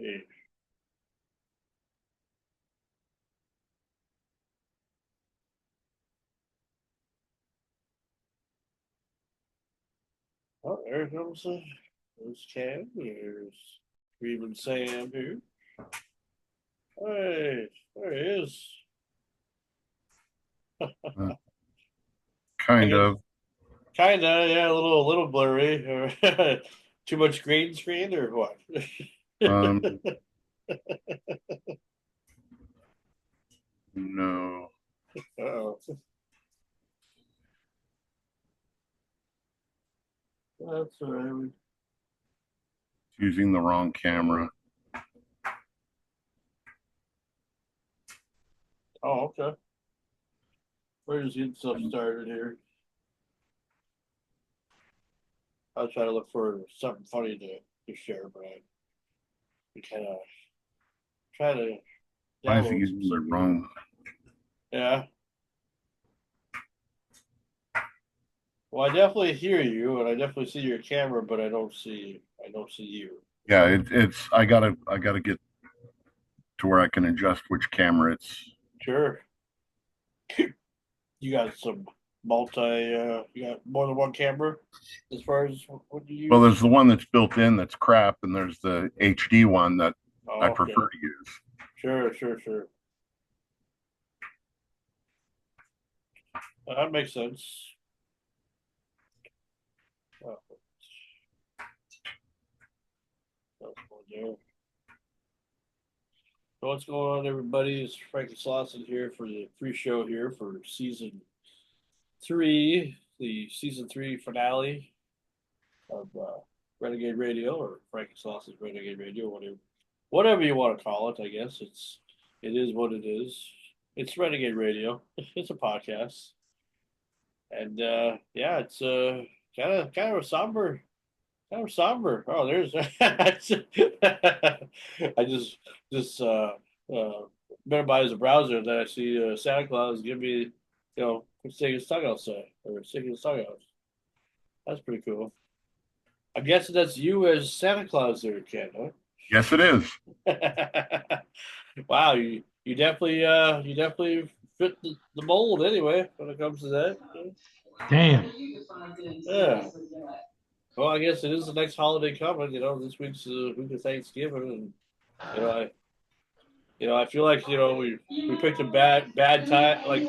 Okay. Oh, there comes there's Cam. There's Freeman Sam here. Hey, there he is. Uh, I kind guess of. kinda, yeah, a little blurry. Too much green screen or what? Um, no, Oh, that's all right. using the wrong camera. Oh, okay. We're just getting stuff Um, started here. I was trying to look for something funny to share, but I kind of try to Why is it download some using the stuff here. wrong? Yeah. Well, I definitely hear you, and I definitely see your camera, but I don't see you. Yeah, it's. I gotta get to where I can adjust which camera it's. Sure. You got some you got more than one camera as far as what you Well, use? there's the one that's built in that's crap, and there's the HD one that I Oh, prefer okay. to use. Sure, sure, sure. That makes sense. Oh, that's one there. So what's going on, everybody? It's Frankie Slauson here for the free show here for season three, the season three finale of Renegade Radio or Frankie Sauce's Renegade Radio, whatever you want to call it. I guess it is what it is. It's Renegade Radio. It's a podcast, and yeah, it's kind of a somber. Kind of somber. Oh, there's. I just minimize the browser, and then I see Santa Claus give me, singing his tongue outside or singing his tongue out. That's pretty cool. I'm guessing that's you as Santa Claus there, Ken, Yes, it is. huh? Wow, you definitely fit the mold anyway when it comes to that. Damn. Yeah. Well, I guess it is the next holiday coming. This week's week of Thanksgiving, and you know, I I feel like we picked a bad time. Like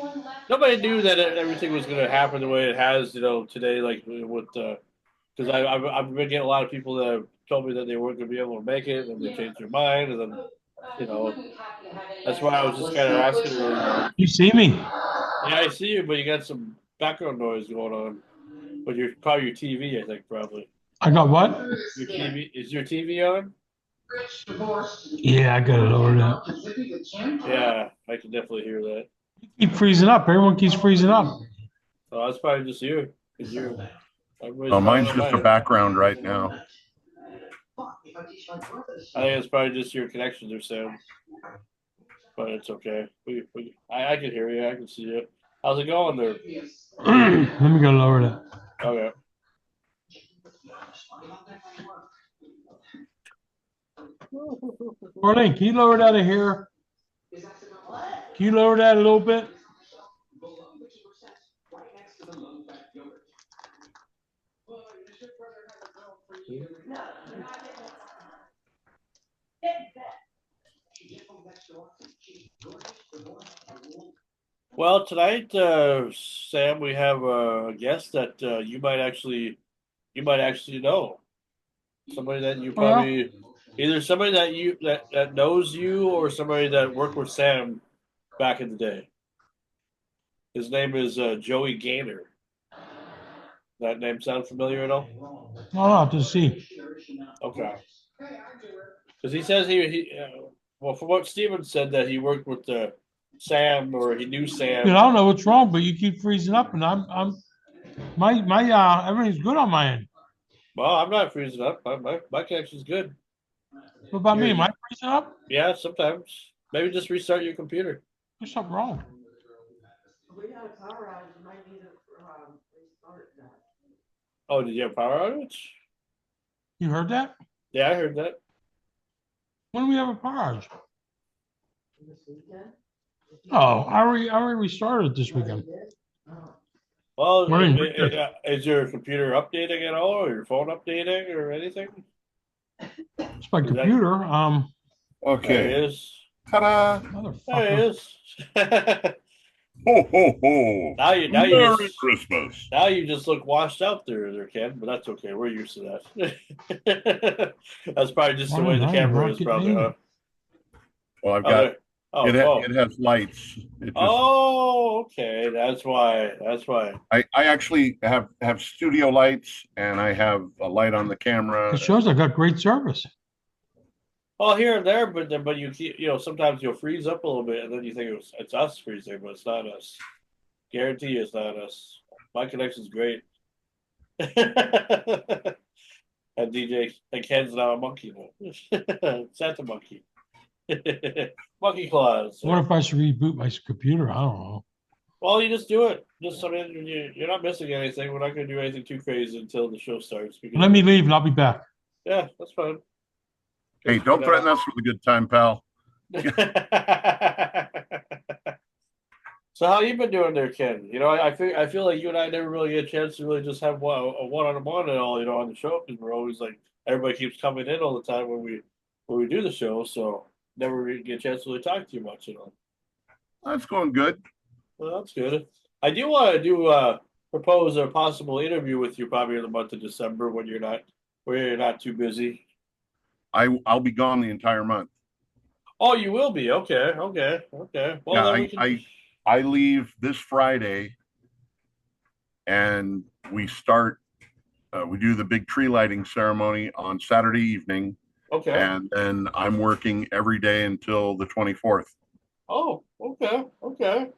nobody knew that everything was going to happen the way it has. Today, like with because I've been getting a lot of people that have told me that they weren't going to be able to make it, and they changed their mind, and then you know that's why I was just kind of asking her. You see me? Yeah, I see you, but you got some background noise going on. But you're probably your TV, I think probably I got what? your TV is your TV on. Yeah, I got it lowered up. Yeah, I can definitely hear that. Keep freezing up. Everyone keeps freezing up. Oh, that's probably just you, because everybody's Oh, talking mine's on just a mine. background right now. I think it's probably just your connections are sound, but it's okay. I can hear you. I can see you. How's it going there? Let me go lower that. Okay. Marlene, can you lower that a hair? Can you lower that a little bit? Well, tonight, Sam, we have a guest that you might actually know. Somebody that you Oh, yeah. probably either somebody that knows you or somebody that worked with Sam back in the day. His name is Joey Gaynor. That name sound familiar at all? I'll have to see. Okay. Because he says well, from what Steven said, that he worked with Sam or he knew Dude, I Sam. don't know what's wrong, but you keep freezing up, and I'm my everything's good on my end. Well, I'm not freezing up. My connection's good. What about me? You're, Am I freezing up? yeah, sometimes. Maybe just restart your computer. There's something wrong. Oh, did you have power outage? You heard that? Yeah, I heard that. When do we have a purge? Oh, I already restarted this weekend. Well, We're in recess. is your computer updating at all, or your phone updating, or anything? It's my Is that computer. there? Okay. He is. Ta-da! There he Motherfucker. is. Ho ho ho! Merry Christmas! Now you just look washed out there, Ken. But that's okay. We're used to that. That's probably just the Why way the now you're camera not is, getting probably, huh? in? Well, I've Oh, got there. Oh. it has lights. It just Oh, okay. That's why. That's why. I actually have studio lights and I have a light on the It camera. shows I got great service. Well, here and there, but sometimes you'll freeze up a little bit, and then you think it's us freezing, but it's not us. Guarantee it's not us. My connection's great. And DJ and Ken's now a monkey now. Santa monkey. Monkey claws. What if I should reboot my computer? I don't know. Well, you just do it. I mean, you're not missing anything. We're not going to do anything too crazy until the show starts. Because Let me leave and I'll be back. yeah, that's fine. Hey, don't threaten us with a good time, pal. So how you been doing there, Ken? I feel like you and I never really get a chance to really just have a one-on-one and all, on the show, because we're always like everybody keeps coming in all the time when we do the show, so never really get a chance to really talk to you much. That's going good. Well, that's good. I do want to propose a possible interview with you probably in the month of December when you're not too busy. I'll be gone the entire month. Oh, you will be. Okay. Well, Yeah, then we can. I leave this Friday and we start we do the big tree lighting ceremony on Saturday evening, Okay. and then I'm working every day until the 24th. Oh, okay.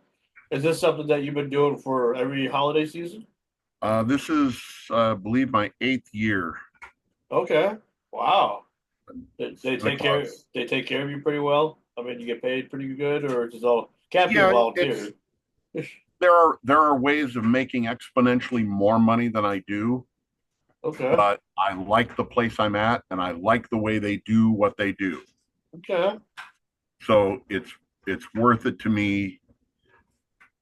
Is this something that you've been doing for every holiday season? This is, I believe, my 8th year. Okay. Wow. They The take care. cause. They take care of you pretty well. I mean, you get paid pretty good, or it's all can't be a Yeah, volunteer. there are ways of making exponentially more money than I do, Okay. but I like the place I'm at and I like the way they do what they do. Okay. So it's worth it to me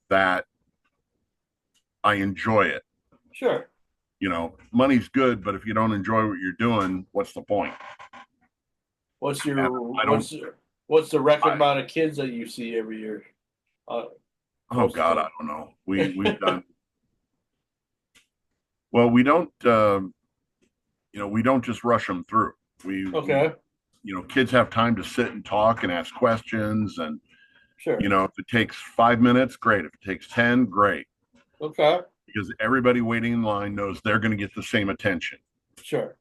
that I enjoy it. Sure. Money's good, but if you don't enjoy what you're doing, what's the point? What's And your I don't. what's the record I, amount of kids that you see every year? Uh, oh most of God, the I don't know. We've done well. We don't. We don't just rush them through. okay. Kids have time to sit and talk and ask questions, and Sure. if it takes 5 minutes, great. If it takes 10, great. Okay. Because everybody waiting in line knows they're going to get the same attention. Sure.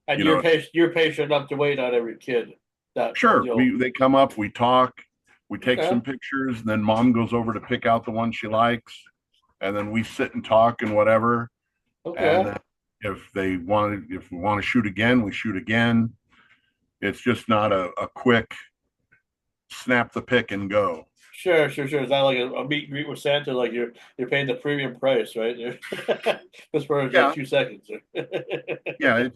And You know, you're patient enough to wait on every kid. That sure, you'll they come up, we talk, we take okay. some pictures, and then mom goes over to pick out the one she likes, and then we sit and talk and whatever. And Okay. then if we want to shoot again, we shoot again. It's just not a quick snap the pic and go. Sure. It's not like a meet and greet with Santa, like you're paying the premium price, right? Just for that Yeah, 2 seconds. yeah,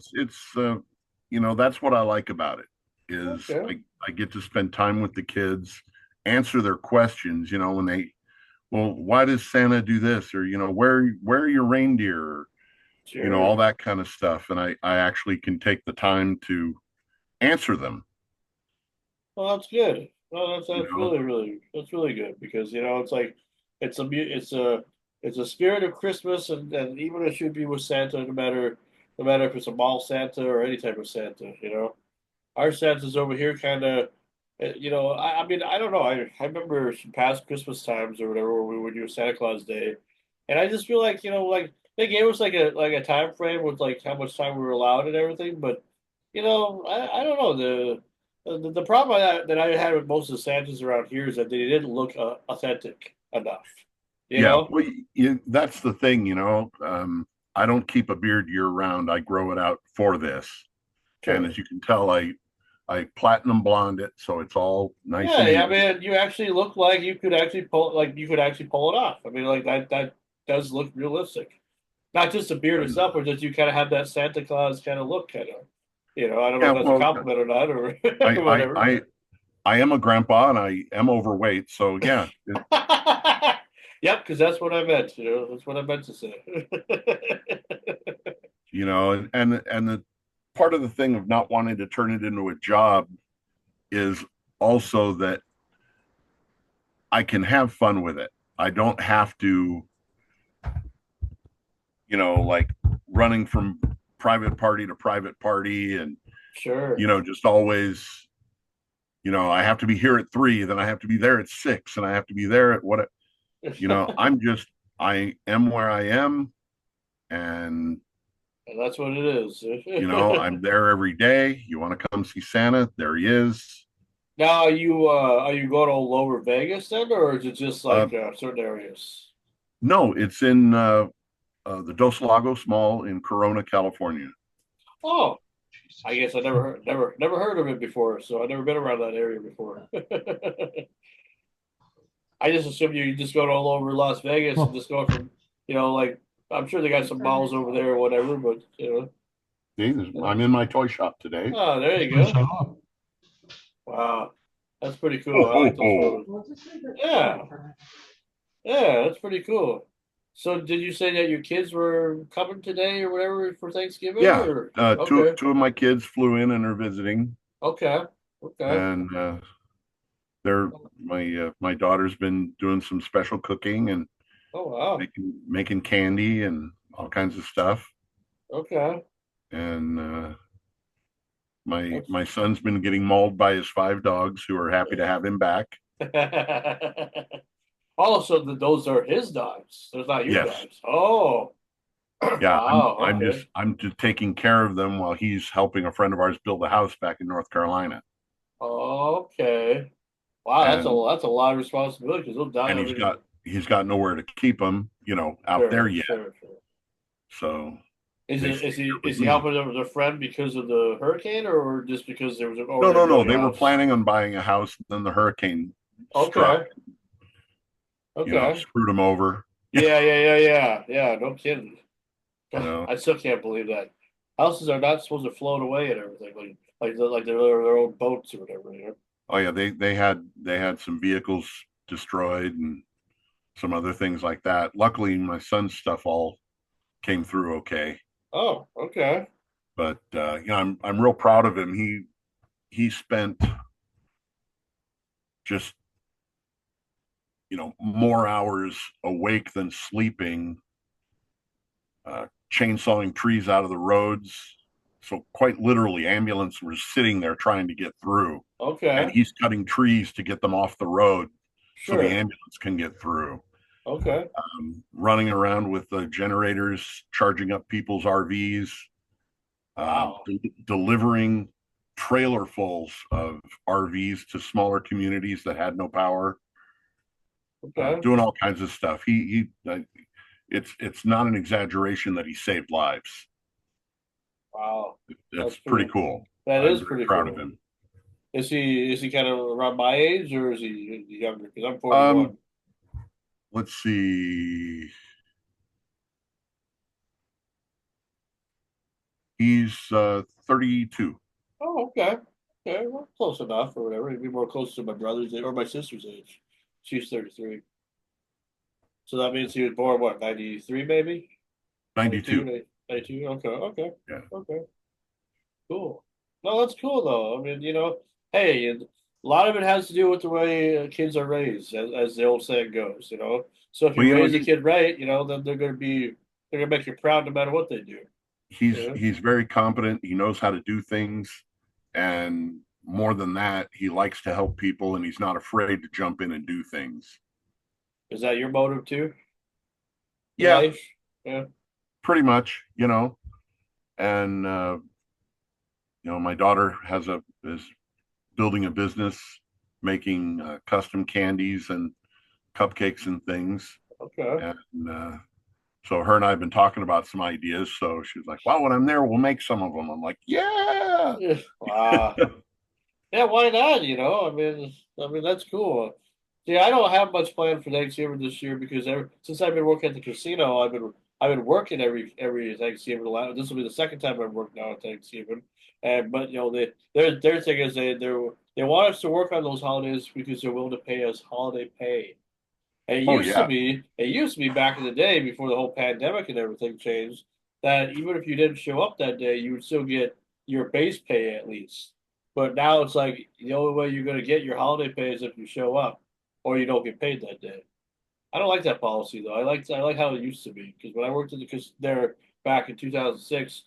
that's what I like about it is Okay. I get to spend time with the kids, answer their questions, when well, why does Santa do this? Or, where are your reindeer? Or, Sure. all that kind of stuff. And I actually can take the time to answer them, Well, that's good. Well, you that's know? that's really good because it's like it's a spirit of Christmas and even it should be with Santa no matter if it's a mall Santa or any type of Santa. Our Santa's over here kind of I mean I don't know I remember some past Christmas times or whatever where we would do Santa Claus Day, and I just feel like like they gave us like a time frame with like how much time we were allowed and everything, but I don't know the problem that I had with most of the Santas around here is that they didn't look authentic enough. You Yeah, know? well, that's the thing, I don't keep a beard year round. I grow it out for this. And Sure. as you can tell, I platinum blonde it, so it's all nice and Yeah, I even. mean, you actually look like you could actually pull it off. I mean, like that does look realistic. Not just the beard And itself, but just you kind of have that Santa Claus kind of look, kind of. I don't know Yeah, if that's a well, compliment or not, or I, I, whatever. I, I am a grandpa and I am overweight. So yeah, Yep, because that's what I meant. That's what I meant to say. and the part of the thing of not wanting to turn it into a job is also that I can have fun with it. I don't have to, like running from private party to private party and, Sure. just always, I have to be here at 3, then I have to be there at 6, and I have to be there at what, I am where I am. And, And that's what it is. I'm there every day. You want to come see Santa? There he is. Now, are you going to Lower Vegas then, or is it just Uh, like certain areas? no, it's in the Dos Lagos Mall in Corona, California. Oh, I guess I never heard of it before, so I've never been around that area before. I just assumed you just go to all over Las Vegas and Well, just go from, like I'm sure they got some malls over there or whatever, but See, I'm in my toy shop today. oh, there you shut go. up. Wow, that's pretty Oh, cool. I ho, like those ho. photos. Yeah, yeah, that's pretty cool. So, did you say that your kids were coming today or whatever for Thanksgiving? Yeah, Or two okay, two of my kids flew in and are visiting, okay, okay. and they're my daughter's been doing some special cooking and Oh wow, making candy and all kinds of stuff. okay. And my That's my son's been getting mauled by his 5 dogs, who are happy to have him back. also those are his dogs. Those not your Yes, dogs. Oh, yeah, I'm wow. I'm Okay. just I'm just taking care of them while he's helping a friend of ours build a house back in North Carolina. Okay. Wow, And that's a lot of responsibility because those dogs. and I he's mean, got he's got nowhere to keep them, out there sure, yet. sure, sure. So Is they it stay here is with he me. helping them with a friend because of the hurricane, or just because there was over No, there no, no. building a They were house? planning on buying a house, and then the hurricane struck. Okay. Okay. Screwed them over. Yeah, Yeah, yeah, yeah, yeah, yeah. No kidding. you God, know. I still can't believe that. Houses are not supposed to float away and everything, like their own boats or whatever. Oh yeah, they had some vehicles destroyed and some other things like that. Luckily, my son's stuff all came through okay. Oh, okay. But I'm real proud of him. He spent just more hours awake than sleeping, chainsawing trees out of the roads. So quite literally, ambulance was sitting there trying to get through, and Okay. he's cutting trees to get them off the road so the Sure. ambulance can get through. Okay. Running around with the generators, charging up people's RVs, Wow. delivering trailerfuls of RVs to smaller communities that had no power, Okay. doing all kinds of stuff. It's not an exaggeration that he saved lives. Wow. It's That's pretty pretty. cool. That I'm is very pretty proud of cool. him. Is he kind of around my age or is he younger? Because I'm Um, 41. let's see. He's 32. Oh, okay. Okay, well, close enough or whatever. He'd be more close to my brother's age or my sister's age. She's 33. So that means he was born, what, 93 maybe? 92, 92. 92. Okay, okay, Yeah. okay. Cool. No, that's cool though. I mean, hey, and a lot of it has to do with the way kids are raised, as the old saying goes. So if Well, you raise a kid right, then they're gonna make you proud no matter what they do. he's Yeah. he's very competent. He knows how to do things, and more than that, he likes to help people, and he's not afraid to jump in and do things. Is that your motive too in Yeah, life? Yeah. pretty much. And my daughter is building a business making custom candies and cupcakes and things. Okay. And so her and I have been talking about some ideas. So she's like, "Well, when I'm there, we'll make some of them." I'm like, "Yeah." Yeah. Wow. Yeah, why not? I mean that's cool. See, I don't have much planned for Thanksgiving this year because since I've been working at the casino, I've been I've been working every Thanksgiving. This will be the second time I've worked now on Thanksgiving, and but their thing is they want us to work on those holidays because they're willing to pay us holiday pay. Oh yeah. It used to be back in the day before the whole pandemic and everything changed that even if you didn't show up that day, you would still get your base pay at least. But now it's like the only way you're going to get your holiday pay is if you show up, or you don't get paid that day. I don't like that policy though. I like how it used to be because when I worked because there back in 2006,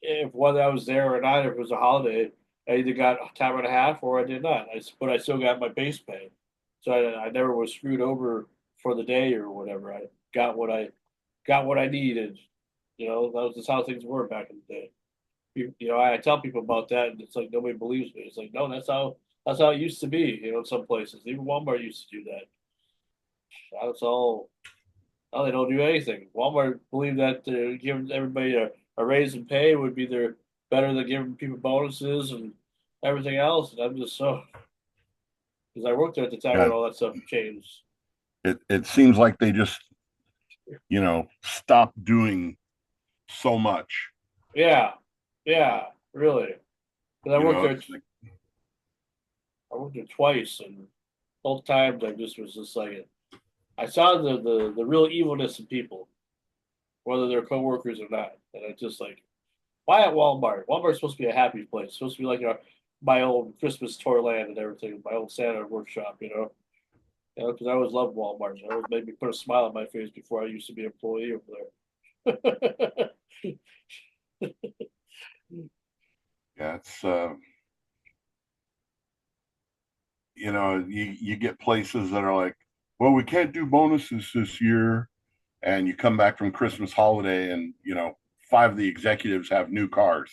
if whether I was there or not, if it was a holiday, I either got time and a half or I did not. But I still got my base pay, so I never was screwed over for the day or whatever. I got what I needed. That was just how things were back in the day. I tell people about that, and it's like nobody believes me. It's like no, that's how it used to be. In some places, even Walmart used to do that. That's all. Now they don't do anything. Walmart believe that giving everybody a raise in pay would be their better than giving people bonuses and everything else. And I'm just so because I worked there at the time when Yeah. all that stuff changed. It seems like they just, stopped doing so much. Yeah, yeah, really. Because You know, it's like, I worked there twice, and both times I just was just like I saw the real evilness in people, whether they're coworkers or not. And I just like why at Walmart? Walmart's supposed to be a happy place. It's supposed to be like my own Christmas toyland and everything, my own Santa workshop. Because I always loved Walmart. It always made me put a smile on my face before I used to be an employee over there. yeah, it's you get places that are like, well, we can't do bonuses this year, and you come back from Christmas holiday, and five of the executives have new cars,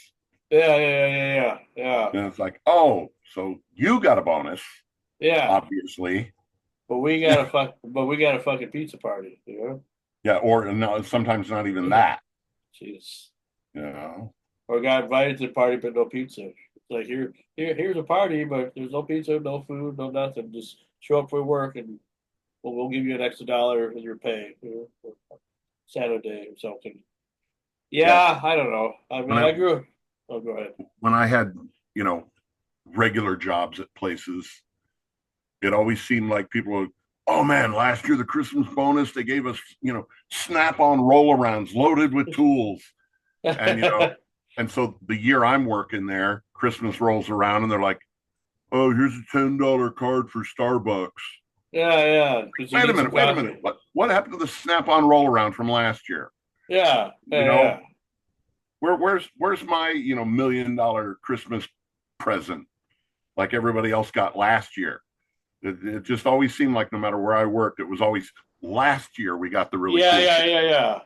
Yeah. and it's like, oh, so you got a bonus, Yeah. obviously. But we got a fucking pizza party. Yeah, or no, sometimes not even that. Jeez. You know, Or got invited to the party but no pizza. It's like here's a party, but there's no pizza, no food, no nothing. Just show up for work and we'll give you an extra dollar in your pay, for Saturday or something. yeah. Yeah, I don't know. I When mean, I I grew. Oh, go ahead. when I had regular jobs at places, it always seemed like people were, oh man, last year the Christmas bonus they gave us, snap-on roll-arounds loaded with tools, and and so the year I'm working there, Christmas rolls around and they're like, oh, here's a $10 card for Starbucks. Yeah. Because you Wait a need some minute, wait a coffee. minute. What happened to the snap-on roll-around from last year? Yeah. You know, where's my $1 million Christmas present like everybody else got last year? It just always seemed like no matter where I worked, it was always last year we got the really Yeah. cool Yeah. shit. Yeah. Yeah.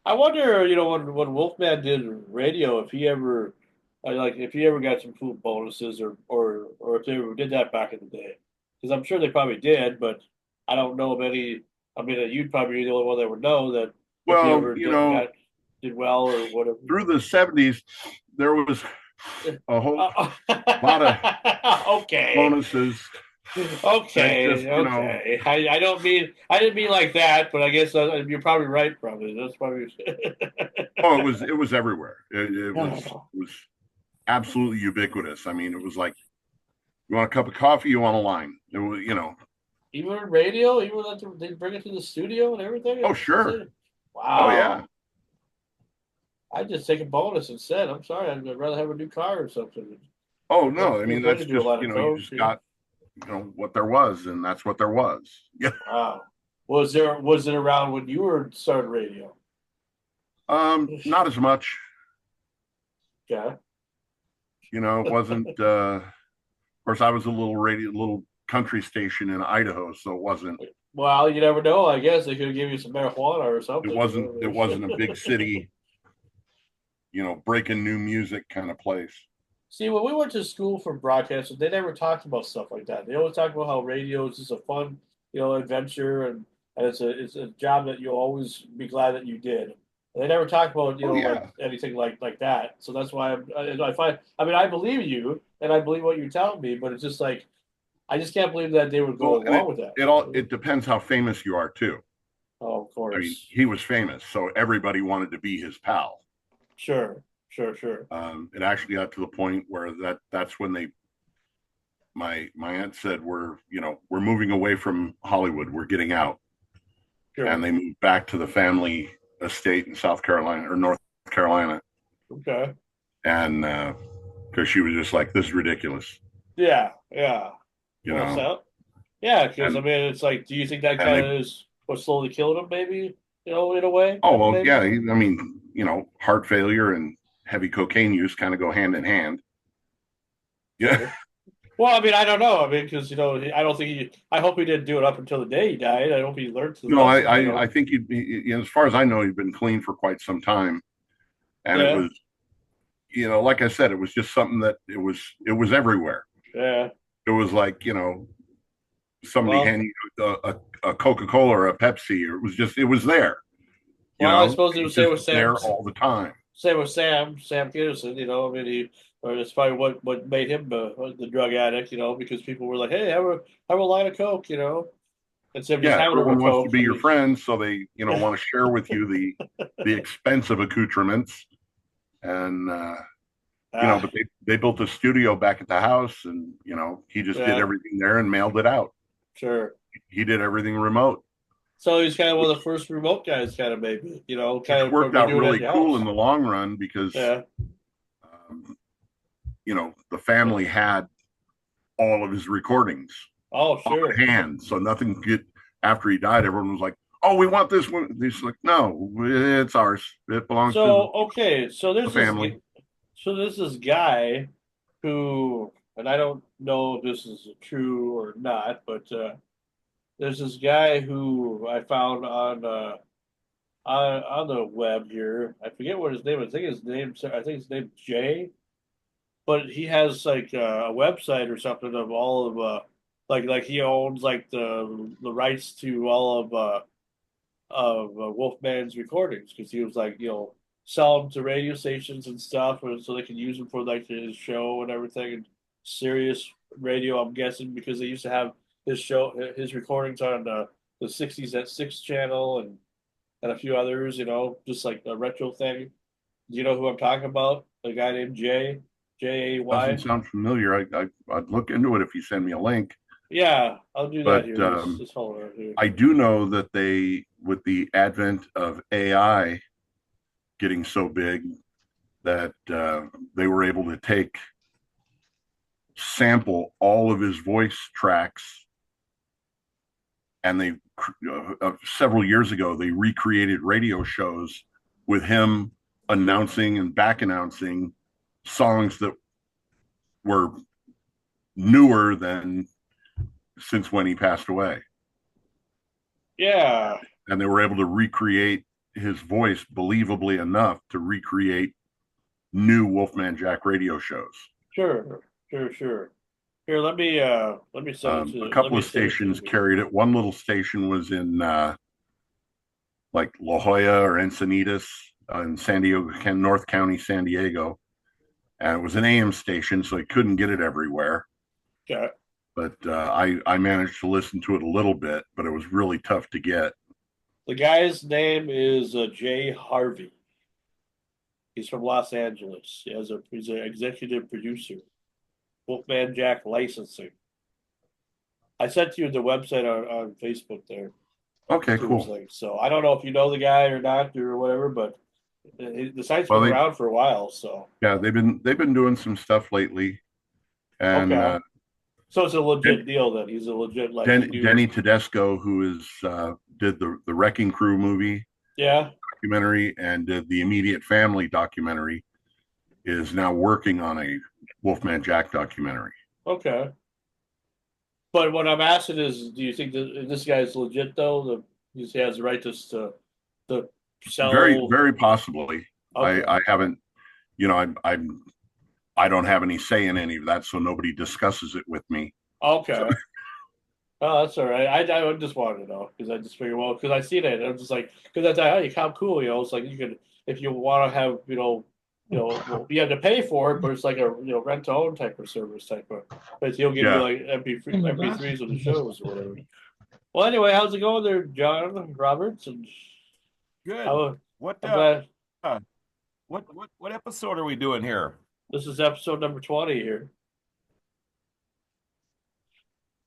I wonder, when Wolfman did radio, if he ever, like, if he ever got some food bonuses, or if they ever did that back in the day, because I'm sure they probably did, but I don't know of any. I mean, you'd probably be the only one that would know that if he Well, ever did well or whatever. through the 70s, there was a whole lot of Okay. bonuses that just, Okay. I didn't mean like that, but I guess you're probably right. Probably that's probably. oh, it was everywhere. It was absolutely ubiquitous. I mean, it was like, you want a cup of coffee, you want a line. It was, Even radio, even that they bring it to the studio and everything. oh sure, oh yeah. Wow. I just take a bonus instead. I'm sorry, I'd rather have a new car or something. Oh no, I mean Going that's to do a just lot of you folks. just got what there was, and that's what there was. Yeah. Wow. Was it around when you were starting radio? Not as much. Yeah. It wasn't. Of course, I was a little country station in Idaho, so it wasn't. Well, you never know. I guess they could give you some marijuana or something. It wasn't. It wasn't a big city, breaking new music kind of place. See, when we went to school for broadcasting, they never talked about stuff like that. They always talked about how radio is just a fun, adventure, and it's a job that you'll always be glad that you did. And they never talked about Oh like yeah. anything like that. So that's why I find. I mean, I believe you, and I believe what you're telling me, but it's just like I just can't believe that they would go Well, and along with that. it depends how famous you are too. Oh, of I mean, course. he was famous, so everybody wanted to be his pal. Sure, sure, sure, It actually got to the point where that's when my aunt said we're moving away from Hollywood, we're getting out, and sure. they moved back to the family estate in South Carolina or North Carolina, Okay. and because she was just like, this is ridiculous, Yeah, yeah. you Well, know, so yeah, because I and mean, it's like, do you think that and kind they of is what slowly killed him? Maybe, in a way, oh type of well thing. yeah I mean heart failure and heavy cocaine use kind of go hand in hand. Yeah. Sure. Well, I mean, I don't know. I mean, because I don't think he. I hope he didn't do it up until the day he died. I hope he learned his No, lesson. I think as far as I know, he'd been clean for quite some time, and it Yeah, was like I said, it was just something that it was everywhere. yeah. It was like somebody Well, handing you a Coca Cola or a Pepsi, or it was there. I suppose It it was was same just with Sam. there all the time. Same with Sam Peterson. I mean, or that's probably what made him the drug addict. Because people were like, "Hey, have a line of coke," instead of just Yeah, having a everyone wants to coke. be I your mean, friend, so they want to share with you the expensive accoutrements, and ah, but they built a studio back at the house, and he just did yeah, everything there and mailed it out. sure. He did everything remote, So he's kind of one of which the first remote guys, kind of maybe, kind which of worked from out doing it at really your cool in house. the long run because Yeah, um, the family had all of his recordings oh, on sure. hand, so nothing could. After he died, everyone was like, "Oh, we want this one." He's like, "No, it's ours. It belongs to So okay, the family." so there's this guy who, and I don't know if this is true or not, but there's this guy who I found on the web here. I forget what his name is. I think his name's Jay, but he has like a website or something of all of like he owns like the rights to all of Wolfman's recordings because he was like sell them to radio stations and stuff so they can use them for like his show and everything and Sirius radio. I'm guessing because they used to have his recordings on the '60s at Six Channel and a few others. Just like a retro thing. Do you know who I'm talking about? A guy named Doesn't Jay. sound familiar. I'd look into it if you send me a link. Yeah, I'll do that But here. Just hold on here. I do know that with the advent of AI getting so big, that they were able to sample all of his voice tracks, and several years ago they recreated radio shows with him announcing and back announcing songs that were newer than since when he passed away, Yeah, and they were able to recreate his voice believably enough to recreate new Wolfman Jack radio shows. sure, sure, sure. Here, let me send it A to let couple me of send it to stations you here. carried it. One little station was in like La Jolla or Encinitas in San Diego, North County, San Diego. And it was an AM station, so he couldn't get it everywhere. Okay. But I managed to listen to it a little bit, but it was really tough to get. The guy's name is Jay Harvey. He's from Los Angeles. He's an executive producer. Wolfman Jack Licensing. I sent you the website on Facebook there Okay, to his cool. link. So I don't know if you know the guy or not or whatever, but the site's Well, been around for a while. So they've been doing some stuff lately, and okay, so it's a legit Den, deal then. He's a legit like he knew. Denny Tedesco, who is did the Wrecking Crew movie Yeah. documentary and did the Immediate Family documentary, is now working on a Wolfman Jack documentary. Okay. But what I'm asking is, do you think that this guy's legit though? He has the right to Very, sell. very possibly. Okay. I haven't, I don't have any say in any of that, so nobody discusses it with me. So Okay. Oh, that's all right. I just wanted to know because I just figured, well, because I seen it, and I'm just like, because I thought, oh, you how cool, it's like you could if you want to have, well, you have to pay for it, but it's like a rent to own type of service type of, but he'll give you yeah, like And my glasses MP3s of the are just shows or whatever. Well, anyway, how's it going there, John Roberts? And Good. how What I'm glad uh what episode are we doing here? this is episode number 20 here.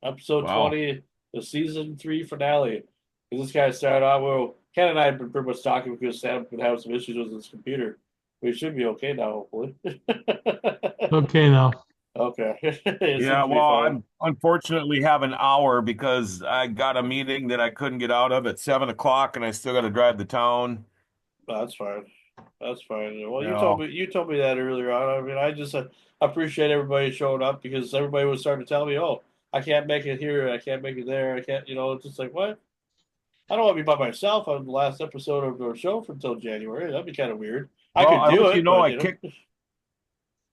Episode Wow. 20, the season 3 finale. Because this guy started out, well, Ken and I have been pretty much talking because Sam's been having some issues with his computer. We should be okay now, hopefully. Okay, now. Okay. It seems Yeah, to be well, fine. I'm unfortunately have an hour because I got a meeting that I couldn't get out of at 7 o'clock and I still got to drive to town. That's fine. That's fine. Well, You know, you told me that earlier on. I mean, I just appreciate everybody showing up because everybody was starting to tell me, "Oh, I can't make it here. I can't make it there. I can't." It's just like what? I don't want to be by myself on the last episode of our show for until January. That'd be kind of weird. I well, could I do let you it, know but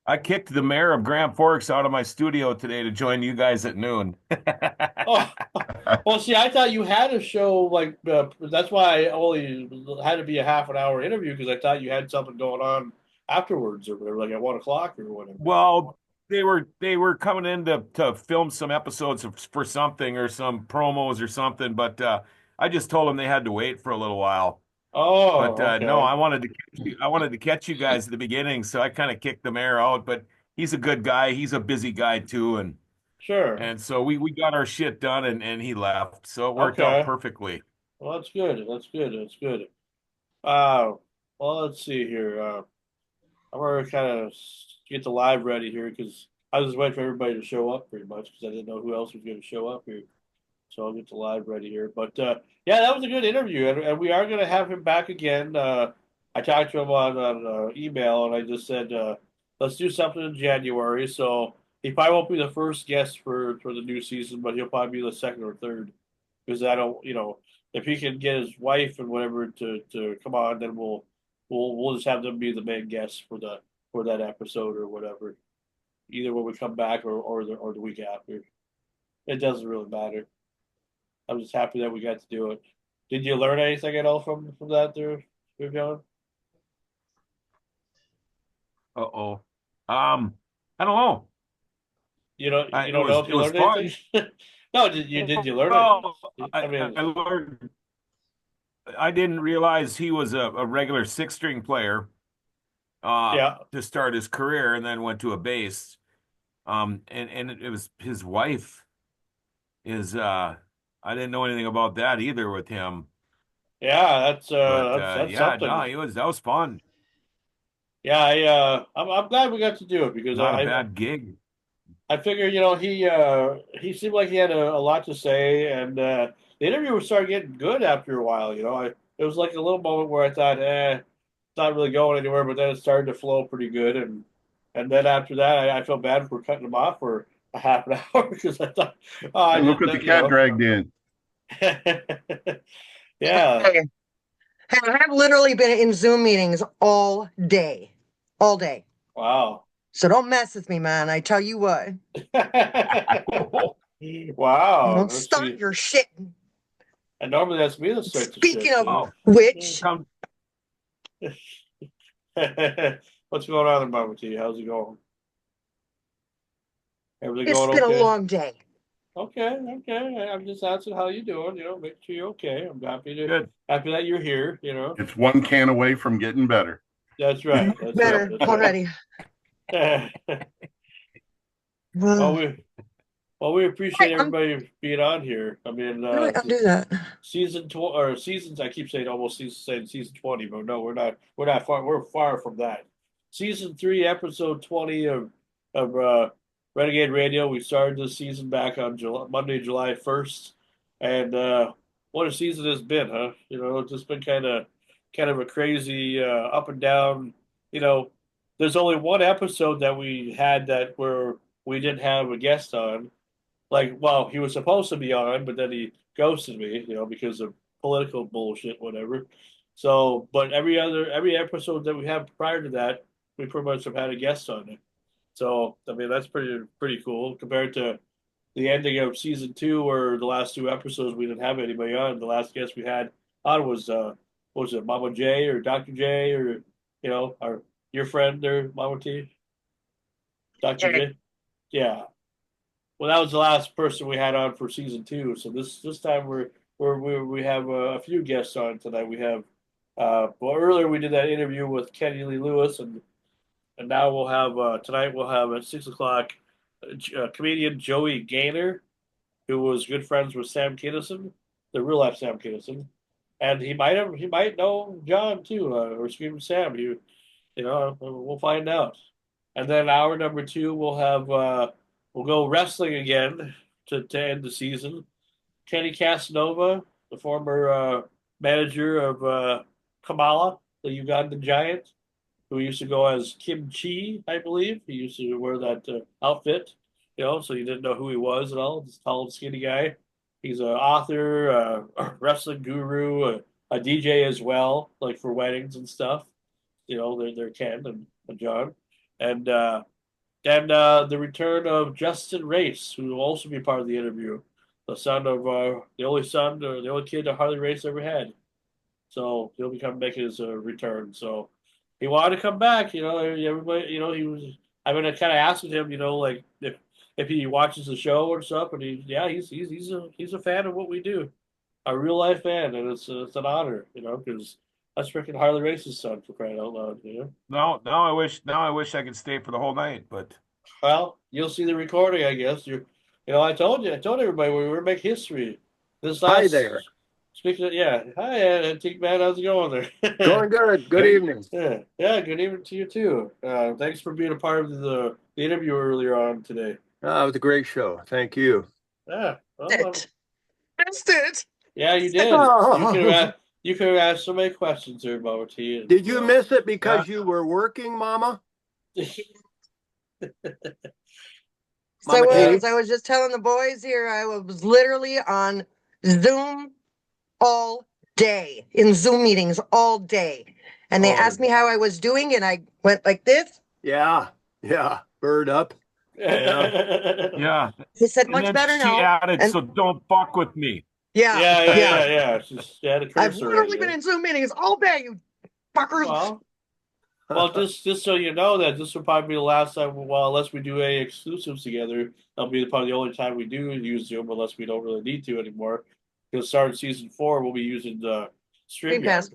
I kicked the mayor of Grand Forks out of my studio today to join you guys at noon. oh, well, see, I thought you had a show like that's why I only had to be a half an hour interview because I thought you had something going on afterwards or whatever, like at 1 o'clock or whatever. Well, they were coming in to film some episodes for something or some promos or something, but I just told them they had to wait for a little while. But Oh, no, okay, I wanted to catch you guys at the beginning, so I kind of kicked the mayor out. But he's a good guy. He's a busy guy too, and sure, and so we got our shit done, and he left, so it worked out okay. perfectly. Well, that's good. That's good. That's good. Uh, well, let's see here. I'm gonna kind of get the live ready here because I was just waiting for everybody to show up pretty much because I didn't know who else was going to show up here. So I'll get the live ready here. But yeah, that was a good interview, and we are going to have him back again. I talked to him on email, and I just said let's do something in January. So he probably won't be the first guest for the new season, but he'll probably be the second or third because I don't, if he can get his wife and whatever to come on, then we'll just have them be the main guests for that episode or whatever. Either when we come back or the week after. It doesn't really matter. I'm just happy that we got to do it. Did you learn anything at all from that there, John? Uh-oh. I don't know. You It don't know was if it you was learned anything? fun. No, did you learn Well, it? I mean, I learned. I didn't realize he was a regular six-string player yeah, to start his career, and then went to a bass. And it was his wife is I didn't know anything about that either with him. yeah. That's But that's yeah, no, something. he was that was fun. Yeah, I'm glad we got to do it because Not a bad gig. I figure he seemed like he had a lot to say, and the interview was started getting good after a while. It was like a little moment where I thought, it's not really going anywhere, but then it started to flow pretty good, and then after that, I felt bad for cutting him off for a half an hour because I thought, oh, I And look didn't, what the cat dragged in. yeah, Hey, hey, I've literally been in Zoom meetings all day, all day. wow, So don't mess with me, man. I tell you what, wow. don't Let's start see. your shit. And normally that's me that starts the Speaking shit. of Oh, which, come What's going on in Bubba Tea? How's it going? Everything it's going been a okay? long day. Okay, okay. I'm just asking how you doing. Make sure you're okay. I'm good. happy that you're here. It's one can away from getting better. That's right. That's right. Better That's already. right. well, How we appreciate do everybody being on here. I mean, I undo that? season 20 or seasons. I keep saying almost season 20, but no, we're not. We're not far. We're far from that. Season 3, episode 20 of Renegade Radio. We started this season back on Monday, July 1st, and what a season it's been, huh? It's just been kind of a crazy up and down. You know, there's only one episode that we had that where we didn't have a guest on, like, well, he was supposed to be on, but then he ghosted me, because of political bullshit, whatever. So, but every episode that we have prior to that, we pretty much have had a guest on it. So, I mean, that's pretty cool compared to the ending of season 2, where the last 2 episodes we didn't have anybody on. The last guest we had on was what was it, Mama J or Dr. J, or our your friend there, Mama T, Dr. Jay. J. Yeah. Well, that was the last person we had on for season 2. So this time we have a few guests on tonight. We have well, earlier we did that interview with Kenny Lee Lewis, and now we'll have tonight we'll have at 6 o'clock comedian Joey Gaynor, who was good friends with Sam Kinison, the real life Sam Kinison, and he might know John too, or Screaming Sam. We'll find out. And then hour number 2, we'll have we'll go wrestling again to end the season. Kenny Casanova, the former manager of Kamala, the Ugandan giant, who used to go as Kim Chi, I believe. He used to wear that outfit, so you didn't know who he was at all. This tall, skinny guy. He's an author, a wrestling guru, a DJ as well, like for weddings and stuff. They're Ken and John. And then the return of Justin Race, who will also be part of the interview. The son of the only son, or the only kid that Harley Race ever had. So he'll be making his return. So he wanted to come back. Everybody. He was. I've been kind of asking him. Like if he watches the show or stuff, and he's a fan of what we do, a real life fan, and it's an honor. Because that's freaking Harley Race's son, for crying out loud. Now I wish I could stay for the whole night, but Well, you'll see the recording, I guess. I told everybody we were making history. This last. Hi there. Speaking of, yeah, hi, Antique Man, how's it going there? Going good. Good evening. Yeah, good evening to you too. Thanks for being a part of the interview earlier on today. It was a great show. Thank you. Yeah, well, Missed it. yeah, you did. You could have asked so many questions there, Mama T. Did you miss it because you were working, Mama? So Mama T? I was just telling the boys here, I was literally on Zoom all day, in Zoom meetings all day. And they asked me how I was doing, and I went like this. Yeah. Bird up. yeah. He said, And much then better she now. added, And- so don't fuck with me. Yeah. Yeah. She had a I've cursor literally right been there. in Zoom meetings all day, you fuckers. Well, just so you know that this will probably be the last time. Well, unless we do any exclusives together, that'll be probably the only time we do use Zoom, unless we don't really need to anymore. Because starting season 4, we'll be using the Dreamcast.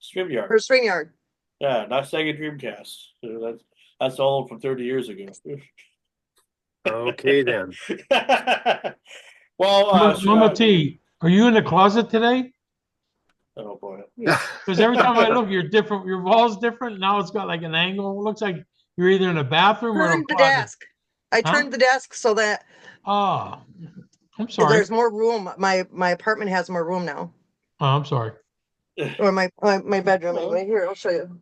StreamYard. Or StreamYard. Yeah, not Sega Dreamcast. So that's all from 30 years ago. Okay, then. Well, Mama T, are you in the closet today? oh boy. Because every time I look, you're different. Your wall's different. Now it's got like an angle. It looks like you're either in a bathroom or in a Turned the closet. desk. I Huh? turned the desk so that Oh, I'm sorry. there's more room. My apartment has more room now. Oh, I'm sorry. Or my bedroom anyway. Here, I'll show you.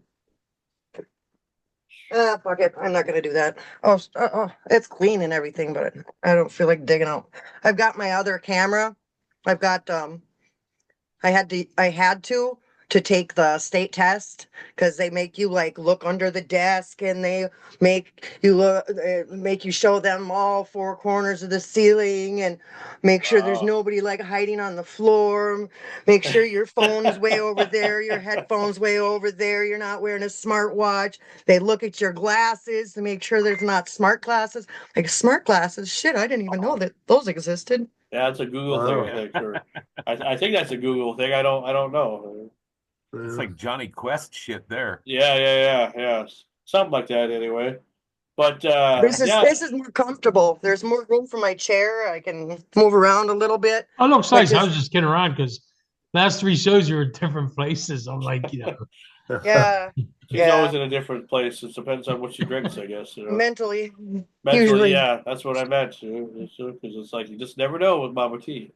Fuck it. I'm not gonna do that. Oh, it's clean and everything, but I don't feel like digging out. I've got my other camera. I've got I had to take the state test because they make you like look under the desk and they make you show them all 4 corners of the ceiling and make sure there's nobody like hiding on the floor. Make sure your phone's way over there, your headphones way over there. You're not wearing a smartwatch. They look at your glasses to make sure there's not smart glasses. Like smart glasses, shit! I didn't even know that those existed. Yeah, that's a Google thing, I think. Or, I think that's a Google thing. I don't know. It's like Johnny Quest shit there. Yeah. Something like that anyway. But This is more comfortable. There's more room for my chair. I can move around a little bit. Oh, looks Like nice. I this- was just kidding around because last 3 shows you were in different places. I'm like, Yeah, she's yeah. always in a different place. It depends on what she drinks, I guess. Mentally. Mentally, usually. yeah, that's what I meant. Because it's like you just never know with Mama T.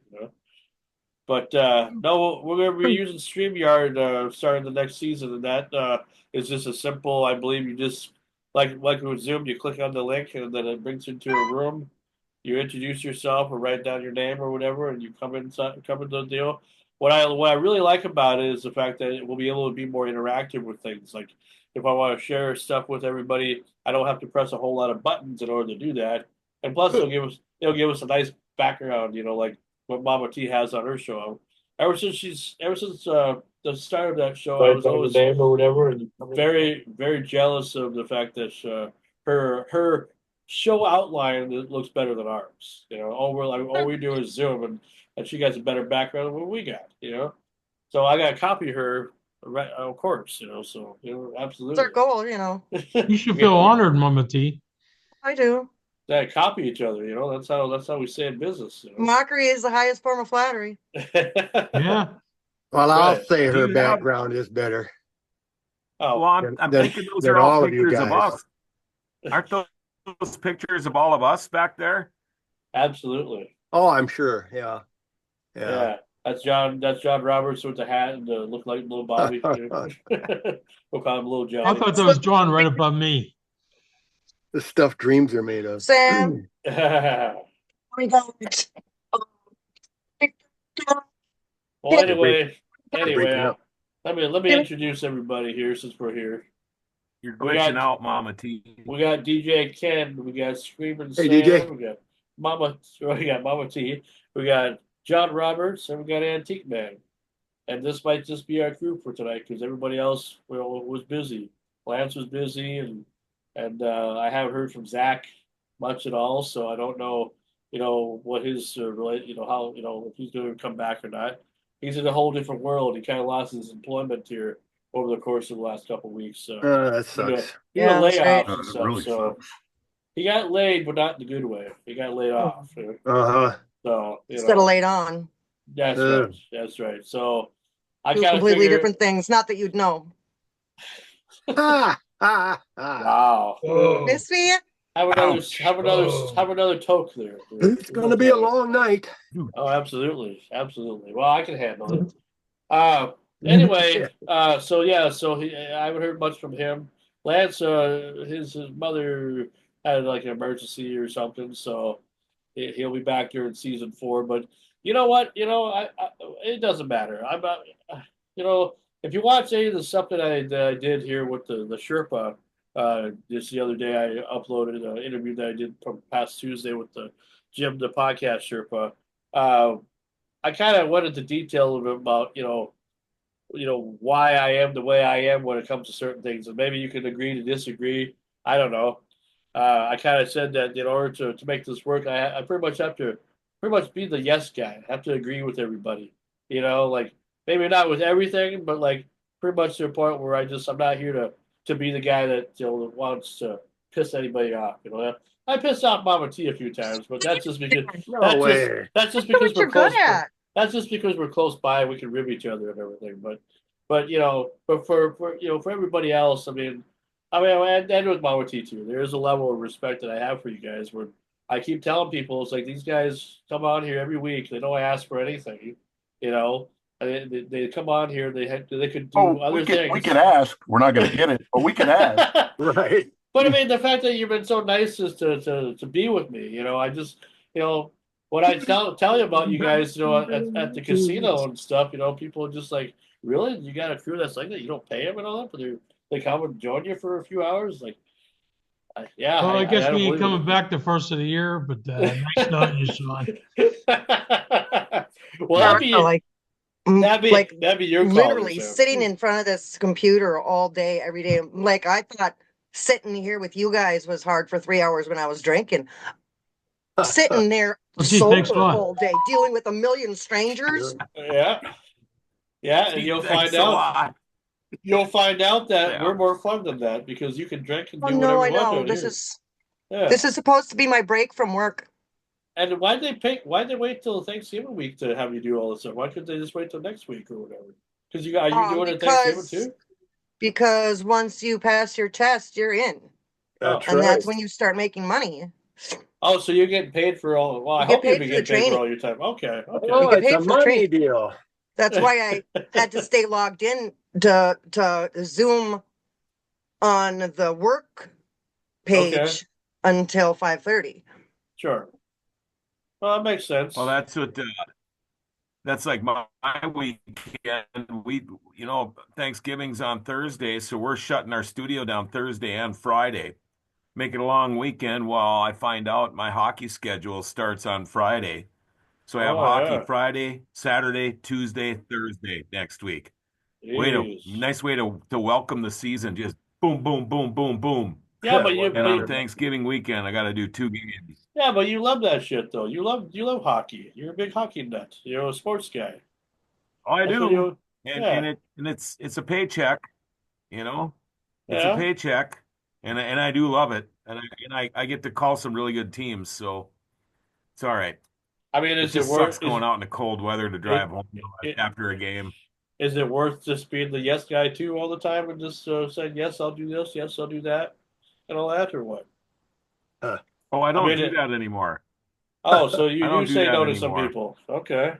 But no, we're going to be using StreamYard starting the next season, and that is just a simple. I believe you just like with Zoom, you click on the link, and then it brings you into a room. You introduce yourself or write down your name or whatever, and you come into the deal. What I really like about it is the fact that we'll be able to be more interactive with things. Like if I want to share stuff with everybody, I don't have to press a whole lot of buttons in order to do that. And plus, it'll give us a nice background, like what Mama T has on her show. Ever since the start of that show, I was always name or whatever, and very, very jealous of the fact that her show outline that looks better than ours. All we do is Zoom, and she got a better background than what we got. So I got to copy her, right, of course. So It's our absolutely. goal, You should feel honored, Mama T. I do. Yeah, copy each other. That's how we say in business. Mockery is the highest form of flattery. Yeah. Well, I'll Right. say Do her you have- background is better Oh, Well, I'm than, thinking those than are all all of you pictures of guys. us. Aren't those pictures of all of us back there? absolutely. Oh, I'm sure. Yeah. Yeah. That's John. That's John Roberts with the hat and look like little Bobby. We'll call him Little I Johnny. thought that was drawn right above me. The stuff dreams are made of. Sam. We go. Well, breaking anyway, up. let me introduce everybody here since we're here. You're We glitching got- out, Mama T. We got DJ Ken. We got Screaming Hey, Sam. DJ. We got Mama T. We got John Roberts, and we got Antique Man. And this might just be our group for tonight because everybody else was busy. Lance was busy, and I haven't heard from Zach much at all. So I don't know, what his how if he's going to come back or not. He's in a whole different world. He kind of lost his employment here over the course of the last couple of weeks. So That sucks. he had Yeah, that's layoffs right. and It stuff. really So sucks. he got laid, but not in the good way. He got laid off. Uh-huh. So Instead of laid on. that's right. That's right. So I Two kind of completely figured, different things. Not that you'd know. Ah, ah, ah. wow. Oh. Miss me? Ouch. Have another toke there. It's going to be a long night. Oh, absolutely, absolutely. Well, I can handle it. Anyway, so I haven't heard much from him. Lance, his mother had like an emergency or something, so he'll be back during season 4. But you know what? It doesn't matter. I'm not. If you watch any of the stuff that I did here with the Sherpa, just the other day I uploaded an interview that I did from past Tuesday with the Jim, the podcast Sherpa. I kind of went into detail a little bit about why I am the way I am when it comes to certain things, and maybe you can agree to disagree. I don't know. I kind of said that in order to make this work, I pretty much have to pretty much be the yes guy. I have to agree with everybody. Like maybe not with everything, but like pretty much to a point where I'm not here to be the guy that wants to piss anybody off. I pissed off Mama T a few times, but that's just because No way. that's just That's because what you're we're close. good at. That's just because we're close by. We can rib each other and everything. But for everybody else, I mean, and with Mama T too. There is a level of respect that I have for you guys. Where I keep telling people, it's like these guys come on here every week. They don't ask for anything. They come on here. They could do other things. We can ask. We're not going to get it, but we can ask. Right. But I mean, the fact that you've been so nice as to be with me, I just, what I tell you about you guys, at the casino and stuff, people are just like, really? You got a crew that's like that? You don't pay them and all that, but they come and join you for a few hours? Like, yeah. Well, I guess don't we ain't believe coming back the first of the year, but nice knowing you, Sean. it. Well, that'd be your call. Literally Sam. sitting in front of this computer all day, every day. Like I thought sitting here with you guys was hard for 3 hours when I was drinking. Sitting there Well, gee, thanks, sober Sean. all day, dealing with a million strangers. Yeah. Yeah, and you'll Thanks find a out. lot. You'll find out that Yeah. we're more fun than that because you can drink and Oh do no, whatever I you want know. down This here. is Yeah. this is supposed to be my break from work. And why'd they wait till Thanksgiving week to have you do all this stuff? Why couldn't they just wait till next week or whatever? Because are you doing it Thanksgiving too? Because once you pass your test, you're in. That's And right. that's when you start making money. Oh, so you're getting paid for all? Well, I You get hope you'll paid be for the getting paid for training. all your time. Okay. Oh, get it's paid a for the money training. deal. That's why I had to stay logged in to Zoom on the work page Okay. until 5:30. Sure. Well, that makes sense. Well, that's like my weekend. Thanksgiving's on Thursday, so we're shutting our studio down Thursday and Friday. Make it a long weekend while I find out my hockey schedule starts on Friday. So I have hockey yeah. Friday, Saturday, Tuesday, Thursday next week. Jeez. Nice way to welcome the season. Just boom, boom, boom, boom, boom. Yeah, but And on Thanksgiving weekend, I got to do 2 games. yeah, but you love that shit though. You love hockey. You're a big hockey nut. You're a sports guy. Oh, I That's what do. you. And Yeah, it's a paycheck, you know. It's a yeah. paycheck, and I do love it, and I get to call some really good teams, so it's all right. I mean, It is it just worth sucks going out in the cold weather to it, drive home it after a game. is it worth just being the yes guy too all the time and just saying yes, I'll do this, yes, I'll do that, and all that, or what? Oh, I I don't mean, do that anymore. oh, so you I do don't do say that no to some anymore. people, okay?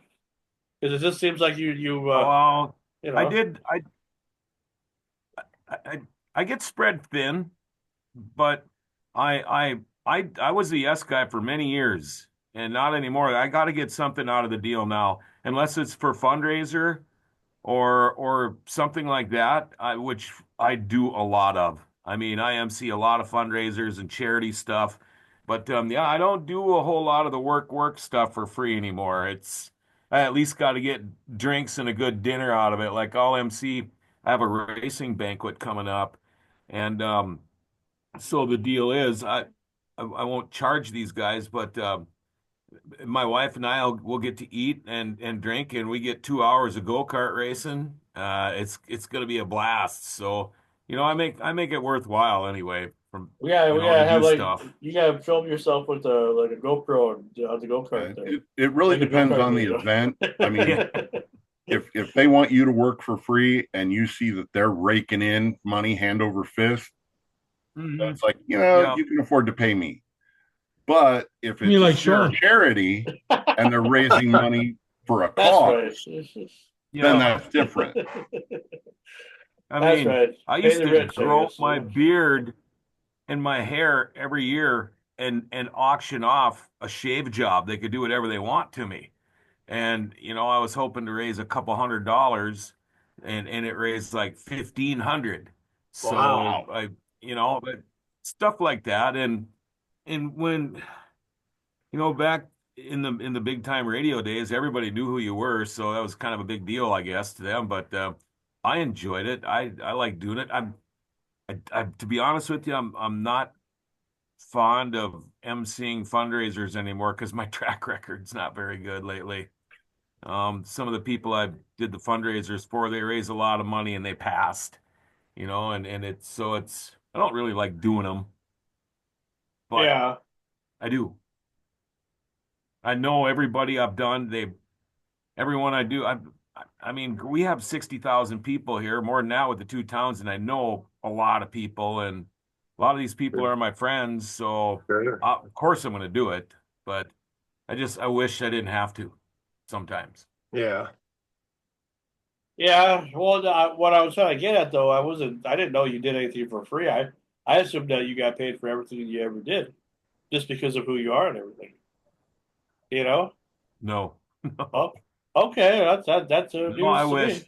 Because it just seems like Oh, well, you I know, did. I I get spread thin, but I was a yes guy for many years, and not anymore. I got to get something out of the deal now, unless it's for fundraiser or something like that, which I do a lot of. I mean, I MC a lot of fundraisers and charity stuff, but yeah, I don't do a whole lot of the work stuff for free anymore. It's I at least got to get drinks and a good dinner out of it. Like I'll MC, I have a racing banquet coming up, and so the deal is I won't charge these guys, but my wife and will get to eat and drink, and we get 2 hours of go-kart racing. It's going to be a blast. So, I make it worthwhile anyway from, we to gotta have do like stuff. you gotta film yourself with like a GoPro on the go kart thing, It really like a go depends kart on the video. event. I mean, Yeah. if they want you to work for free and you see that they're raking in money hand over fist, Hmm. that's like, Yeah. you can afford to pay me. But if You it's like a Sean? charity and they're raising money for a That's cause, right. then Yeah. that's different. I That's mean, right. I Pay used the to rich, I grow guess. my beard and my hair every year and auction off a shave job. They could do whatever they want to me. And I was hoping to raise a couple $100, and it raised like 1,500. So Wow. but stuff like that. And when back in the big time radio days, everybody knew who you were, so that was kind of a big deal, I guess, to them. But I enjoyed it. I like doing it. To be honest with you, I'm not fond of emceeing fundraisers anymore because my track record's not very good lately. Some of the people I did the fundraisers for, they raised a lot of money and they passed, and it's I don't really like doing them, but Yeah. I do. I know everybody I've done, everyone I do, I mean, we have 60,000 people here, more than that with the two towns, and I know a lot of people, and a lot of these people are my friends, so Sure. of course I'm going to do it, but I wish I didn't have to sometimes. Yeah. Yeah. Well, what I was trying to get at though, I didn't know you did anything for free. I assumed that you got paid for everything you ever did, just because of who you are and everything. You know? No, Oh, okay. That's no, I news to wish.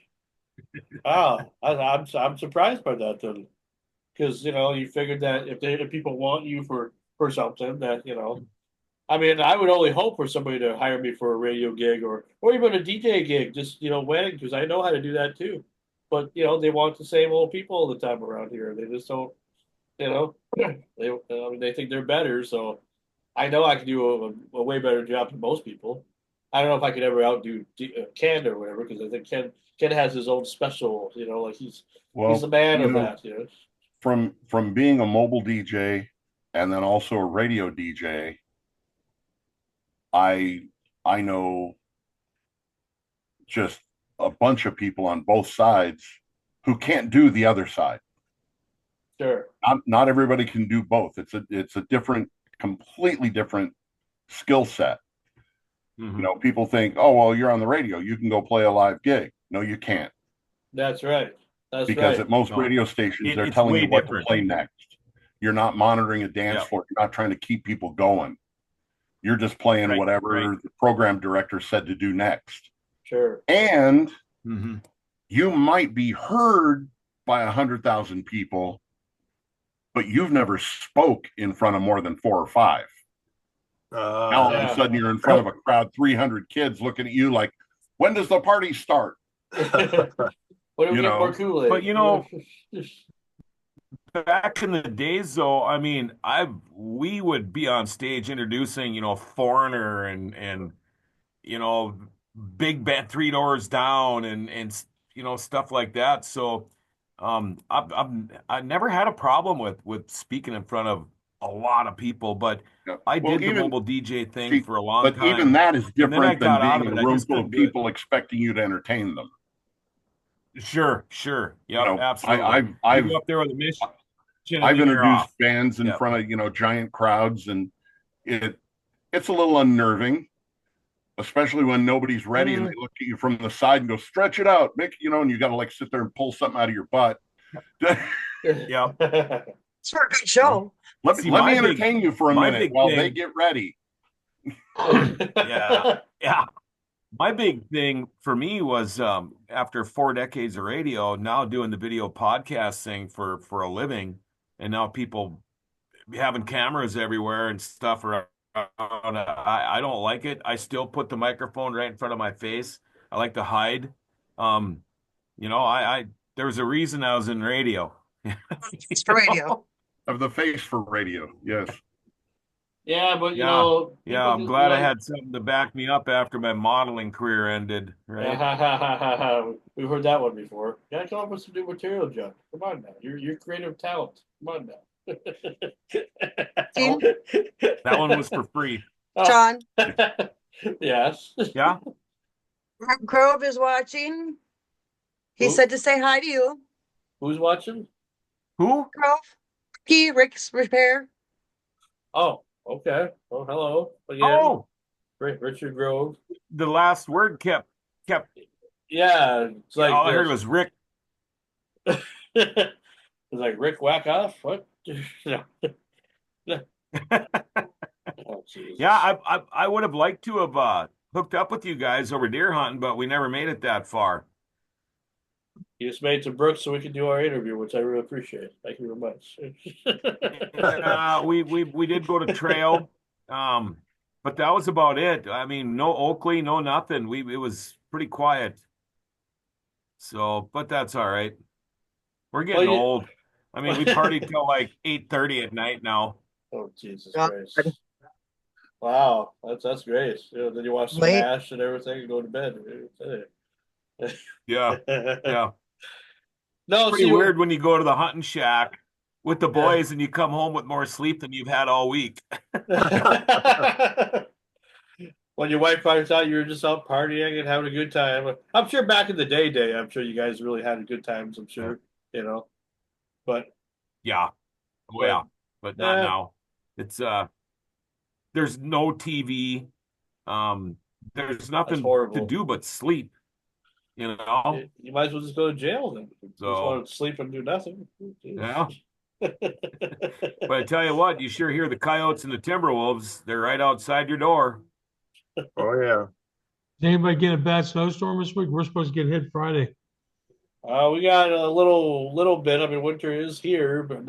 me. Wow. I'm surprised by that then, because you figured that if people want you for something that I mean, I would only hope for somebody to hire me for a radio gig or even a DJ gig, just wedding, because I know how to do that too. But they want the same old people all the time around here. They just don't, they think they're better. So I know I can do a way better job than most people. I don't know if I could ever outdo Ken or whatever, because I think Ken has his own special. Like he's the Well, man of that. from being a mobile DJ and then also a radio DJ, I I know just a bunch of people on both sides who can't do the other side. Sure. Not everybody can do both. It's a different, completely different skill set. Mhm. People think, oh well, you're on the radio, you can go play a live gig. No, you can't, That's right. That's because right. at most No, radio stations they're it's telling way you what to different. play next. You're not monitoring a dance Yeah, floor. You're not trying to keep people going. You're just playing right, right. whatever the program director said to do next. Sure. And Hmm. you might be heard by 100,000 people, but you've never spoke in front of more than 4 or 5. Now all of a Yeah. sudden you're in front of a crowd, 300 kids looking at you like, when does the party start? What do we You get more know, Kool-Aid? But back in the days though, I mean, we would be on stage introducing, Foreigner and you know, Big Band, Three Doors Down, and stuff like that. So, I never had a problem with speaking in front of a lot of people, but Yeah. I Well, did the even mobile DJ thing see, for a long but even time, that is and then I different than got out being of in it. a I room just full couldn't of do it. people expecting you to entertain them. Sure, sure. You Yep, know, absolutely. I've You I've go up there with a mission, and I've then you're introduced off. bands in Yep. front of giant crowds, and it's a little unnerving, especially when nobody's ready and they look at you from the side and go, "Stretch it out, make," and you got to like sit there and pull something out of your butt. Yep. It's for a good show. See, Let me entertain you for a my minute big while they thing, get ready. yeah, yeah. My big thing for me was after 4 decades of radio, now doing the video podcasting for a living, and now people having cameras everywhere and stuff around. I don't like it. I still put the microphone right in front of my face. I like to hide. Um, I there was a reason I was in radio. It's for radio. Of the face for radio, yes. Yeah, but Yeah, yeah. people I'm just glad I had something to back me up after my modeling career ended. Right? we've heard that one before. You gotta come up with some new material, John. Come on now. You're creative talent. Come on now. Gene? That one was for free. John, Yes. Yeah. Grove is watching. He Who? said to say hi to you. Who's watching? Who? Grove. Rick's Repair. Oh, okay. Oh, hello again. Oh, Richard Grove. the last word kept. Yeah, it's like All I heard was Rick. it's like Rick whack off. What? Oh, Jesus. Yeah, I would have liked to have hooked up with you guys over deer hunting, but we never made it that far. You just made some Brooks so we could do our interview, which I really appreciate. Thank you very much. We did go to trail, but that was about it. I mean, no Oakley, no nothing. It was pretty quiet. So, but that's all right. We're getting Well, old. I mean, we partied till like 8:30 at night now. Oh, Jesus God. Christ. Wow, that's great. Then you watch some Late. MASH and everything and go to bed. Yeah, yeah. No, Pretty see, weird when you go to the hunting shack with the boys and you come home with more sleep than you've had all week. when your wife finds out you're just out partying and having a good time. I'm sure back in the day, I'm sure you guys really had good times. I'm sure, but Yeah. Oh, yeah. But not Yeah. now. It's there's no TV. There's nothing horrible. to do but sleep. you might as well just go to jail then. Just So- want to sleep and do nothing. Yeah. But I tell you what, you sure hear the coyotes and the timberwolves. They're right outside your door. Oh, yeah. Did anybody get a bad snowstorm this week? We're supposed to get hit Friday. We got a little bit. I mean, winter is here, but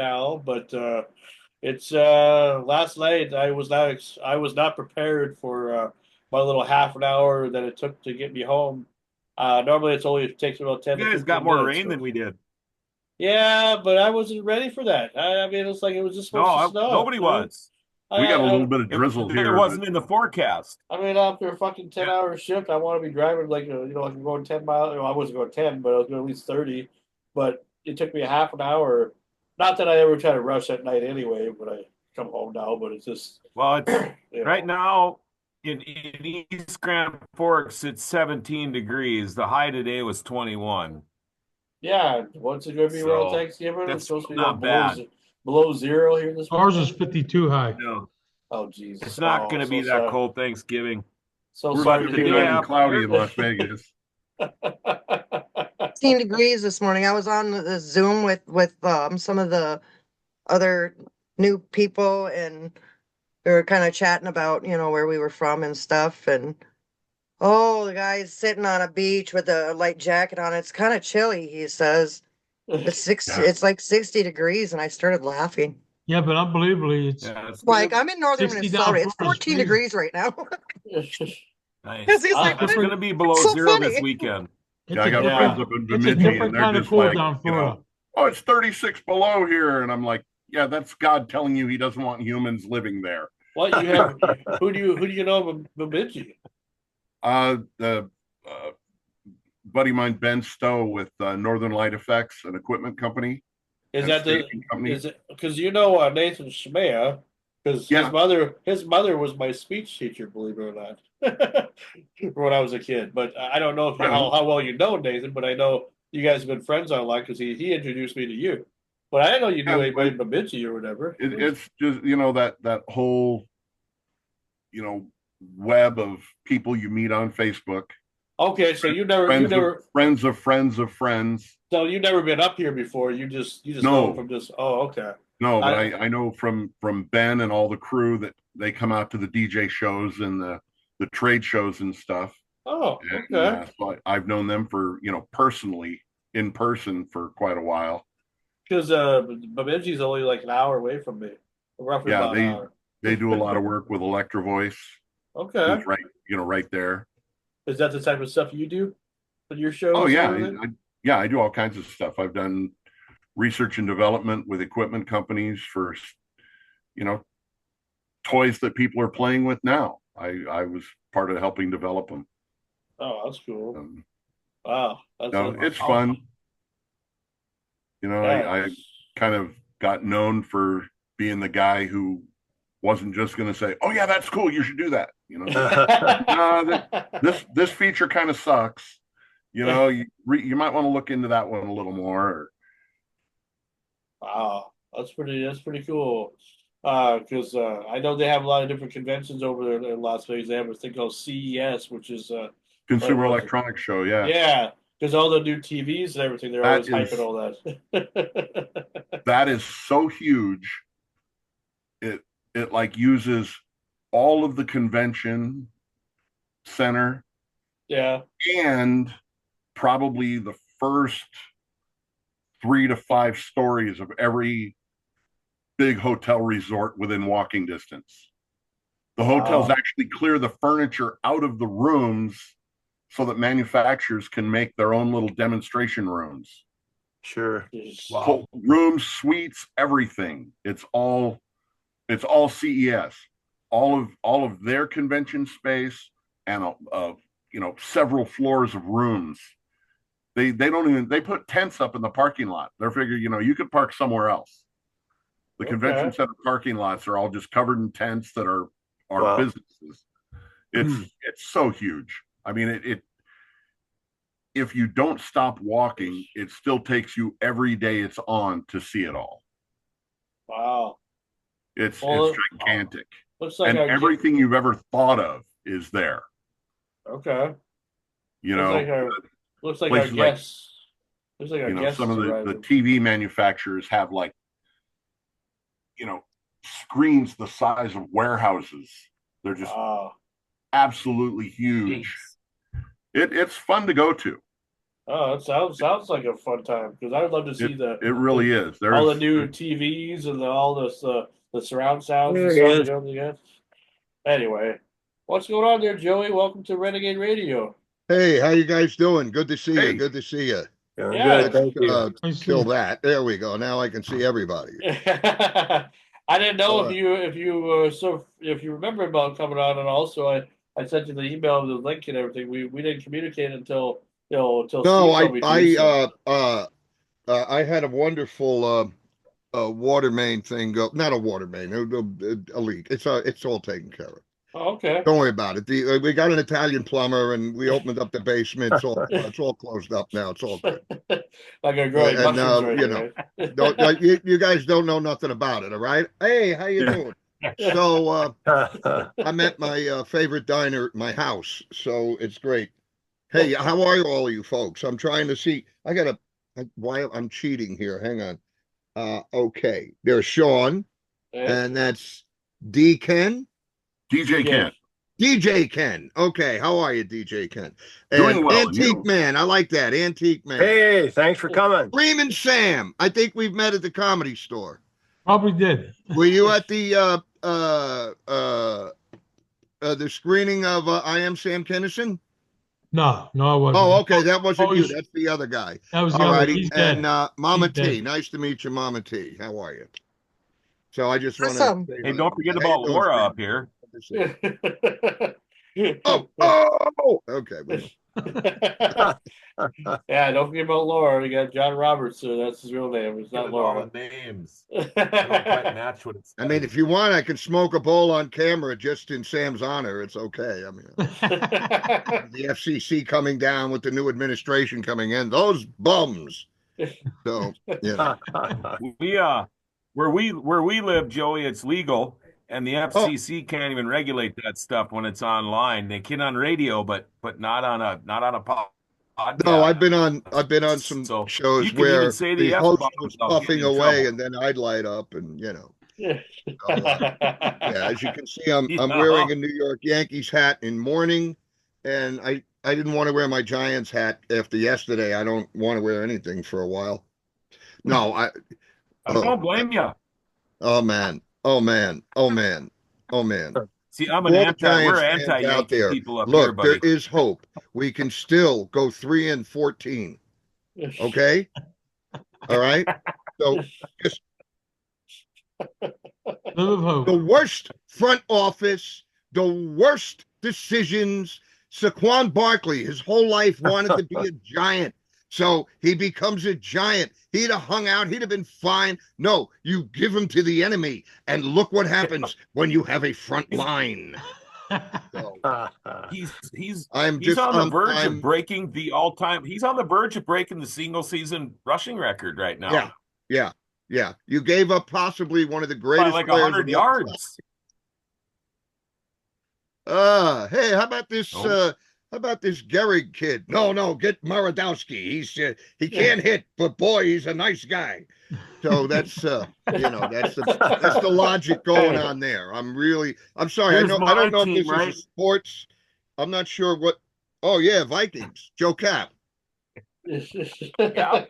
it's last night. I was not prepared for my little half an hour that it took to get me home. Normally, it takes about 10 You to guys 15 got more minutes, rain than we did. Yeah, but I wasn't ready for that. I mean, it's like it was just supposed to No, snow. nobody was. We got a little bit of drizzle It here. wasn't in the forecast. I mean, after a fucking 10-hour shift, I want to be driving like like I'm going 10 miles. I wasn't going 10, but I was going at least 30. But it took me a half an hour. Not that I ever try to rush at night anyway, but I come home now. But it's just Well, it's right now in East Grand Forks, it's 17 degrees. The high today was 21. Yeah, what's it going to be around So, Thanksgiving? that's It's supposed to be not below zero here this Ours is weekend. 52 high. No, Oh, Jesus. it's not going to be that sorry. cold Thanksgiving. So We're sorry the to day hear 59 that. and cloudy in Las Vegas. 15 degrees this morning. I was on the Zoom with some of the other new people, and we were kind of chatting about where we were from and stuff. And the guy's sitting on a beach with a light jacket on. It's kind of chilly, he says. It's like 60 degrees, and I started laughing. Yeah, but unbelievably, it's Yeah, it's Like, gonna, I'm in northern 60 Minnesota. down It's Florida's 14 freezing. degrees right now. nice. Because he's like, It's going to be below so zero funny. this weekend. It's Yeah, I a got Yeah. friends up in it's a Bemidji, and different they're kind of just cool like, down Florida. oh, it's 36 below here. And I'm like, yeah, that's God telling you he doesn't want humans living there. What you have? Who do you know of Bemidji? The buddy of mine, Ben Stowe with Northern Light Effects, an equipment company. Is and that the staging company. is it because you know Nathan Shemaya? Because Yeah. his mother was my speech teacher, believe it or not, when I was a kid. But I don't know if you, Right on. how well you know Nathan, but I know you guys have been friends online because he introduced me to you. But I didn't know you knew Yeah, anybody in Bemidji or whatever. It's just, you know, that whole, you know, web of people you meet on Facebook. Okay, so Friends of friends of friends. so you never been up here before. You just know No. him from just. Oh, okay. No, but I know from Ben and all the crew that they come out to the DJ shows and the trade shows and stuff. Oh, And, okay. so I've known them for, you know, personally in person for quite a while. Because Bemidji's only like an hour away from me, roughly Yeah, about an hour. they do a lot of work with Electro Voice. Okay. Who's right, you know, right there. Is that the type of stuff you do with your shows? Oh and yeah, everything? I do all kinds of stuff. I've done research and development with equipment companies for, you know, toys that people are playing with now. I was part of helping develop them. Oh, that's cool. Wow, No, it's fun. You know, I kind of got known for being the guy who wasn't just going to say, "Oh yeah, that's cool. You should do that." You know, this feature kind of sucks. You know, you might want to look into that one a little more. Wow, that's pretty cool. Because I know they have a lot of different conventions over there in Las Vegas. They have a thing called CES, which is Consumer Electronics Show. Yeah, yeah. Because all the new TVs and everything, they're always hyping all that. That is so huge. It like uses all of the convention center. Yeah. And probably the first 3 to 5 stories of every big hotel resort within walking distance. The hotels actually clear the furniture out of the rooms so that manufacturers can make their own little demonstration rooms. Sure. Wow. Rooms, suites, everything. It's all CES. All of their convention space and you know, several floors of rooms. They don't even, they put tents up in the parking lot. They're figuring, you know, you could park somewhere else. The convention center parking lots are all just covered in tents that are businesses. It's so huge. I mean, it if you don't stop walking, it still takes you every day it's on to see it all. Wow. It's gigantic. Looks like and everything you've ever thought of is there. Okay. You know, looks like our guests. Looks like our you know, guests some of the TV manufacturers have, like, you know, screens the size of warehouses. They're just absolutely huge. It's fun to go to. Oh, it sounds like a fun time because I would love to see it really is. There's all the new TVs and all this the surround sounds and stuff. Anyway, what's going on there, Joey? Welcome to Renegade Radio. Hey, how you guys doing? Good to see you. Good to see you. Yeah, thank you. Kill that. There we go. Now I can see everybody. I didn't know if you remember about coming on, and also I sent you the email with the link and everything. We didn't communicate until no, I had a wonderful water main thing go. Not a water main, a leak. It's all taken care of. Oh, okay. Don't worry about it. We got an Italian plumber, and we opened up the basement. It's all closed up now. It's all good. Like a growing mushrooms right you there, know, right? you guys don't know nothing about it, all right? Hey, how you doing? So I'm at my favorite diner at my house, so it's great. Hey, how are you, all of you folks? I'm trying to see. Why I'm cheating here. Hang on. Okay, there's Sean, and that's D. Ken. DJ Ken. DJ Ken. Okay, how are you, DJ Ken? Doing well. Antique Man. I like that. Antique Man. Hey, thanks for coming. Freeman Sam. I think we've met at the Comedy Store. Probably did. Were you at the screening of I Am Sam Kinison? No, I wasn't. Oh, okay. That wasn't Oh, you. That's the other guy. that was the All other. righty. He's And dead. Mama He's T. dead. Nice to meet you, Mama T. How are you? So I just want to Awesome. say Hey, hi. don't forget How you about doing, Laura Fran? up here. Good to see you. Oh. Okay. Yeah, don't forget about Laura. We got John Robertson. That's his real name. It's not All Laura. the names. They don't quite match what it's. I mean, if you want, I can smoke a bowl on camera just in Sam's honor. It's okay. I mean, the FCC coming down with the new administration coming in, those bums. So, yeah. We where we live, Joey, it's legal, and the Oh, FCC can't even regulate that stuff when it's online. They can on radio, but not on a no, podcast. I've been on some So you shows can even where say the the F host bomb was without getting puffing in away trouble. and then I'd light up and so, yeah, as you can see, I'm Yeah. wearing a New York Yankees hat in mourning, and I didn't want to wear my Giants hat after yesterday. I don't want to wear anything for a while. No, I oh don't blame you. oh man, oh man, oh man, oh man. See, I'm an All the we're Giants fans out anti-Yankee there, people up here, look, there buddy. is hope. We can still go 3-14. Okay, all right. So just Live of hope. the worst front office, the worst decisions. Saquon Barkley, his whole life wanted to be a Giant. So he becomes a Giant. He'd have hung out. He'd have been fine. No, you give him to the enemy. And look what happens when you have a front line. So He's I'm he's just, on the verge I'm, of breaking the all-time. He's on the verge of breaking the single-season rushing record right now yeah, yeah, yeah. You gave up possibly one of the by greatest like players 100 of all time. yards. Hey, how about this? Oh. How about this Gehrig kid? No, get Maradowski. He can't hit, but boy, he's a nice guy. So that's that's the logic going on there. I'm sorry. Here's I my don't know if team, this right? is a sports. I'm not sure what. Oh yeah, Vikings. Joe Cap. Yeah.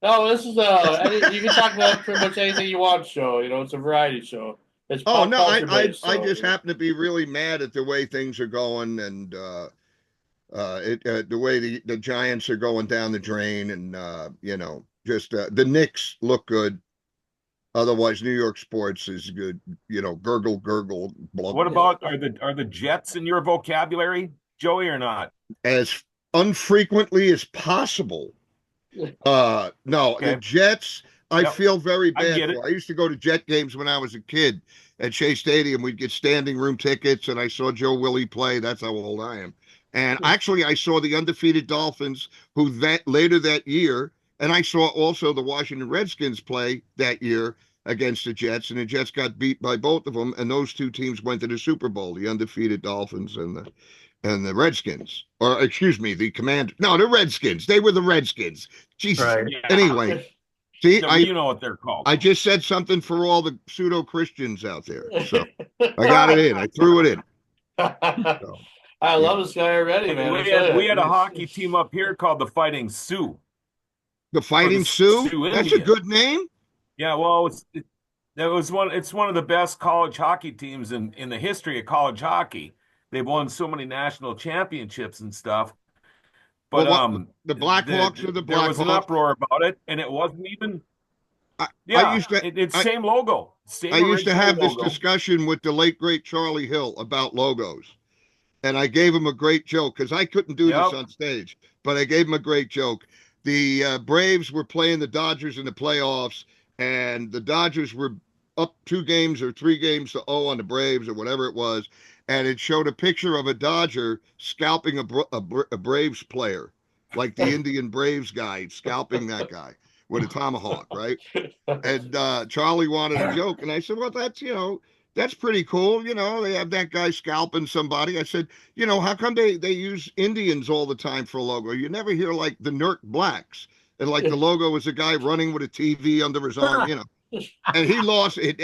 No, this is you can talk about pretty much anything you want show. It's a variety show. It's Oh pop no, culture based. I So, just happen to be really mad at the way things are going and the way the Giants are going down the drain and just the Knicks look good. Otherwise, New York sports is good. Gurgle, gurgle, blah, What blah, about are the Jets in your vocabulary, Joey, or not? as unfrequently as possible. No, the Okay. Jets, I Yep. feel very I bad get it. for. I used to go to Jet games when I was a kid at Shea Stadium. We'd get standing room tickets, and I saw Joe Willie play. That's how old I am. And actually, I saw the undefeated Dolphins, who later that year, and I saw also the Washington Redskins play that year against the Jets, and the Jets got beat by both of them, and those two teams went to the Super Bowl, the undefeated Dolphins and the Redskins, or excuse me, the Redskins. They were the Redskins. Jesus. Right. Yeah. Anyway, see, You know what they're called. I just said something for all the pseudo Christians out there. So I got it in. I threw it in. So, I love this guy already, man. We had a hockey team up here called the Fighting Sioux. the Fighting the Sioux. Sioux That's a Indians. good name. Yeah, well, it's one of the best college hockey teams in the history of college hockey. They've won so many national championships and stuff. But Well, the Blackhawks are the there was an Blackhawks. uproar about it, and it wasn't even. I Yeah, used to. it's I, same logo. Same I used to original have this logo. discussion with the late great Charlie Hill about logos, and I gave him a great joke because I couldn't do this Yep. on stage, but I gave him a great joke. The Braves were playing the Dodgers in the playoffs, and the Dodgers were up 2 games or 3 games to 0 on the Braves or whatever it was, and it showed a picture of a Dodger scalping a Braves player, like the Indian Braves guy scalping that guy with a tomahawk, right? And Charlie wanted a joke, and I said, "Well, that's pretty cool. They have that guy scalping somebody." I said, "How come they use Indians all the time for a logo? You never hear like the Nurk Blacks, and like the logo is a guy running with a TV under his arm, And he lost it.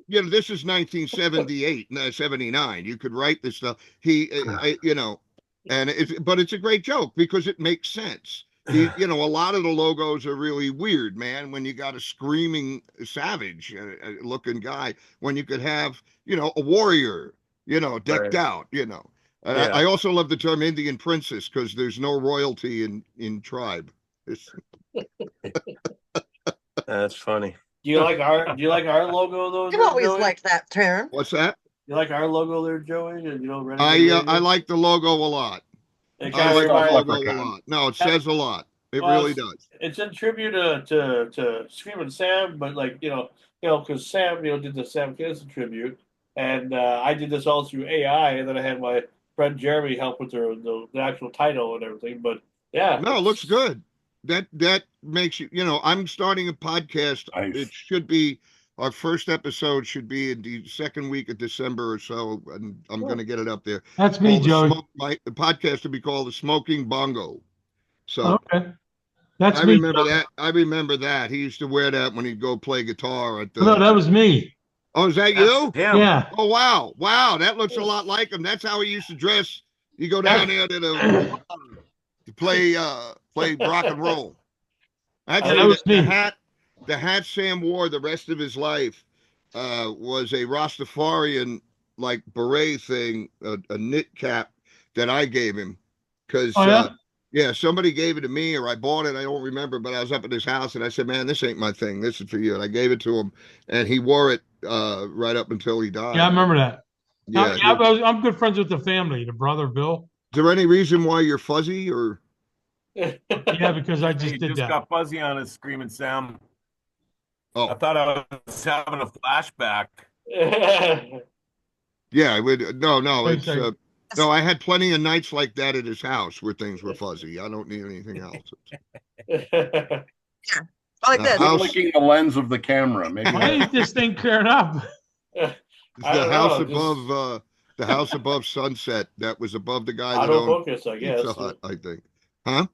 This is 1978, 79. You could write this stuff. But it's a great joke because it makes sense. A lot of the logos are really weird, man. When you got a screaming savage looking guy, when you could have, a warrior, decked Right. out, And Yeah. I also love the term Indian princess because there's no royalty in tribe. That's funny. Do you like our logo though? I've there, always Joey? liked that term. What's that? You like our logo there, Joey? And Renegade I Radio? like the logo a lot. It I kind of like the reminds. logo a Leprechaun. lot. No, it says a lot. It Well, really does. It's in tribute to Screaming Sam, but like because Sam did the Sam Kinison tribute, and I did this all through AI, and then I had my friend Jeremy help with the actual title and everything. But yeah, No, it looks good. That makes I'm starting a podcast. Nice. It should be our first episode should be in the second week of December or so, and I'm going to get it up there. That's me, Joey. The podcast will be called the Smoking Bongo. So Okay. That's I me. remember Joey. that. I remember that. He used to wear that when he'd go play guitar at the. No, that was me. Oh, is that you? Damn. Yeah. Oh wow, that looks a lot like him. That's how he used to dress. You go down there to play rock and roll. Actually, that was the me. hat Sam wore the rest of his life was a Rastafarian like beret thing, a knit cap that I gave him because Oh, yeah? somebody gave it to me or I bought it. I don't remember, but I was up at his house and I said, "Man, this ain't my thing. This is for you." And I gave it to him, and he wore it right up until he died. Yeah, I remember that. Yeah. I'm good friends with the family, the brother Bill. Is there any reason why you're fuzzy or? Yeah, because I just He did just that. got fuzzy on his Screaming Sam. Oh. I thought I was having a flashback. Yeah, I would. No, Wait a it's second. no. I had plenty of nights like that at his house where things were fuzzy. I don't need anything else. I like this. House- Flicking the lens of the camera. Maybe Why ain't this thing cleared up? It's I the don't house know, just- above the house above Sunset that was above the guy that owned Autofocus, I guess. Pizza Hut, I think. Huh?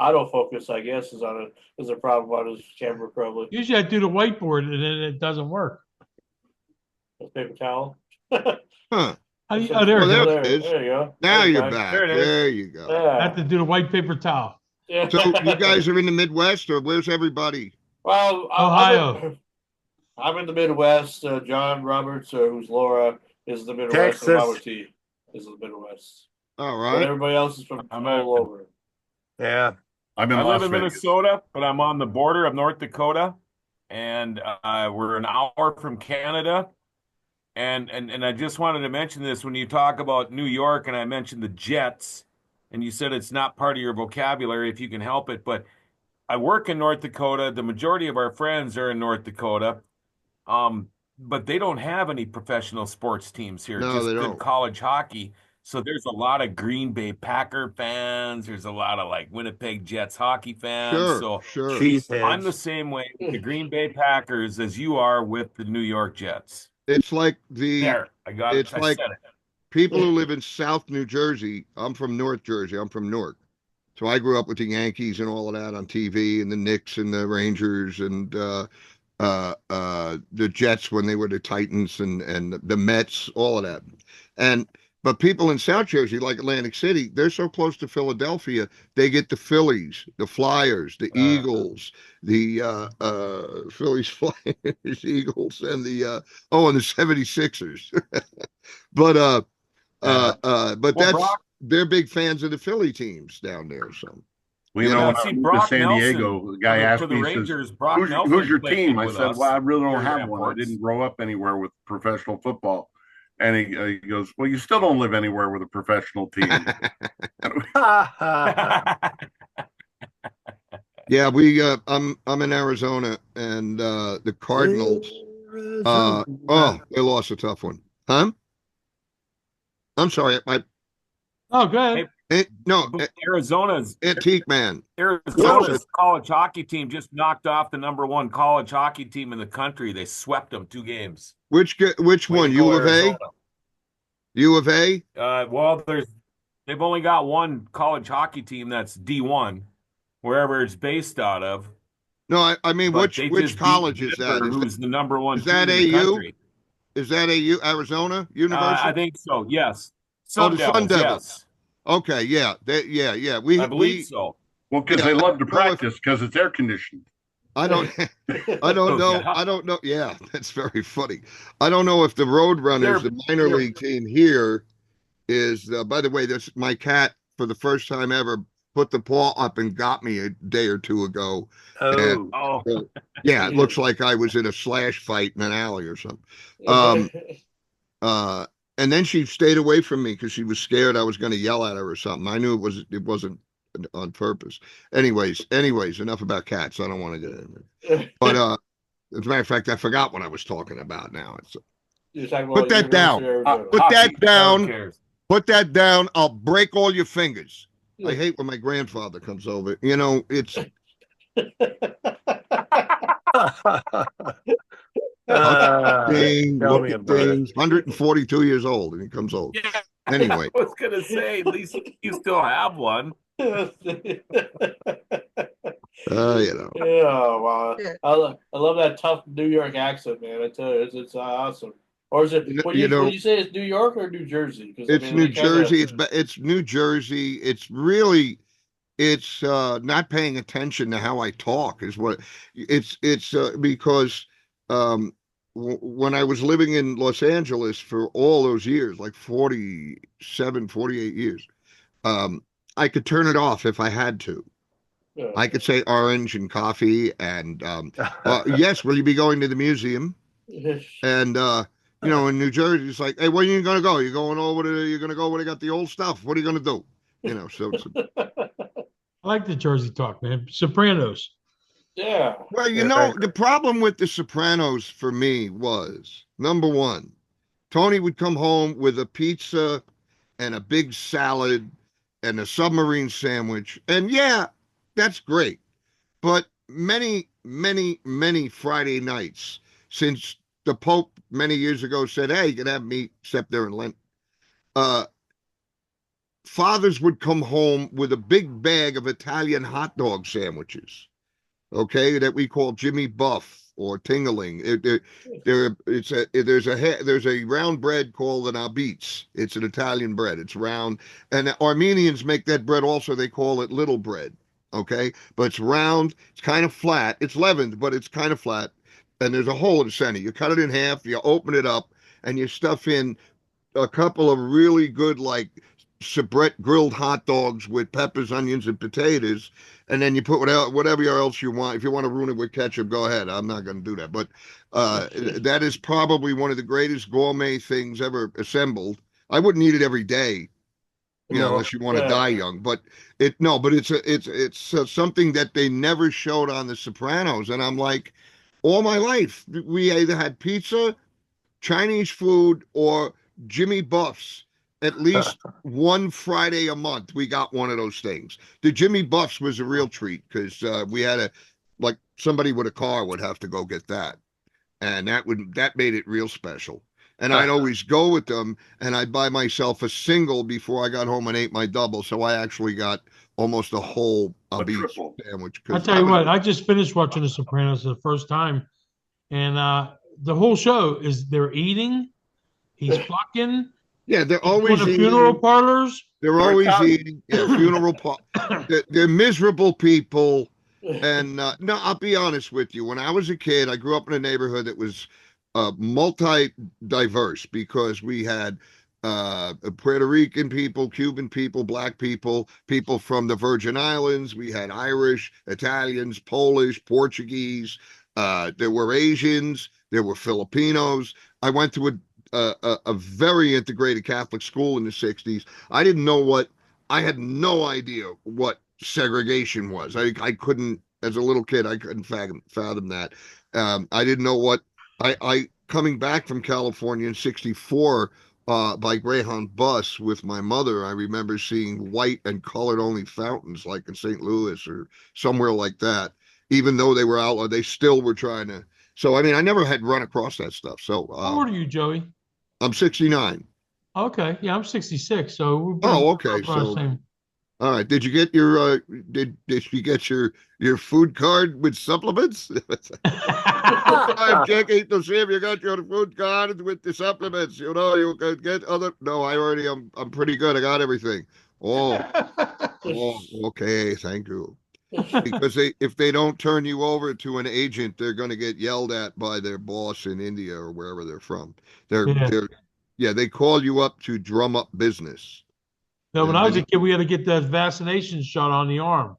Autofocus, I guess, is a problem on his camera probably. Usually I do the whiteboard and then it doesn't work. A paper towel. Huh. Oh, there Well, it there goes. it is. There you go. Now There you you're go. back. There it is. There you go. I Yeah. have to do the white paper towel. Yeah. So you guys are in the Midwest, or where's everybody? Well, Ohio. I'm in the Midwest. John Roberts, who's Laura, is the Midwest. Texas. And Robert T is the Midwest. All But right. everybody else is from I'm all over. Yeah. I'm in I Las live in Vegas. Minnesota, but I'm on the border of North Dakota, and we're an hour from Canada. And I just wanted to mention this when you talk about New York, and I mentioned the Jets, and you said it's not part of your vocabulary if you can help it. But I work in North Dakota. The majority of our friends are in North Dakota, but they don't have any professional sports teams here. No, just they good don't. college hockey. So there's a lot of Green Bay Packer fans. There's a lot of like Winnipeg Jets hockey fans. Sure, So sure. Cheeseheads. I'm the same way with the Green Bay Packers as you are with the New York Jets. It's like the There, I got It's it. I like- said it. people who live in South New Jersey. I'm from North Jersey. I'm from Newark. So I grew up with the Yankees and all of that on TV, and the Knicks and the Rangers and the Jets when they were the Titans and the Mets, all of that. But people in South Jersey, like Atlantic City, they're so close to Philadelphia, they get the Phillies, the Flyers, the Eagles, the Phillies, Flyers, Eagles, and the 76ers. But Well, that's Brock- they're big fans of the Philly teams down there. So Well, you Yeah, know, when see, I moved to Brock San Nelson, Diego, the guy for asked the me, he says, Rangers, Brock Nelson who's your played team? I with said, us well, I really don't here at have one. I Airports. didn't grow up anywhere with professional football. And he goes, well, you still don't live anywhere with a professional team. yeah, I'm in Arizona, and the Cardinals. They lost a tough one, huh? I'm sorry, Oh, good. Arizona's Antique Man. Arizona's college hockey team just knocked off the number one college hockey team in the country. They swept them 2 games. Which Way one? to go, U of A? Arizona. U of A? Well, they've only got one college hockey team that's D1, wherever it's based out of. No, I mean But they which just beat college is that? Denver, who's the number one is team that in the AU? country. Is that AU Arizona University? I think so. Yes. Oh, the Sun Devils. Yes. Okay, yeah, yeah. I believe so. Well, because Yeah, they love to I don't know if- practice because it's air conditioned. I don't Oh, know. yeah. I don't know. Yeah, that's very funny. I don't know if the Roadrunners, They're- the minor league team here, is, by the way, this my cat for the first time ever put the paw up and got me a day or two ago. And Oh, yeah, it looks like I was in a slash fight in an alley or something. Um, uh, and then she stayed away from me because she was scared I was going to yell at her or something. I knew it wasn't on purpose. Anyways, enough about cats. I don't want to get into it. But as a matter of fact, I forgot what I was talking about now. You're talking Put about that down. Arizona. Put that Hockey, no one down. cares. Put that down. I'll break all your fingers. I hate when my grandfather comes over. You know, it's ding, tell look me at about it. things. 142 years old, and he comes over. Yeah, Anyway, I was gonna say, at least you still have one. you know. Yeah, wow. Yeah. I love that tough New York accent, man. I tell you, it's awesome. Or is it when You know, you say it's New York or New Jersey? Because I it's mean, New they kind of Jersey. It's New Jersey. It's really not paying attention to how I talk is what it's because when I was living in Los Angeles for all those years, like 47, 48 years, um, I could turn it off if I had to. I could say orange and coffee and yes, will you be going to the museum? And you know, in New Jersey, it's like, hey, where are you gonna go? You're gonna go where they got the old stuff. What are you gonna do? You know, so it's I like the Jersey talk, man. Sopranos. yeah. well, you know, the problem with The Sopranos for me was number one, Tony would come home with a pizza and a big salad and a submarine sandwich. And yeah, that's great. But many Friday nights since the Pope many years ago said, hey, you can have meat except during Lent, uh, fathers would come home with a big bag of Italian hot dog sandwiches, okay, that we call Jimmy Buff or Tingling. There's a round bread called an abitz. It's an Italian bread. It's round, and the Armenians make that bread also. They call it little bread, okay, but it's round. It's kind of flat. It's leavened, but it's kind of flat, and there's a hole in the center. You cut it in half. You open it up, and you stuff in a couple of really good like soubrette grilled hot dogs with peppers, onions, and potatoes, and then you put whatever else you want. If you want to ruin it with ketchup, go ahead. I'm not going to do that, but that is probably one of the greatest gourmet things ever assembled. I wouldn't eat it every day, you know, unless you want to die young. But it's something that they never showed on The Sopranos, and I'm like, all my life we either had pizza, Chinese food, or Jimmy Buffs. At least one Friday a month, we got one of those things. The Jimmy Buffs was a real treat because we had like somebody with a car would have to go get that, and that made it real special. And I'd always go with them, and I'd buy myself a single before I got home and ate my double. So I actually got almost a whole beef sandwich. I tell you what, I just finished watching The Sopranos for the first time, and the whole show is they're eating, he's fucking. Yeah, they're He's always going to eating. funeral parlors. They're always eating. Yeah, they're miserable people. And no, I'll be honest with you. When I was a kid, I grew up in a neighborhood that was multi-diverse because we had Puerto Rican people, Cuban people, black people, people from the Virgin Islands. We had Irish, Italians, Polish, Portuguese. There were Asians. There were Filipinos. I went to a very integrated Catholic school in the 60s. I had no idea what segregation was. I couldn't, as a little kid, I couldn't fathom that. I didn't know what, I coming back from California in 64 by Greyhound bus with my mother, I remember seeing white and colored only fountains like in St. Louis or somewhere like that. Even though they were outlawed, they still were trying to. So, I mean, I never had run across that stuff. So, How old are you, Joey? I'm 69. Okay, yeah, I'm 66. So we're Okay. So, all right. Did you get your did you get your food card with supplements? I'm checking to see if you got your food card with the supplements. You know, you can get other. No, I'm pretty good. I got everything. Oh, okay. Thank you. Because if they don't turn you over to an agent, they're going to get yelled at by their boss in India or wherever they're from. They're Yeah, they call you up to drum up business. Now, when And I was then a kid, we had to get that vaccination shot on the arm.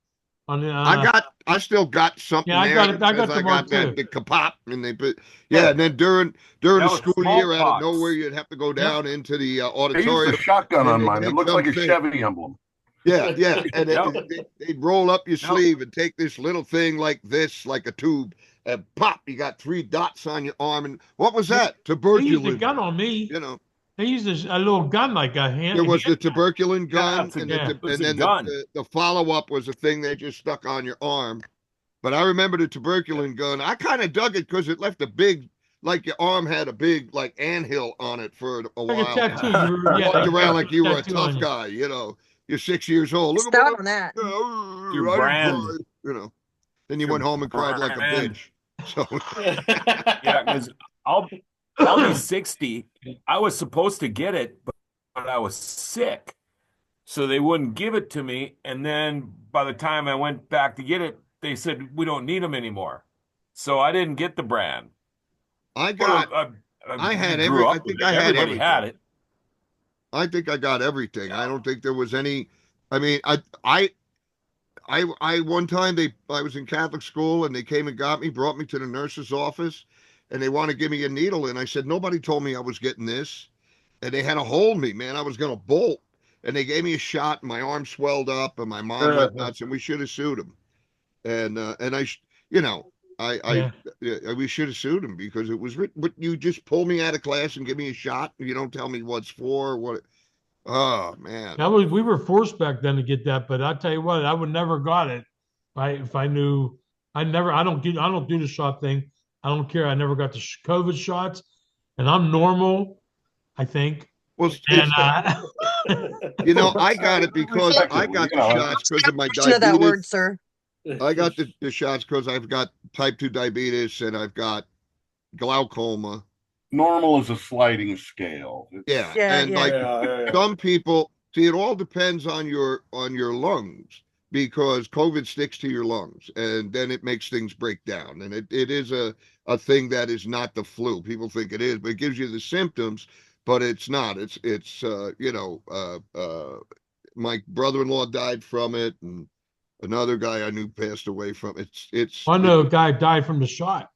On the I still got something yeah, I there got that it. I says got I the got mark that too. the kapop, and they put and then during That the was school year, out of smallpox. nowhere, you'd have to go down into the I used auditorium, the shotgun and on they mine. It take looked like a something. Chevy emblem. Yeah, and Yep. they'd roll up your Yep. sleeve and take this little thing like this, like a tube, and pop, you got 3 dots on your arm. And what was that? They used a Tuberculosis. gun on me. You know, They used a little gun like a there was the hand tuberculin Yeah, gun, it's a, and Yeah. it's a then gun. the follow up was a thing they just stuck on your arm. But I remember the tuberculin gun. I kind of dug it because it left a big, like your arm had a big like anthill on it for a like a while. tattoo. You were, You walked they around like you were a tattoo on tough you. guy, you know. You're 6 years old. Look at Stop my, on that. Your I didn't brand. cry, you know. Then you Your went home and cried like a brand. bitch. So Yeah, because I'll be 60. I was supposed to get it, but I was sick. So they wouldn't give it to me. And then by the time I went back to get it, they said, we don't need them anymore. So I didn't get the brand. I But got, I had grew I up with think it. I had Everybody had everything. it. I think I got everything. I don't think there was any. I mean, I one time I was in Catholic school and they came and got me, brought me to the nurse's office, and they want to give me a needle, and I said nobody told me I was getting this, and they had to hold me, man. I was gonna bolt, and they gave me a shot, and my arm swelled up, and my mom went nuts, and we should have sued them, and you know. Yeah. We should have sued him because it was written. But you just pull me out of class and give me a shot. You don't tell me what's for, what. Oh man. We were forced back then to get that, but I tell you what, I would never got it. If I knew, I don't do the shot thing. I don't care. I never got the COVID shots, and I'm normal, I think. Well, And you know, I got it It's because I respectable, got you the know. shots because of my Of that word, diabetes. sir. I got the shots because I've got type 2 diabetes and I've got glaucoma. Normal is a sliding scale. Yeah, Yeah, and yeah. like Yeah. some people, see, it all depends on your lungs because COVID sticks to your lungs and then it makes things break down. And it is a thing that is not the flu. People think it is, but it gives you the symptoms, but it's not. It's my brother-in-law died from it, and another guy I knew passed away from it. I know a guy died from the shot.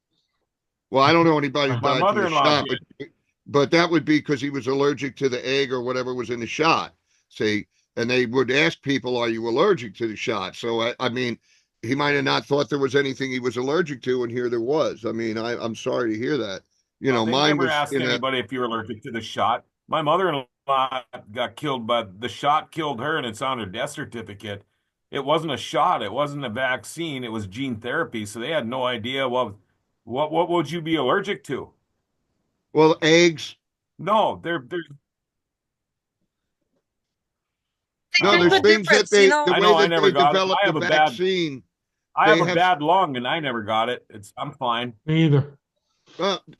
Well, I don't know anybody who My died from the mother-in-law shot, but that would be because he was allergic to the egg or whatever was in the shot. See, and they would ask people, "Are you allergic to the shot?" So I mean, he might have not thought there was anything he was allergic to, and here there was. I mean, I'm sorry to hear that. You know, They mine never was asked in a. anybody if you were allergic to the shot. My mother-in-law got killed, but the shot killed her, and it's on her death certificate. It wasn't a shot. It wasn't a vaccine. It was gene therapy. So they had no idea what would you be allergic to? Well, eggs. No, they're No, There's there's a things that difference, you the know. I way know I that never they got it. develop the vaccine, I they have a have. bad lung, and I never got it. I'm fine. Me either.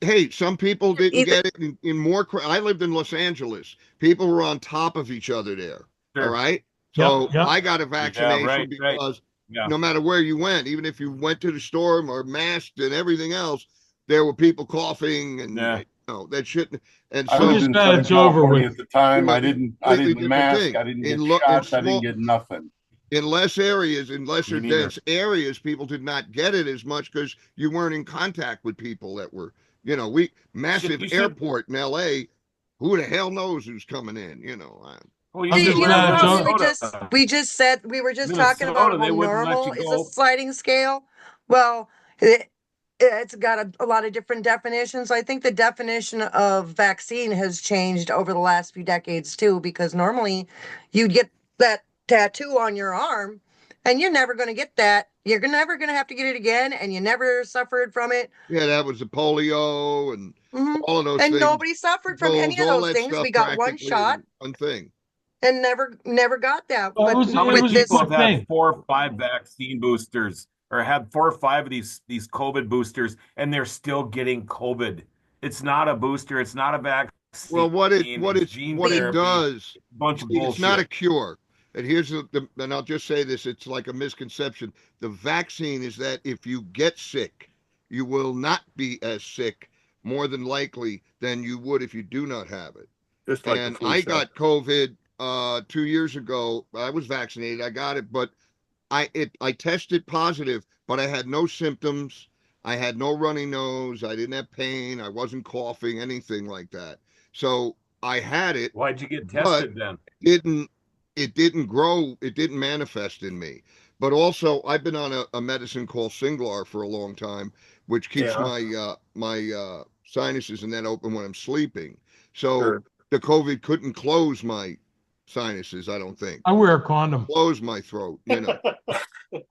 Hey, some people didn't Either, get it in more. I lived in Los Angeles. People were on top of each other there. All Sure. right. Yep, So yep. I got a Yeah, vaccination right. because Yeah. no matter where you went, even if you went to the store or masked and everything else, there were people coughing and Yeah. you know that shouldn't. And I I'm so lived just in glad Southern it's over California with. at the time. you I know, completely didn't different mask. thing. I didn't get In shots. I didn't small, get nothing. in less areas, in lesser Me neither. dense areas, people did not get it as much because you weren't in contact with people that were, you know, massive You should. airport in LA. Who the hell knows who's coming in? You know, Well, you I'm should just you live know in glad it's how over. Minnesota. we were just talking about Minnesota, how they wouldn't let normal you is a go. sliding scale. Well, it's got a lot of different definitions. I think the definition of vaccine has changed over the last few decades too, because normally you'd get that tattoo on your arm and you're never going to get that. You're never going to have to get it again, and you never suffered from it. yeah, that was the polio and Hmm. all of those And things, nobody suffered from measles, any of all those that things. stuff We got one practically shot in one thing. and never got that. Well, But How it many with was a people this, quick have had thing. 4 or 5 vaccine boosters or had 4 or 5 of these COVID boosters and they're still getting COVID? It's not a booster. It's not a vaccine. Well, It's gene what it therapy. does, Bunch of it's not a bullshit. cure. And here's and I'll just say this: it's like a misconception. The vaccine is that if you get sick, you will not be as sick, more than likely, than you would if you do not have it. Just like the And flu I shot. got COVID 2 years ago. I was vaccinated. I got it, but I tested positive, but I had no symptoms. I had no runny nose. I didn't have pain. I wasn't coughing, anything like that. So I had it, Why'd you get but tested then? didn't it didn't grow, it didn't manifest in me. But also I've been on a medicine called Singlar for a long time, which keeps Yeah, my sinuses and that open when I'm sleeping. So sure. the COVID couldn't close my sinuses, I don't think. I wear a condom. Close my throat, you know.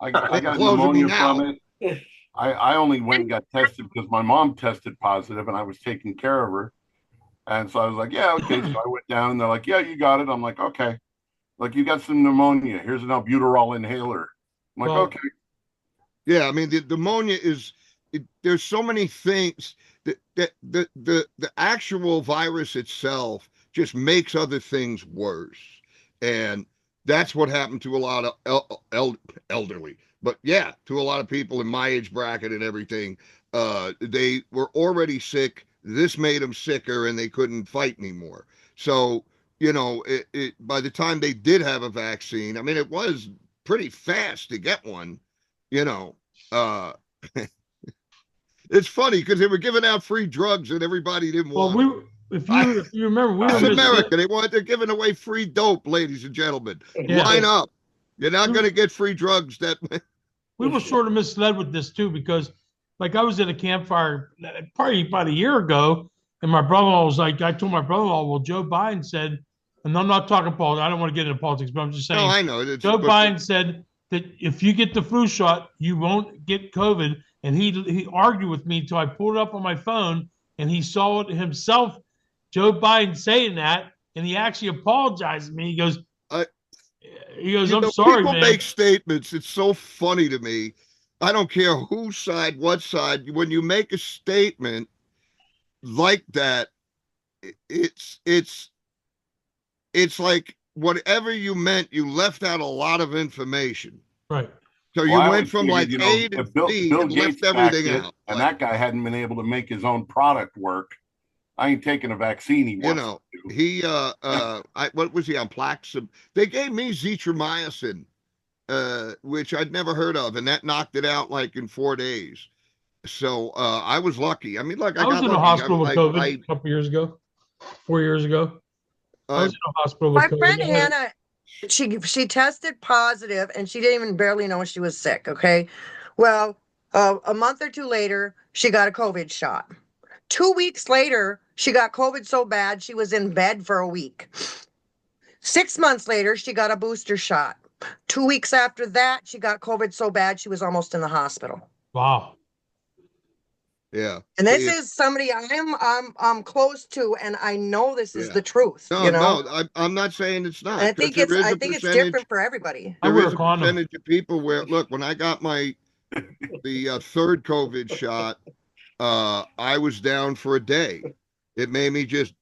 I They got closing me pneumonia now. from it. I only went and got tested because my mom tested positive and I was taking care of her. And so I was like, yeah, okay. So I went down and they're like, yeah, you got it. I'm like, okay. Like, you got some pneumonia. Here's an albuterol inhaler. I'm like, Well, okay. Yeah, I mean the pneumonia is there's so many things that the actual virus itself just makes other things worse, and that's what happened to a lot of elderly. But yeah, to a lot of people in my age bracket and everything, they were already sick. This made them sicker, and they couldn't fight anymore. So you know, by the time they did have a vaccine, I mean, it was pretty fast to get one, you know. uh it's funny because they were giving out free drugs and everybody didn't well, want them. if you remember, we It's were America. They're giving away free dope, ladies and gentlemen. Yeah. Line up. You're not going to get free drugs that we were sort of misled with this too, because like I was at a campfire probably about a year ago, and my brother-in-law was like, I told my brother-in-law, well, Joe Biden said, and I'm not talking politics, I don't want to get into politics, but I'm just no, saying, I know it's, Joe but Biden said that if you get the flu shot, you won't get COVID. And he argued with me until I pulled it up on my phone and he saw it himself, Joe Biden saying that, and he actually apologized to me. He goes, I'm sorry, people man. make statements. It's so funny to me. I don't care whose side, what side. When you make a statement like that, it's like whatever you meant, you left out a lot of information. Right. So Well, you I went always from figured, like A to if Bill Z and Gates left everything backed it, out. and Like, that guy hadn't been able to make his own product work, I ain't taking a vaccine he you wants know, to. he what was he on Plaxib? They gave me Zithromycin, which I'd never heard of, and that knocked it out like in 4 days. So I was lucky. I mean, look, I I was got in the lucky. hospital with COVID a couple years ago, 4 years ago. I was in the hospital with My COVID. friend Hannah, she tested positive and she didn't even barely know she was sick. Okay. Well, a month or two later, she got a COVID shot. 2 weeks later, she got COVID so bad she was in bed for a week. 6 months later, she got a booster shot. 2 weeks after that, she got COVID so bad she was almost in the hospital. Wow. Yeah. And this See, is somebody I'm close to, and I know this is Yeah. the truth. no, You know, I'm not saying it's not. and I 'Cause think there is I a think it's percentage. different for everybody. I There wear is a a condom. percentage of people where, look, when I got the third COVID shot, I was down for a day. It made me just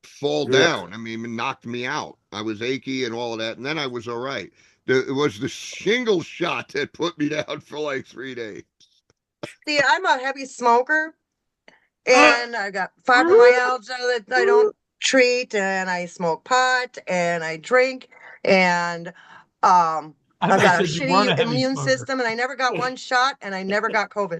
fall down. I mean, it knocked me out. I was achy and all of that, and then I was all right. It was the shingle shot that put me down for like 3 days. See, I'm a heavy smoker, and I got fibromyalgia that I don't treat, and I smoke pot, and I drink, and I've got a said you weren't a shitty heavy immune smoker. system, and I never got one shot, and I never got COVID.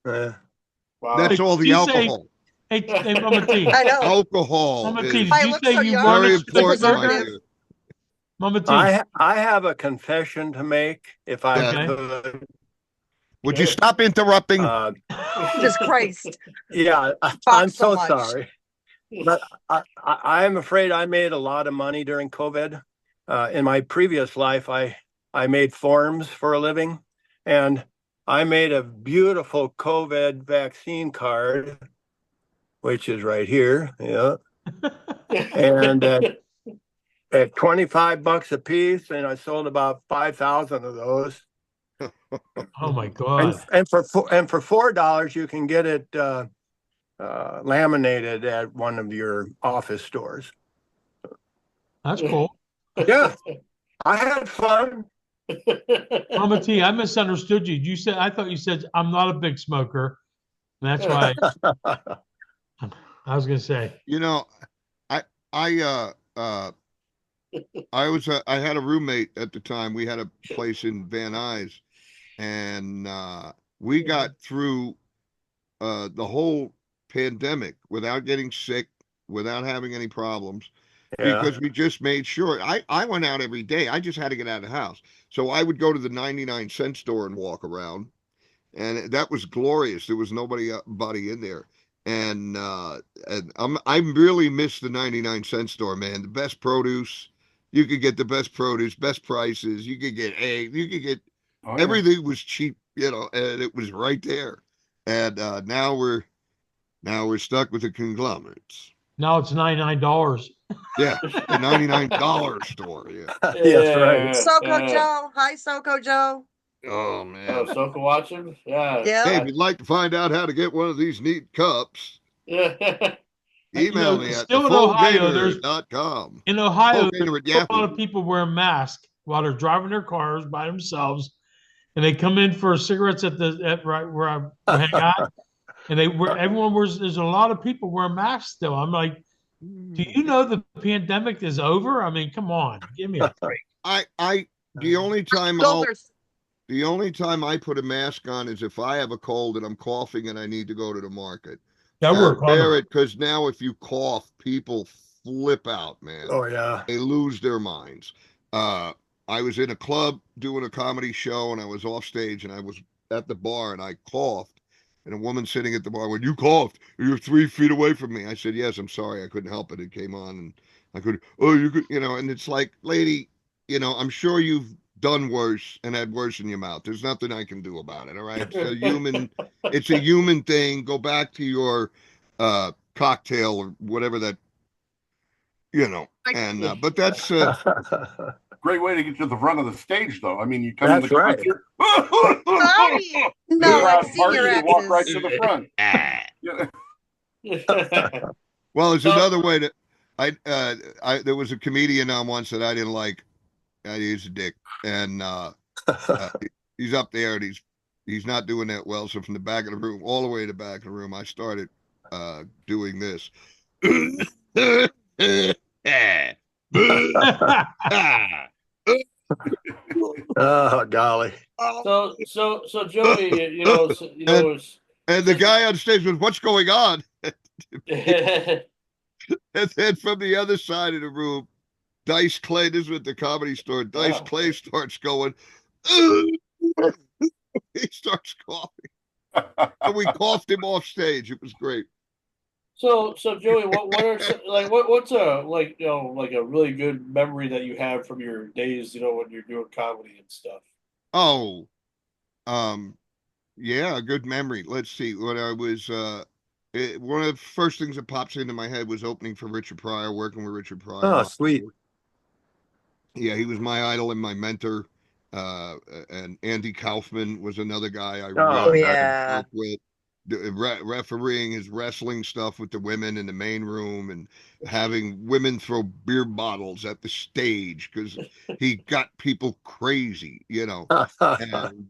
Wow. That's all the you say- alcohol. Hey, Mama T. I know. Alcohol Mama is T, did I you look say so you young. weren't very a It's a important, my preservative. dear. Mama T? I have a confession to make, if I Okay. could. Would you stop interrupting? Jesus Christ. Yeah, Talk I'm so so much. sorry. But I'm afraid I made a lot of money during COVID. In my previous life, I made forms for a living, and I made a beautiful COVID vaccine card, which is right here. Yeah. And at $25 a piece, and I sold about 5,000 of those. Oh my God. And for $4, you can get it laminated at one of your office stores. That's cool. Yeah, I had fun. Mama T, I misunderstood you. I thought you said I'm not a big smoker. And that's why I was gonna say. You know, I had a roommate at the time. We had a place in Van Nuys, and we got through the whole pandemic without getting sick, without having any problems, Yeah. because we just made sure. I went out every day. I just had to get out of the house. So I would go to the 99-cent store and walk around, and that was glorious. There was nobody in there. And I really miss the 99-cent store, man. The best produce. You could get the best produce, best prices. You could get eggs. You could get Oh, yeah. everything was cheap, and it was right there. And now we're stuck with the conglomerates. Now it's $99. Yeah, the $99 store. Yeah. Yes, right. Soko Joe. Hi, Soko Joe. Oh Oh, man. Soka watching? Yeah. Yeah. Hey, if you'd like to find out how to get one of these neat cups, Yeah. email me at Still in Ohio, thefullgator.com. in Ohio, Gator at there's a lot Yahoo. of people wearing masks while they're driving their cars by themselves, and they come in for cigarettes at right where I hang out, and everyone wears. There's a lot of people wearing masks still. I'm like, do you know the pandemic is over? I mean, come on, give me a break. The only time Those are the only time I put a mask on is if I have a cold and I'm coughing and I need to go to the market. That worked. Wear it, because now if you cough, people flip out, man. Oh yeah. They lose their minds. I was in a club doing a comedy show, and I was off stage, and I was at the bar, and I coughed, and a woman sitting at the bar went, "You coughed. You're 3 feet away from me." I said, "Yes, I'm sorry. I couldn't help it. It came on, and I could. Oh, you could, and it's like, lady, I'm sure you've done worse and had worse in your mouth. There's nothing I can do about it. All right, it's a human thing. Go back to your cocktail or whatever that, and but that's Great way to get to the front of the stage, though. I mean, you come in the That's right. concert. Right. The No, like crowd party, senior you walk right exes. to the front. Yeah. well, there's another way to. There was a comedian on once that I didn't like. He's a dick, and he's up there, and he's not doing that well. So from the back of the room, all the way to the back of the room, I started doing this. Oh golly. So Joey, And the guy on stage was, "What's going on?" it's And then from the other side of the room, Dice Clay, this was at the Comedy Store, Dice Wow. Clay starts going, he starts coughing. And we coughed him off stage. It was great. So Joey, what are what's a really good memory that you have from your days, when you're doing comedy and stuff? Oh, yeah, a good memory. Let's see. When I was one of the first things that pops into my head was opening for Richard Pryor, working with Richard Pryor. Oh, sweet. Yeah, he was my idol and my mentor. And Andy Kaufman was another guy I really yeah. worked with. Refereeing his wrestling stuff with the women in the main room, and having women throw beer bottles at the stage because he got people crazy, And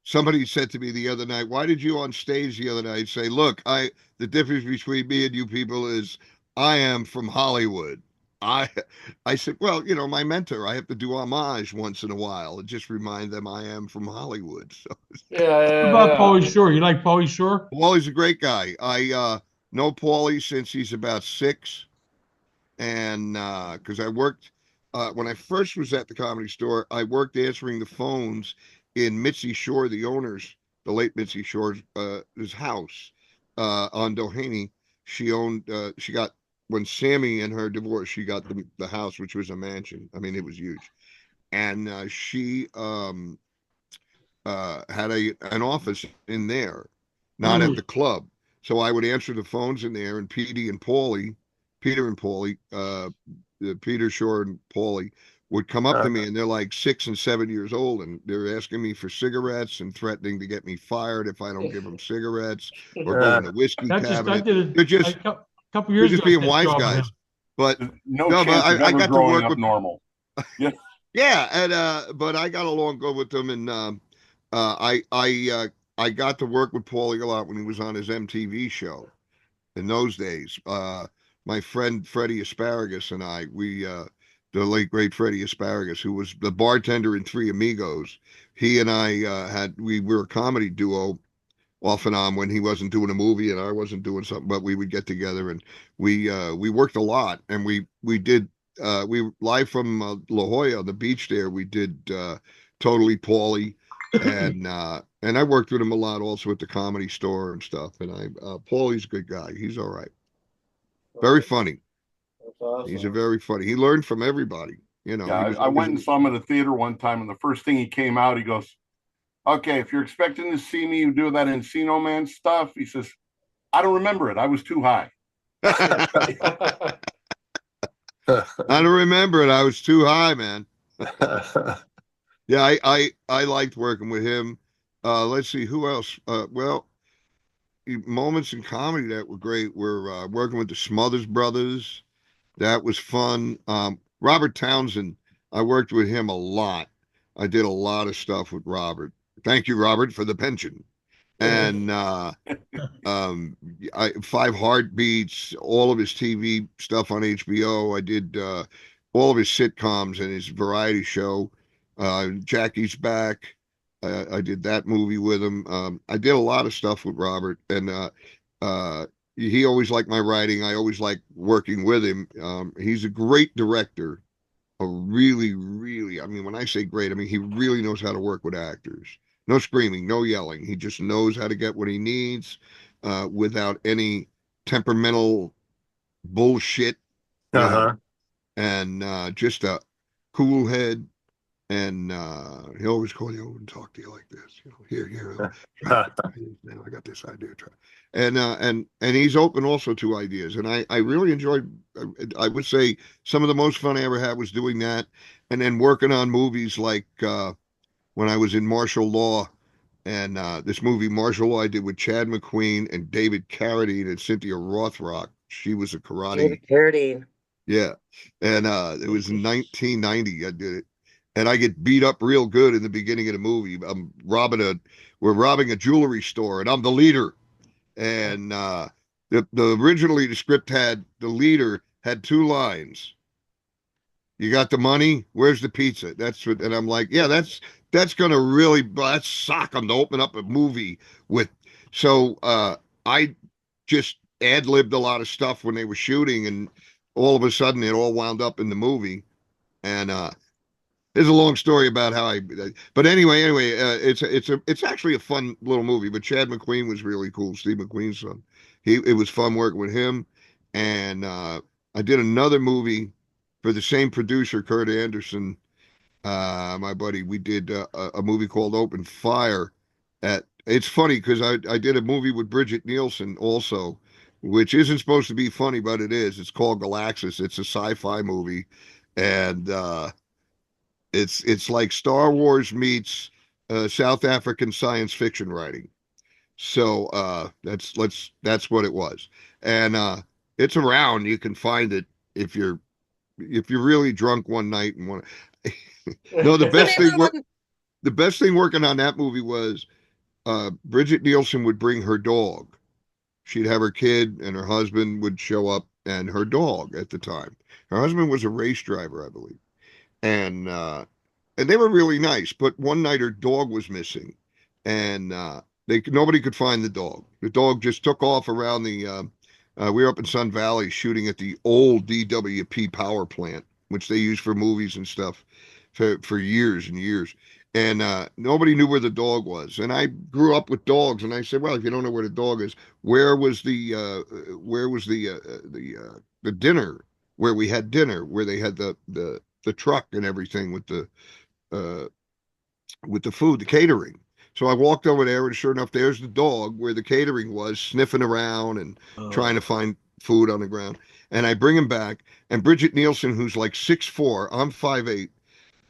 somebody said to me the other night, "Why did you on stage the other night say, look, the difference between me and you people is I am from Hollywood." I said, well, my mentor, I have to do homage once in a while and just remind them I am from Hollywood. So Yeah. What about Pauly Shore? You like Pauly Shore? Paulie's a great guy. I know Paulie since he's about 6, and because I worked when I first was at the Comedy Store, I worked answering the phones in Mitzi Shore, the late Mitzi Shore's his house on Doheny. She got, when Sammy and her divorced, she got the house, which was a mansion. I mean, it was huge, and she had an office in there, not at the club. So I would answer the phones in there, and Peter and Paulie, Peter Shore and Paulie would come up to me, and they're like 6 and 7 years old, and they're asking me for cigarettes and threatening to get me fired if I don't give them cigarettes or go in the whiskey cabinet. They're just a couple years ago. being wise guys. But no chance of ever growing up normal. Yeah. Yeah, and but I got along good with them, and I got to work with Paulie a lot when he was on his MTV show in those days. my friend Freddie Asparagus and I, the late great Freddie Asparagus, who was the bartender in Three Amigos. He and I we were a comedy duo off and on when he wasn't doing a movie and I wasn't doing something, but we would get together and we worked a lot, and we did we live from La Jolla, the beach there. We did Totally Paulie, and I worked with him a lot also at the Comedy Store and stuff. And Paulie's a good guy. He's all right. Very funny. That's awesome. He's a very funny. He learned from everybody. You know, Yeah, I went and saw him at a theater one time, and the first thing he came out, he goes, "Okay, if you're expecting to see me do that Encino Man stuff," he says, "I don't remember it. I was too high." I don't remember it. I was too high, man. Yeah, I liked working with him. Let's see who else. Well, moments in comedy that were great were working with the Smothers Brothers. That was fun. Robert Townsend, I worked with him a lot. I did a lot of stuff with Robert. Thank you, Robert, for the pension. And Five Heartbeats, all of his TV stuff on HBO. I did all of his sitcoms and his variety show. Jackie's Back. I did that movie with him. I did a lot of stuff with Robert, and he always liked my writing. I always liked working with him. He's a great director. A really, really, I mean, when I say great, I mean, he really knows how to work with actors. No screaming, no yelling. He just knows how to get what he needs without any temperamental bullshit. Uh-huh. And just a cool head. And he'll always call you over and talk to you like this. You know, here, try this now. I got this idea. Try. And he's open also to ideas. And I really enjoyed. I would say some of the most fun I ever had was doing that, and then working on movies like when I was in martial law, and this movie Martial Law I did with Chad McQueen and David Carradine and Cynthia Rothrock. She was a karate. David Carradine. Yeah, and it was in 1990. I did it. And I get beat up real good in the beginning of the movie. We're robbing a jewelry store, and I'm the leader. And originally the script had the leader had two lines. You got the money? Where's the pizza? That's what, and I'm like, yeah, that's gonna really that's sock 'em to open up a movie with. So I just ad-libbed a lot of stuff when they were shooting, and all of a sudden it all wound up in the movie. And there's a long story about how but anyway, it's actually a fun little movie. But Chad McQueen was really cool. Steve McQueen's son. It was fun working with him. And I did another movie for the same producer, Kurt Anderson, my buddy. We did a movie called Open Fire. It's funny because I did a movie with Bridget Nielsen also, which isn't supposed to be funny, but it is. It's called Galaxis. It's a sci-fi movie, and it's like Star Wars meets South African science fiction writing. So that's what it was, and it's around. You can find it if you're really drunk one night and want to. No, the best thing working on that movie was Bridget Nielsen would bring her dog. She'd have her kid, and her husband would show up, and her dog at the time. Her husband was a race driver, I believe. And they were really nice, but one night her dog was missing, and nobody could find the dog. The dog just took off around the. We were up in Sun Valley shooting at the old DWP power plant, which they used for movies and stuff for years and years. And nobody knew where the dog was. And I grew up with dogs, and I said, "Well, if you don't know where the dog is, where was the dinner where we had dinner, where they had the truck and everything with the food, the catering?" So I walked over there, and sure enough, there's the dog where the catering was, sniffing around and trying to find food on the ground. And I bring him back, and Bridget Nielsen, who's like 6'4", I'm 5'8",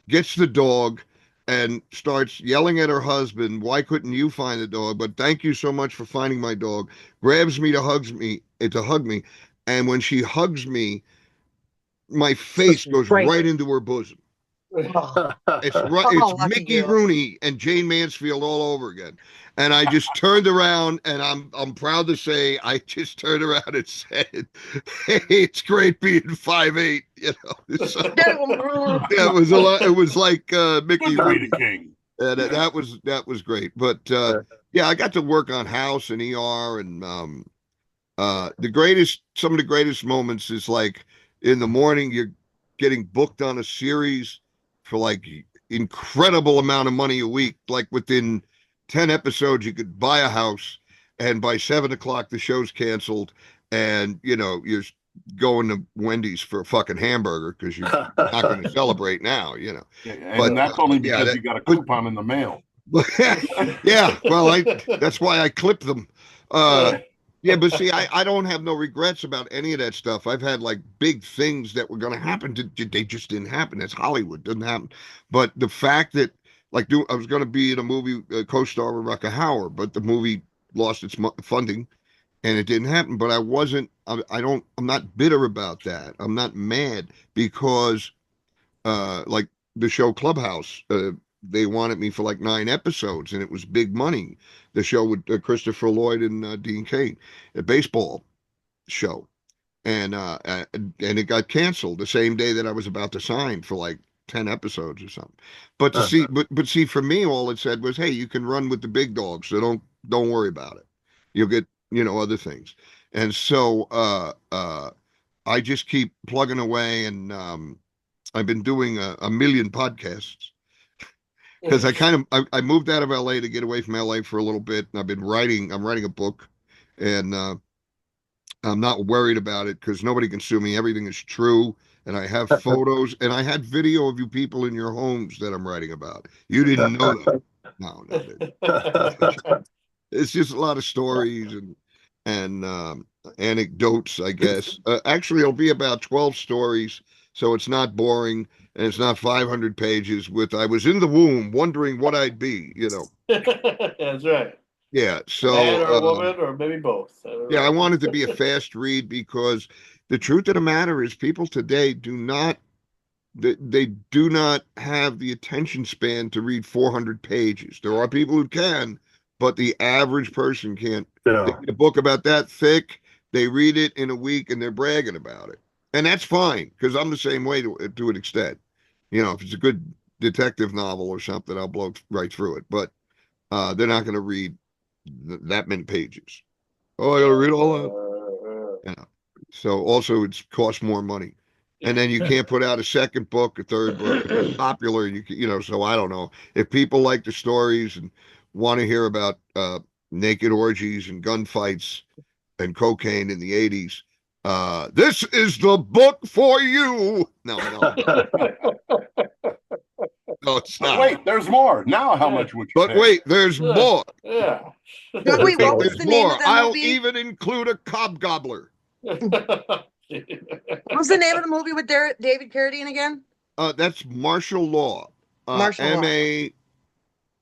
gets the dog and starts yelling at her husband, "Why couldn't you find the dog? But thank you so much for finding my dog." Grabs me to hug me, and when she hugs me, my face goes right into her bosom. Oh, It's right. It's lucky Mickey you. Rooney and Jane Mansfield all over again. And I just turned around, and I'm proud to say I just turned around and said, "Hey, it's great being 5'8". You know, so, yeah, it was a lot. It was like Mickey Good to be Rooney. the king. That was great. But yeah, I got to work on House and ER, and some of the greatest moments is like in the morning you're getting booked on a series for like incredible amount of money a week. Like within 10 episodes, you could buy a house, and by 7 o'clock the show's canceled, and you're going to Wendy's for a fucking hamburger because you're not going to celebrate now. Yeah, But and that's only yeah, because you got a coupon in the mail. yeah, well, that's why I clipped them. Yeah, but see, I don't have no regrets about any of that stuff. I've had like big things that were going to happen. They just didn't happen. That's Hollywood. Didn't happen. But the fact that, like, I was going to be in a movie co-star with Rucker Hauer, but the movie lost its funding and it didn't happen. But I'm not bitter about that. I'm not mad because, like the show Clubhouse, they wanted me for like 9 episodes, and it was big money. The show with Christopher Lloyd and Dean Cain, a baseball show, and it got canceled the same day that I was about to sign for like 10 episodes or something. But see, for me, all it said was, "Hey, you can run with the big dogs, so don't worry about it. You'll get other things." And so I just keep plugging away, and I've been doing a million podcasts because I moved out of LA to get away from LA for a little bit, and I'm writing a book, and I'm not worried about it because nobody can sue me. Everything is true, and I have photos, and I had video of you people in your homes that I'm writing about. You didn't know that. No, it's just a lot of stories and anecdotes, I guess. Actually, it'll be about 12 stories, so it's not boring, and it's not 500 pages with I was in the womb wondering what I'd be. That's right. Yeah, so Man or a woman, or maybe both. yeah, I want it to be a fast read because the truth of the matter is people today they do not have the attention span to read 400 pages. There are people who can, but the average person can't. They read a book about that thick, they read it in a week and they're bragging about it. And that's fine because I'm the same way to an extent. If it's a good detective novel or something, I'll blow right through it. But they're not going to read that many pages. Oh, I got to read all that. So also it costs more money. And then you can't put out a second book, a third book. If it's popular, so I don't know. If people like the stories and want to hear about naked orgies and gunfights and cocaine in the 80s, this is the book for you. No, no, it's But not. wait, there's more. Now, how much would you But pay? wait, the's more. Yeah. Wait, what was There's the name more. of that I'll movie? even include a cob gobbler. What was the name of the movie with David Carradine again? That's martial law. Martial law.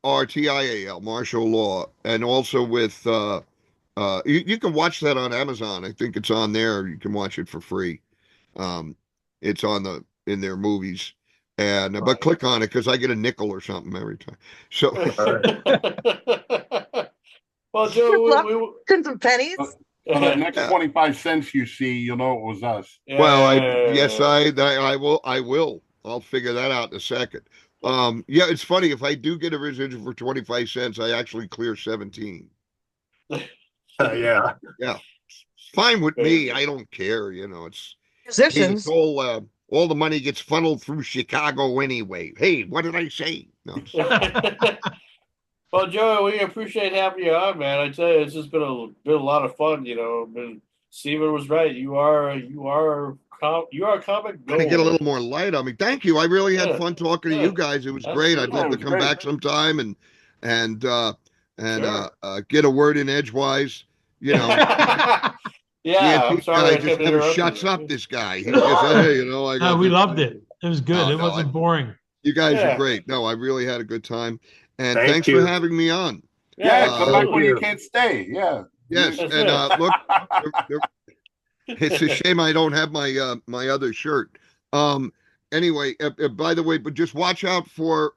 MARTIAL, martial law, and also with you can watch that on Amazon. I think it's on there. You can watch it for free. It's in their movies, and but click on it because I get a nickel or something every time. So Well, Joe, Send some pennies. So that next 25 cents you see, you'll know it was us. well, yes, I will. I'll figure that out in a second. Yeah, it's funny. If I do get a residual for 25 cents, I actually clear 17. Yeah. Yeah. Fine with me. I don't care. It's Musicians. all the money gets funneled through Chicago anyway. Hey, what did I say? No. Well, Joey, we appreciate having you on, man. I tell you, it's just been a lot of fun. Steven was right. You are a comic Trying to get a gold. little more light on me. Thank you. I really had fun talking to you guys. It was great. I'd love to come back sometime and get a word in edgewise. Yeah, I'm sorry. I just never shuts up. This guy. He just, hey, No, we loved it. It was good. It wasn't boring. You guys are great. No, I really had a good time. And Thank thanks you. for having me on. Yeah, come back when you can't stay. Yeah. Yes, That's and it. look, it's a shame I don't have my my other shirt. Anyway, by the way, but just watch out for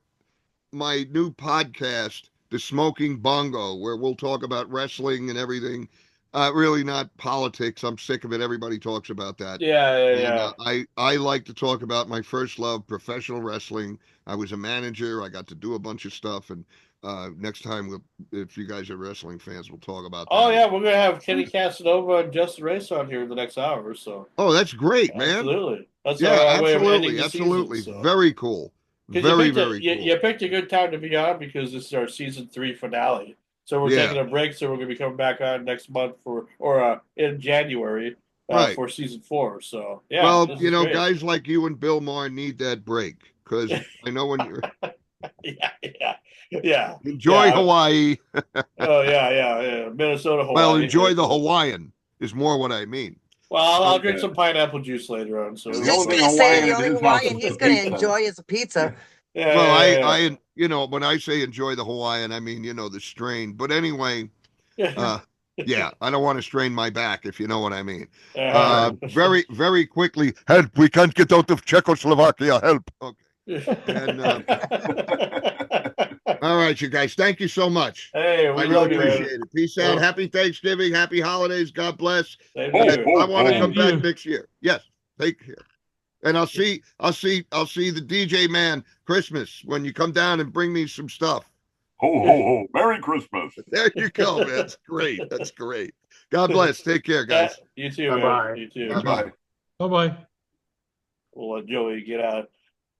my new podcast, The Smoking Bongo, where we'll talk about wrestling and everything. Really not politics. I'm sick of it. Everybody talks about that. And I like to talk about my first love, professional wrestling. I was a manager. I got to do a bunch of stuff. And next time, if you guys are wrestling fans, we'll talk about that. Oh, yeah, we're going to have Kenny Casanova and Justin Race on here in the next hour. So. Oh, that's great, man. Absolutely. That's our way of ending absolutely. the Absolutely. Season, so. Very cool. Very cool. You picked a good time to be on because this is our season 3 finale. So we're taking a break. So we're going to be coming back on next month in January for season 4. So yeah. Well, great. Guys like you and Bill Maher need that break because I know when you're. Yeah. Enjoy Hawaii. Oh yeah. Minnesota, Hawaii. Well, enjoy the Hawaiian is more what I mean. Well, I'll drink some pineapple juice later on. So the only Hawaiian he's going to enjoy is a pizza. I when I say enjoy the Hawaiian, I mean the strain. But anyway, I don't want to strain my back if you know what I mean. Very, very quickly, help! We can't get out of Czechoslovakia. Help! Okay. And, all right, you guys. Thank you so much. Hey, I really appreciate it. Peace out. Happy Thanksgiving. Happy holidays. God bless. I want to come back next year. Yes. Take care. And I'll see the DJ man Christmas when you come down and bring me some stuff. Ho, ho, ho. Merry Christmas. There you go, man. That's great. That's great. God bless. Take care, guys. You too, Bye-bye. man. You too. Bye-bye. Bye-bye. We'll let Joey get out.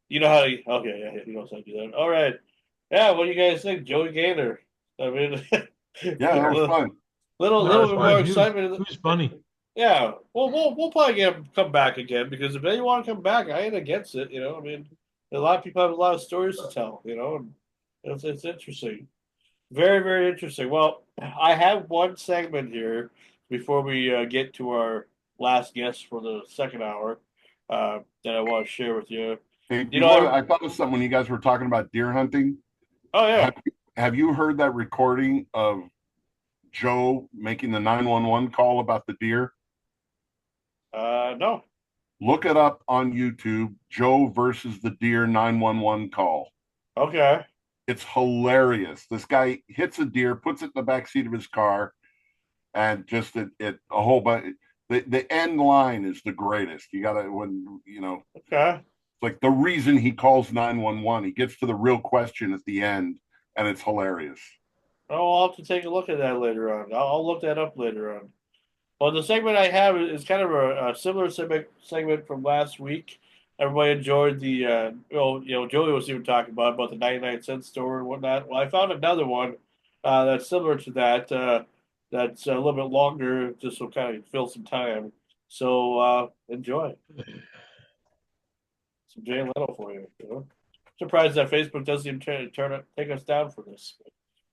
You know how to... Okay, yeah, he knows how to do that. All right. Yeah, what do you guys think? Joey Gaynor. I mean... Yeah, that was fun. Little bit more excitement. It was funny. Yeah, well, we'll probably get him come back again because if they want to come back, I ain't against it. I mean, a lot of people have a lot of stories to tell. And it's interesting, very, very interesting. Well, I have one segment here before we get to our last guest for the second hour that I want to share with you. Hey, I thought of something when you guys were talking about deer hunting. Oh yeah, have you heard that recording of Joe making the 911 call about the deer? No. Look it up on YouTube. Joe versus the deer 911 call. Okay. It's hilarious. This guy hits a deer, puts it in the back seat of his car, and just a whole bunch. The end line is the greatest. You gotta Okay. It's like the reason he calls 911. He gets to the real question at the end, and it's hilarious. Oh, I'll have to take a look at that later on. I'll look that up later on. Well, the segment I have is kind of a similar segment from last week. Everybody enjoyed the, Joey was even talking about the 99-cent store and whatnot. Well, I found another one that's similar to that. That's a little bit longer, just to kind of fill some time. So enjoy. Some Jay Leno for you. Surprised that Facebook doesn't even take us down for this.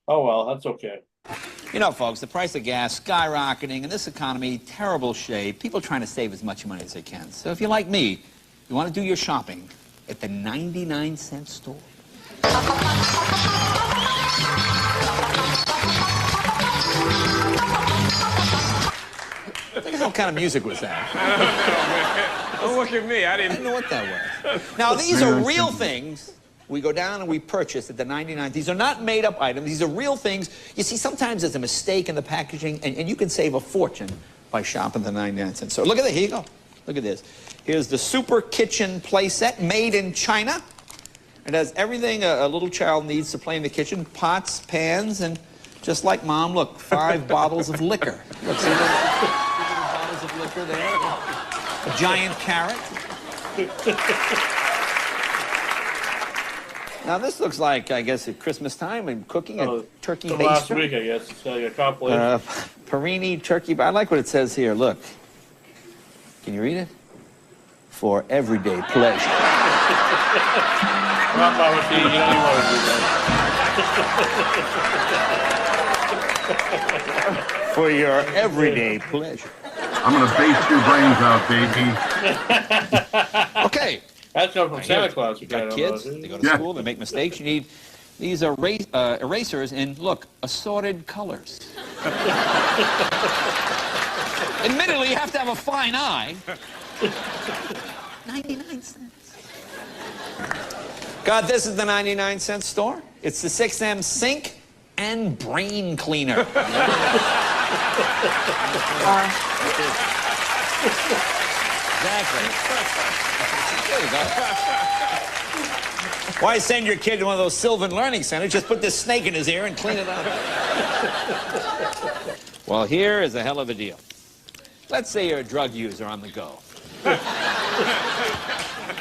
Oh, well, that's okay. Folks, the price of gas skyrocketing, and this economy, terrible shape. People trying to save as much money as they can. So if you're like me, you want to do your shopping at the 99-cent store. What the hell kind of music was that? Don't look at me. I didn't know what that was. Now, these are real things. We go down and we purchase at the 99. These are not made-up items. These are real things. You see, sometimes there's a mistake in the packaging, and you can save a fortune by shopping at the 99-cent store. Look at that. Here you go. Look at this. Here's the Super Kitchen playset made in China. It has everything a little child needs to play in the kitchen. Pots, pans, and just like Mom, look, 5 bottles of liquor. Look, see those bottles of liquor there? A giant carrot. Now, this looks like, I guess, at Christmas time and cooking a turkey baster. Last week, I guess. It's a compilation. Perini turkey. I like what it says here. Look. Can you read it? For everyday pleasure. Not Mama T, you don't even want to do that. For your everyday pleasure. I'm going to baste your brains out, baby. Okay. That's coming from Santa Claus. You got kids, they go to school, they make mistakes. You need these erasers in, look, assorted colors. Admittedly, you have to have a fine eye. 99 cents. Got this at the 99-cent store. It's the 6M sink and brain cleaner. Exactly. There you go. Why send your kid to one of those Sylvan Learning Centers? Just put this snake in his ear and clean it up. Well, here is a hell of a deal. Let's say you're a drug user on the go.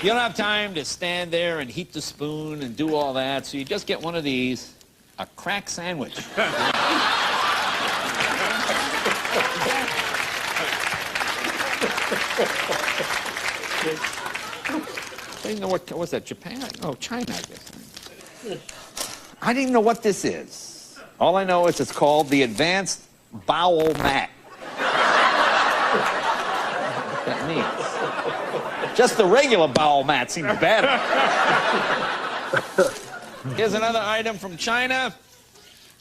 You don't have time to stand there and heat the spoon and do all that, so you just get one of these, a crack sandwich. I didn't know what was that, Japan? Oh, China, I guess. I didn't even know what this is. All I know is it's called the Advanced Bowel Mat. What that means. Just the regular bowel mat seems better. Here's another item from China.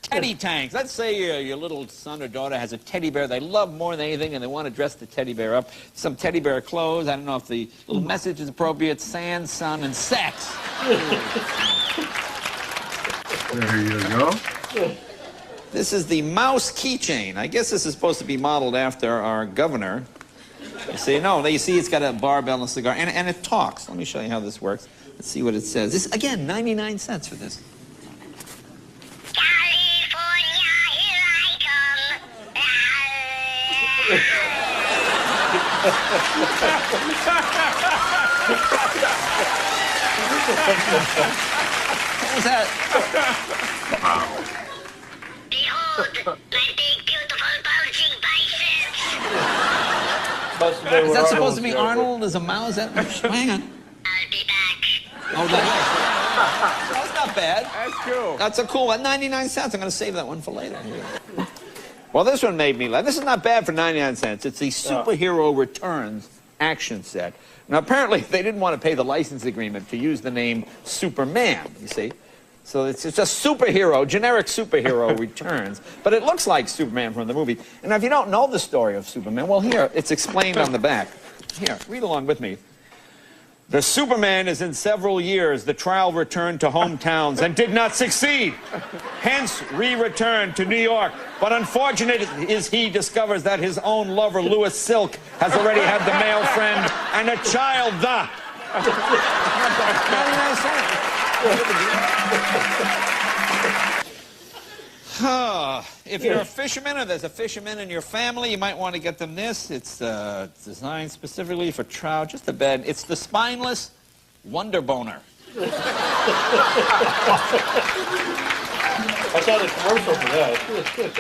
Teddy tanks. Let's say your little son or daughter has a teddy bear they love more than anything, and they want to dress the teddy bear up. Some teddy bear clothes. I don't know if the little message is appropriate. Sand, sun, and sex. There you go. This is the mouse keychain. I guess this is supposed to be modeled after our governor. You see, no, you see it's got a barbell and a cigar, and it talks. Let me show you how this works. Let's see what it says. This, again, 99 cents for this. What was that? Wow. Behold, my big, beautiful, bulging biceps. Is that supposed to be Arnold as a mouse? Hang on. I'll be back. Oh, that's not bad. That's cool. That's a cool one. 99 cents. I'm going to save that one for later. Well, this one made me laugh. This is not bad for 99 cents. It's the Superhero Returns action set. Now, apparently, they didn't want to pay the license agreement to use the name Superman, you see. So it's just superhero, generic superhero returns. But it looks like Superman from the movie. And if you don't know the story of Superman, well, here, it's explained on the back. Here, read along with me. The Superman is in several years. The trial returned to hometowns and did not succeed. Hence, re-returned to New York. But unfortunate is he discovers that his own lover, Louis Silk, has already had the male friend and a child, the... 99 cents. If you're a fisherman or there's a fisherman in your family, you might want to get them this. It's designed specifically for trout, just a bed. It's the spineless Wonder Boner. I saw the commercial for that.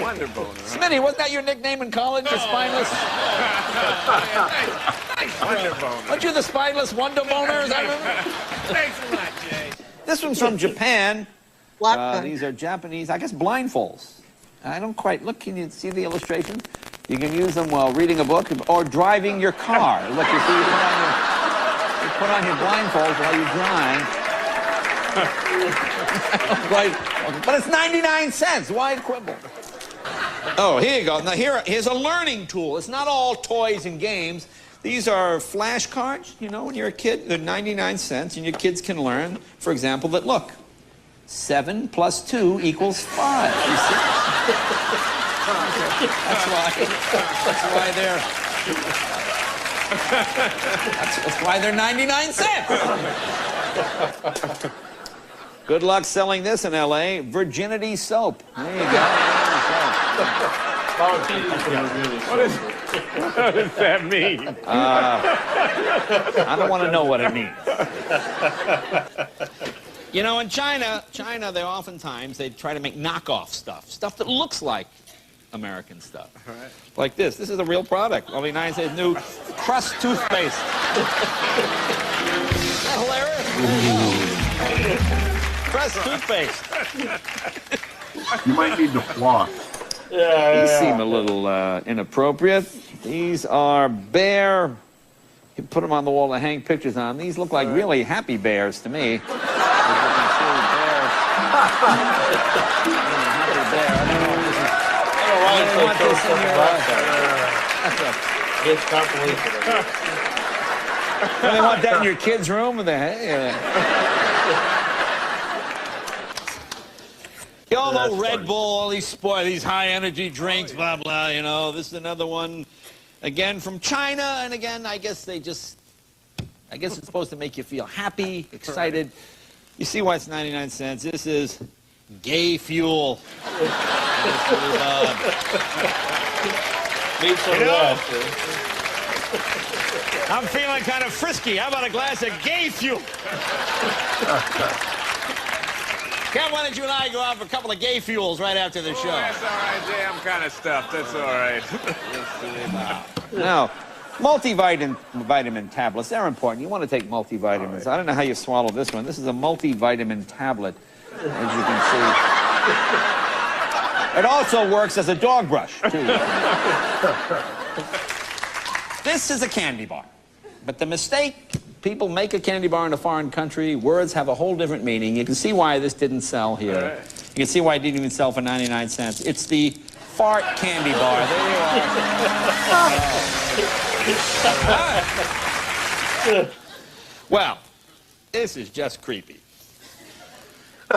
Wonder boner. Smitty, wasn't that your nickname in college, the spineless? Wonder boner. Weren't you the spineless Wonder Boner? Is that Thanks a lot, Jay. This one's from Japan. Black These are Japanese, I guess, blindfolds. I don't quite look. Can you see the illustrations? You can use them while reading a book or driving your car. Look, you see, you put on your blindfolds while you drive. But it's 99 cents. Why quibble? Oh, here you go. Now, here's a learning tool. It's not all toys and games. These are flashcards. You know, when you're a kid, they're 99 cents, and your kids can learn, for example, that, look, 7 plus 2 equals 5. You see? That's why they're 99 cents. Good luck selling this in LA. Virginity soap. There you go. What does that mean? I don't want to know what it means. You know, in China, they oftentimes, they try to make knockoff stuff that looks like American stuff. Right. Like this. This is a real product. Only 9 cents new Crust toothpaste. Isn't that hilarious? Crust toothpaste. You might need to floss. These seem a little inappropriate. These are bear. You put them on the wall to hang pictures on. These look like really happy bears to me. They want that in your kid's room? You all know Red Bull, all these high energy drinks, blah, blah, you know. This is another one, again, from China. And again, I guess it's supposed to make you feel happy, excited. You see why it's 99 cents. This is gay fuel. Need some of that. I'm feeling kind of frisky. How about a glass of gay fuel? Kev, why don't you and I go out for a couple of gay fuels right after the show? That's all right, jam kind of stuff. That's all right. Now, multivitamin tablets, they're important. You want to take multivitamins. I don't know how you swallow this one. This is a multivitamin tablet, as you can see. It also works as a dog brush, too. This is a candy bar. But the mistake, people make a candy bar in a foreign country. Words have a whole different meaning. You can see why this didn't sell here. Right. You can see why it didn't even sell for 99 cents. It's the fart candy bar. There you are. Well, this is just creepy.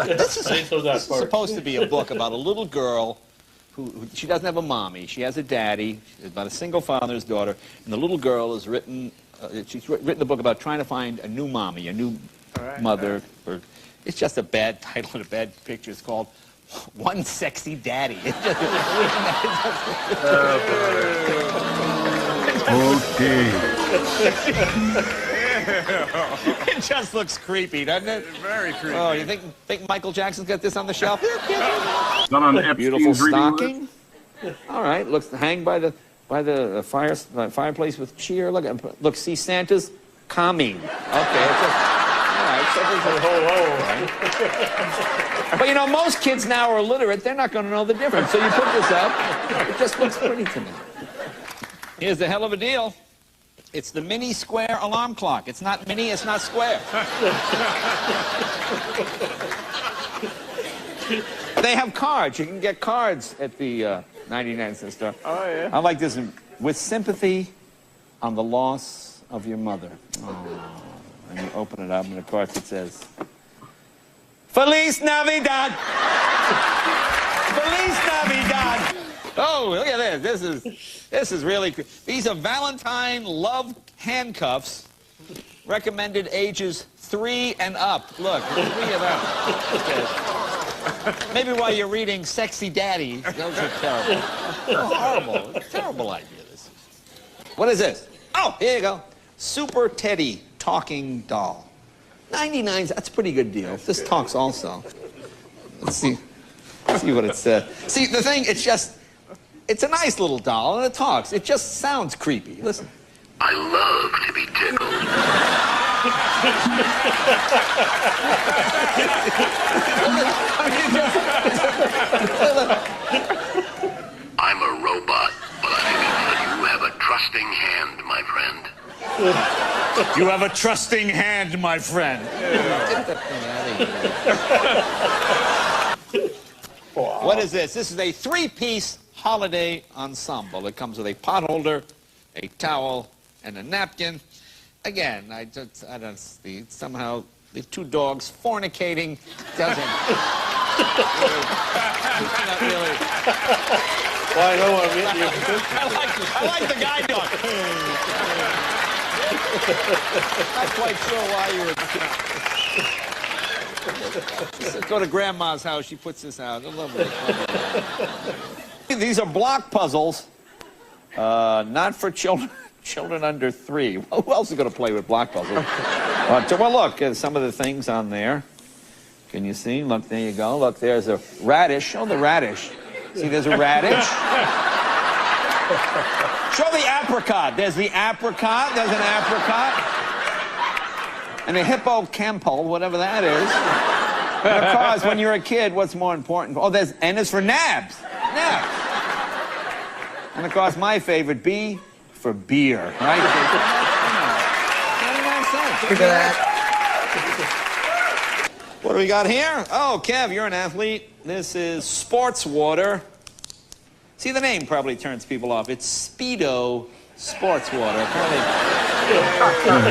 This is supposed to be a book about a little girl who she doesn't have a mommy. She has a daddy. She's about a single father's daughter. And the little girl has written, she's written a book about trying to find a new mommy, a new mother. Or, it's just a bad title and a bad picture. It's called One Sexy Daddy. Okay. It just looks creepy, doesn't it? It's very creepy. Oh, you think Michael Jackson's got this on the shelf? Not on Epstein's Beautiful reading stocking. All right, looks hang by the fireplace with cheer. Look, see Santa's calming. Okay, it's just, all right. But you know, most kids now are illiterate. They're not going to know the difference. So you put this up. It just looks pretty to me. Here's the hell of a deal. It's the mini square alarm clock. It's not mini, it's not square. They have cards. You can get cards at the 99-cent store. Oh, yeah. I like this one. With sympathy on the loss of your mother. Oh. And you open it up, and of course it says, Feliz Navidad! Feliz Navidad! Oh, look at this. This is really... These are Valentine love handcuffs, recommended ages 3 and up. Look, 3 and up. Okay. Maybe while you're reading Sexy Daddy, those are terrible. Horrible. It's a terrible idea, this is. What is this? Oh, here you go. Super Teddy talking doll. 99, that's a pretty good deal. This talks also. Let's see what it says. See, the thing, it's a nice little doll, and it talks. It just sounds creepy. Listen. I love to be tickled. I'm a robot, but I can tell you have a trusting hand, my friend. You have a trusting hand, my friend. Get that thing out of here. Wow. What is this? This is a 3-piece holiday ensemble. It comes with a pot holder, a towel, and a napkin. Again, I don't see. Somehow, the 2 dogs fornicating doesn't. It's not really. Why no one hit you? I like the guide dog. Not quite sure why you would. Go to Grandma's house. She puts this out. They're lovely. These are block puzzles, not for children under 3. Well, who else is going to play with block puzzles? Well, look, some of the things on there. Can you see? Look, there you go. Look, there's a radish. Show the radish. See, there's a radish. Show the apricot. There's the apricot. There's an apricot. And a hippocampal, whatever that is. And of course, when you're a kid, what's more important? Oh, and it's for nabs. Nabs. And of course, my favorite, B for beer, right? 99 cents. Look at that. What do we got here? Oh, Kev, you're an athlete. This is sports water. See, the name probably turns people off. It's Speedo sports water. Apparently,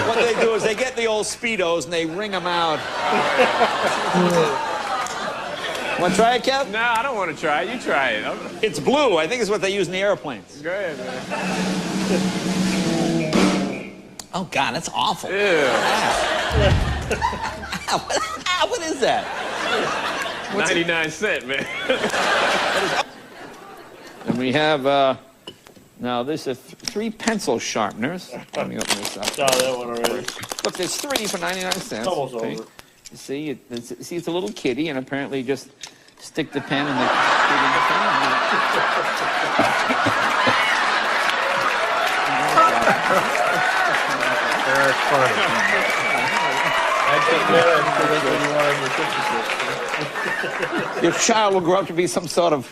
what they do is they get the old Speedos and they wring them out. Want to try it, Kev? No, I don't want to try it. You try it. It's blue. I think it's what they use in the airplanes. Go ahead, man. Oh, God, that's awful. Ew. What is that? 99 cents, man. And we have, now there's 3 pencil sharpeners. Let me open this up. Saw that one already. Look, there's 3 for 99 cents. It's almost Okay. over. You see, it's a little kitty, and apparently just stick the pen in the kitty in the pen. That's funny. I think that when you want your Christmas list. Your child will grow up to be some sort of.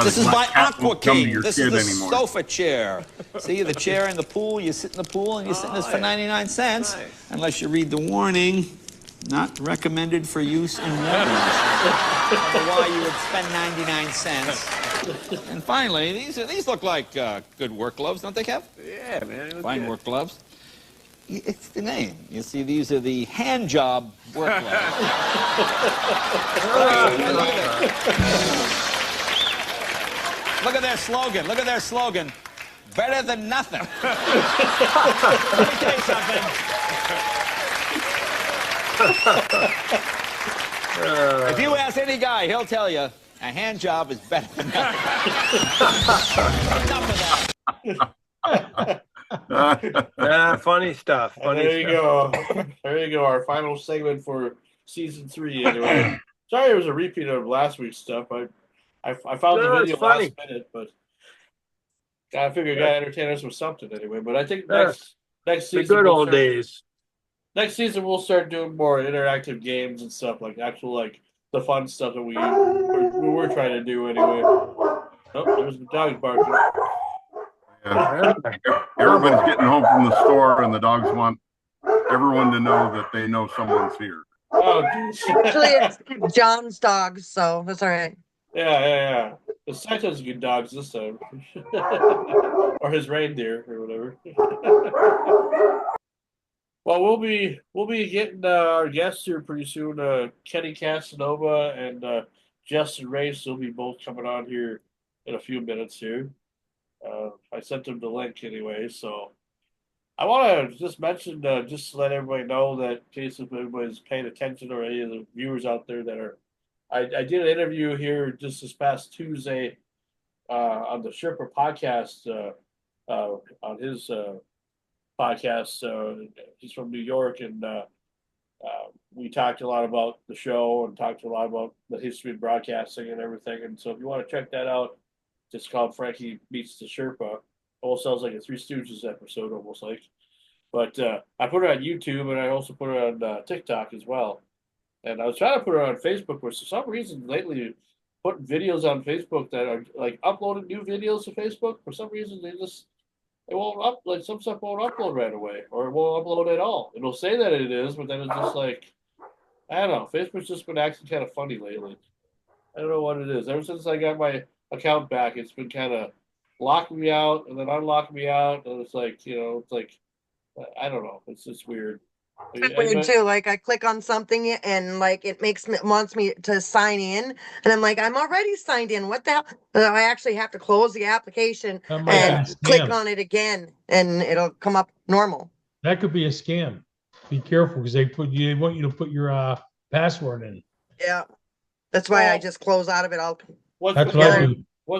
This is by Aqua King. This is the sofa chair. See, the chair in the pool, you sit in the pool and you sit in this for 99 cents. Nice. Unless you read the warning, not recommended for use in warmers. I don't know why you would spend 99 cents. And finally, these look like good work gloves, don't they, Kev? Yeah, man. Fine work gloves. It's the name. You see, these are the hand job work gloves. Look at their slogan. Look at their slogan. Better than nothing. Let me tell you something. If you ask any guy, he'll tell you a hand job is better than nothing. Enough of that. Funny stuff. Funny There you stuff. go. There you go. Our final segment for season 3. Anyway, sorry it was a repeat of last week's stuff. I found the video last minute, but I figured I gotta entertain us with something anyway. But I think next season, The good old days. Next season we'll start doing more interactive games and stuff, like actual the fun stuff that we were trying to do anyway. Oh, there's the dogs barking. Yeah. Everybody's getting home from the store, and the dogs want everyone to know that they know someone's here. Oh, geez. Actually, it's John's dogs, so that's all right. Yeah. The Santa's good dogs this time, or his reindeer or whatever. Well, we'll be getting our guests here pretty soon. Kenny Casanova and Justin Race will be both coming on here in a few minutes here. I sent them the link anyway, so I want to just mention, just to let everybody know that in case if anybody's paying attention or any of the viewers out there that are, I did an interview here just this past Tuesday on the Sherpa podcast, on his podcast. He's from New York, and we talked a lot about the show and talked a lot about the history of broadcasting and everything. And so if you want to check that out, it's called Frankie Meets the Sherpa. Almost sounds like a Three Stooges episode, almost like. But I put it on YouTube, and I also put it on TikTok as well. And I was trying to put it on Facebook, but for some reason lately, putting videos on Facebook that are like uploading new videos to Facebook, for some reason they won't some stuff won't upload right away, or it won't upload at all. It'll say that it is, but then it's just like, I don't know. Facebook's just been acting kind of funny lately. I don't know what it is. Ever since I got my account back, it's been kind of locking me out and then unlocking me out, and it's like, it's like, I don't know. It's just weird. It's weird too. Like I click on something and like it wants me to sign in, and I'm like, I'm already signed in. What the hell? I actually have to close the application and click on it again, and it'll come up normal. That could be a scam. Be careful because they want you to put your password in. Yeah, that's why I just close out of it. What's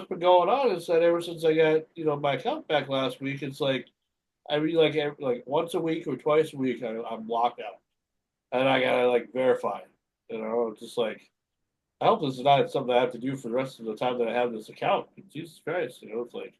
been going on is that ever since I got my account back last week, it's like I read like once a week or twice a week I'm locked out, and I gotta verify. Just like I hope this is not something I have to do for the rest of the time that I have this account. Jesus Christ, it's like,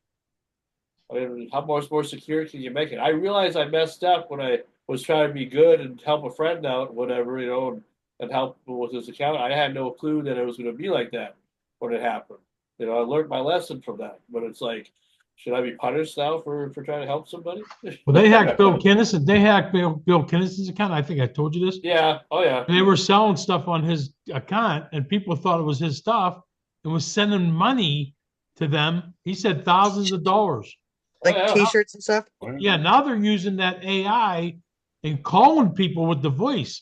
I mean, how much more secure can you make it? I realized I messed up when I was trying to be good and help a friend out, whatever, and help with this account. I had no clue that it was going to be like that when it happened. I learned my lesson from that, but it's like, should I be punished now for trying to help somebody? Well, they hacked Bill Kinnison. They hacked Bill Kinnison's account. I think I told you this. Yeah. Oh, yeah. And they were selling stuff on his account, and people thought it was his stuff and was sending money to them. He said thousands of dollars. Like T-shirts and stuff? Yeah, now they're using that AI and calling people with the voice.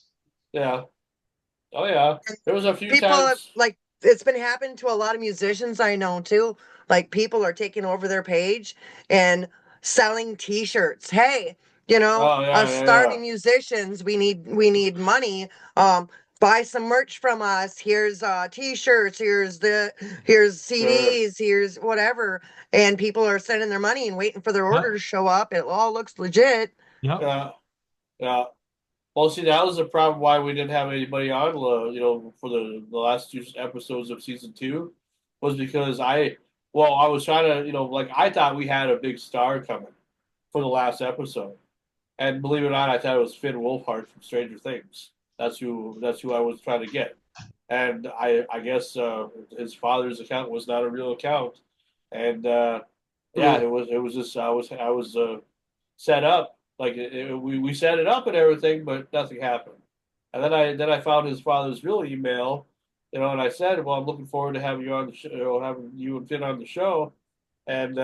Yeah. Oh yeah, there was a few People have, times. like, it's been happening to a lot of musicians I know too. Like, people are taking over their page and selling t-shirts. Hey, Oh yeah, us yeah, yeah. starting musicians, we need money. Um, buy some merch from us. Here's t-shirts, here's Sure. CDs, here's whatever. And people are sending their money and waiting for their order Yep. to show up. It all looks legit. Yep. Yeah, yeah. Well, see, that was the problem why we didn't have anybody on, for the last two episodes of season two, was because I was trying to, like I thought we had a big star coming for the last episode, and believe it or not, I thought it was Finn Wolfhard from Stranger Things. That's who I was trying to get, and I guess his father's account was not a real account, and yeah, it was just I was set up. Like we set it up and everything, but nothing happened. And then I found his father's real email, and I said, "Well, I'm looking forward to having you on the show, having you and Finn on the show." And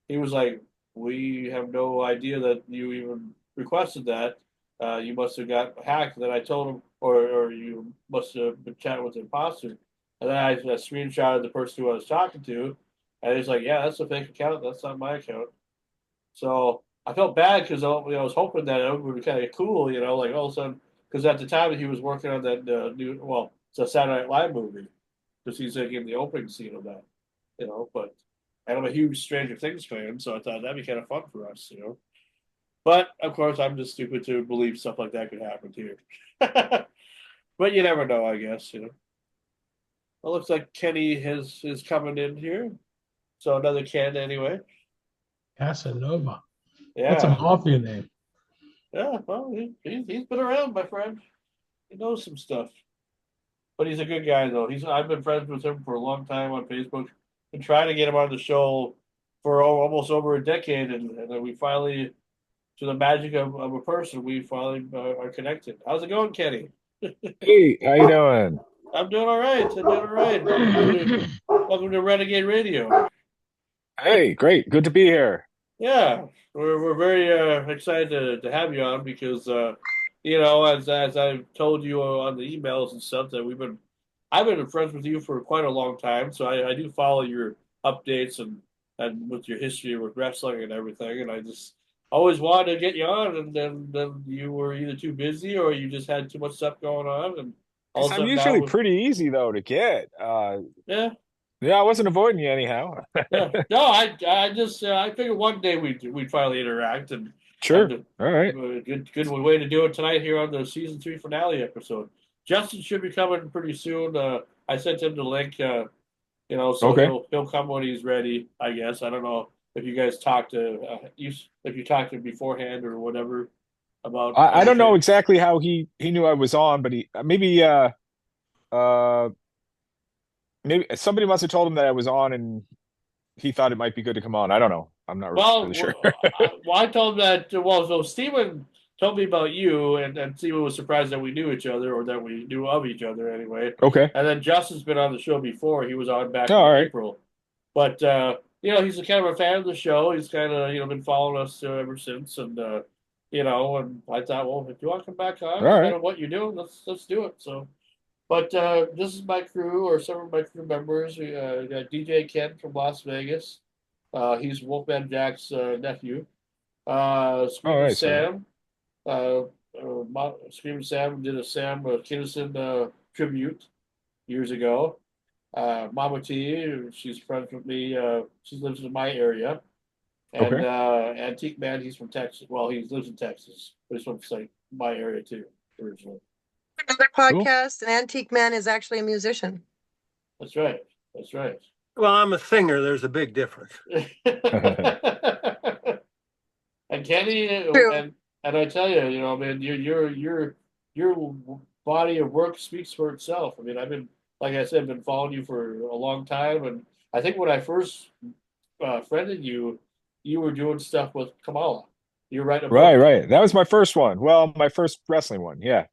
he was like, "We have no idea that you even requested that. You must have got hacked." And then I told him, or you must have been chatting with the imposter. And then I screenshotted the person who I was talking to, and he's like, "Yeah, that's a fake account. That's not my account." So I felt bad because I was hoping that it would be kind of cool, like all of a sudden, because at the time he was working on that it's a Saturday Night Live movie, because he's like in the opening scene of that, But I'm a huge Stranger Things fan, so I thought that'd be kind of fun for us. But of course, I'm just stupid to believe stuff like that could happen here. But you never know, I guess. It looks like Kenny is coming in here, so another Ken anyway. Casanova. That's a Yeah. mafia name. Yeah, well, he's been around, my friend. He knows some stuff, but he's a good guy though. I've been friends with him for a long time on Facebook. Been trying to get him on the show for almost over a decade, and then we finally, through the magic of a person, we finally are connected. How's it going, Kenny? Hey, how you doing? I'm doing all right. I'm doing all right. Welcome to Renegade Radio. Hey, great. Good to be here. Yeah, we're very excited to have you on because as I've told you on the emails and stuff that I've been friends with you for quite a long time, so I do follow your updates and with your history with wrestling and everything, and I just always wanted to get you on, and then you were either too busy or you just had too much stuff going on, and all of a I'm sudden now usually pretty easy though to get. yeah. Yeah, I wasn't avoiding you anyhow. Yeah, no, I just I figured one day we'd finally interact and Sure. All right. good way to do it tonight here on the season three finale episode. Justin should be coming pretty soon. I sent him the link. So Okay. he'll come when he's ready. I guess I don't know if you guys talked to if you talked to him beforehand or whatever about I don't know anything. exactly how he knew I was on, but he uh maybe somebody must have told him that I was on and he thought it might be good to come on. I don't know. I'm not really sure. I told him that. Well, so Steven told me about you, and Steven was surprised that we knew each other or that we knew of each other anyway. Okay. And then Justin's been on the show before. He was on back Oh, in all right. April. But he's a kind of a fan of the show. He's kind of been following us ever since, and and I thought, well, if you want to come back on, All right. kind of what you're doing, let's do it. So. But this is my crew, or some of my crew members. We got DJ Ken from Las Vegas. He's Wolfman Jack's nephew. All Screaming right, sir. Sam. Screaming Sam did a Sam Kinison tribute years ago. Mama T, she's friends with me. She lives in my area. And Okay. Antique Man, he's from Texas. Well, he lives in Texas, but he's from like my area too, originally. Another Cool. podcast, an Antique Man is actually a musician. That's right. That's right. Well, I'm a singer. There's a big difference. And Kenny, True. and I tell you, man, your body of work speaks for itself. I mean, like I said, been following you for a long time, and I think when I first friended you, you were doing stuff with Kamala. You were writing a Right, book. right. That was my first one. Well, my first wrestling one. Yeah.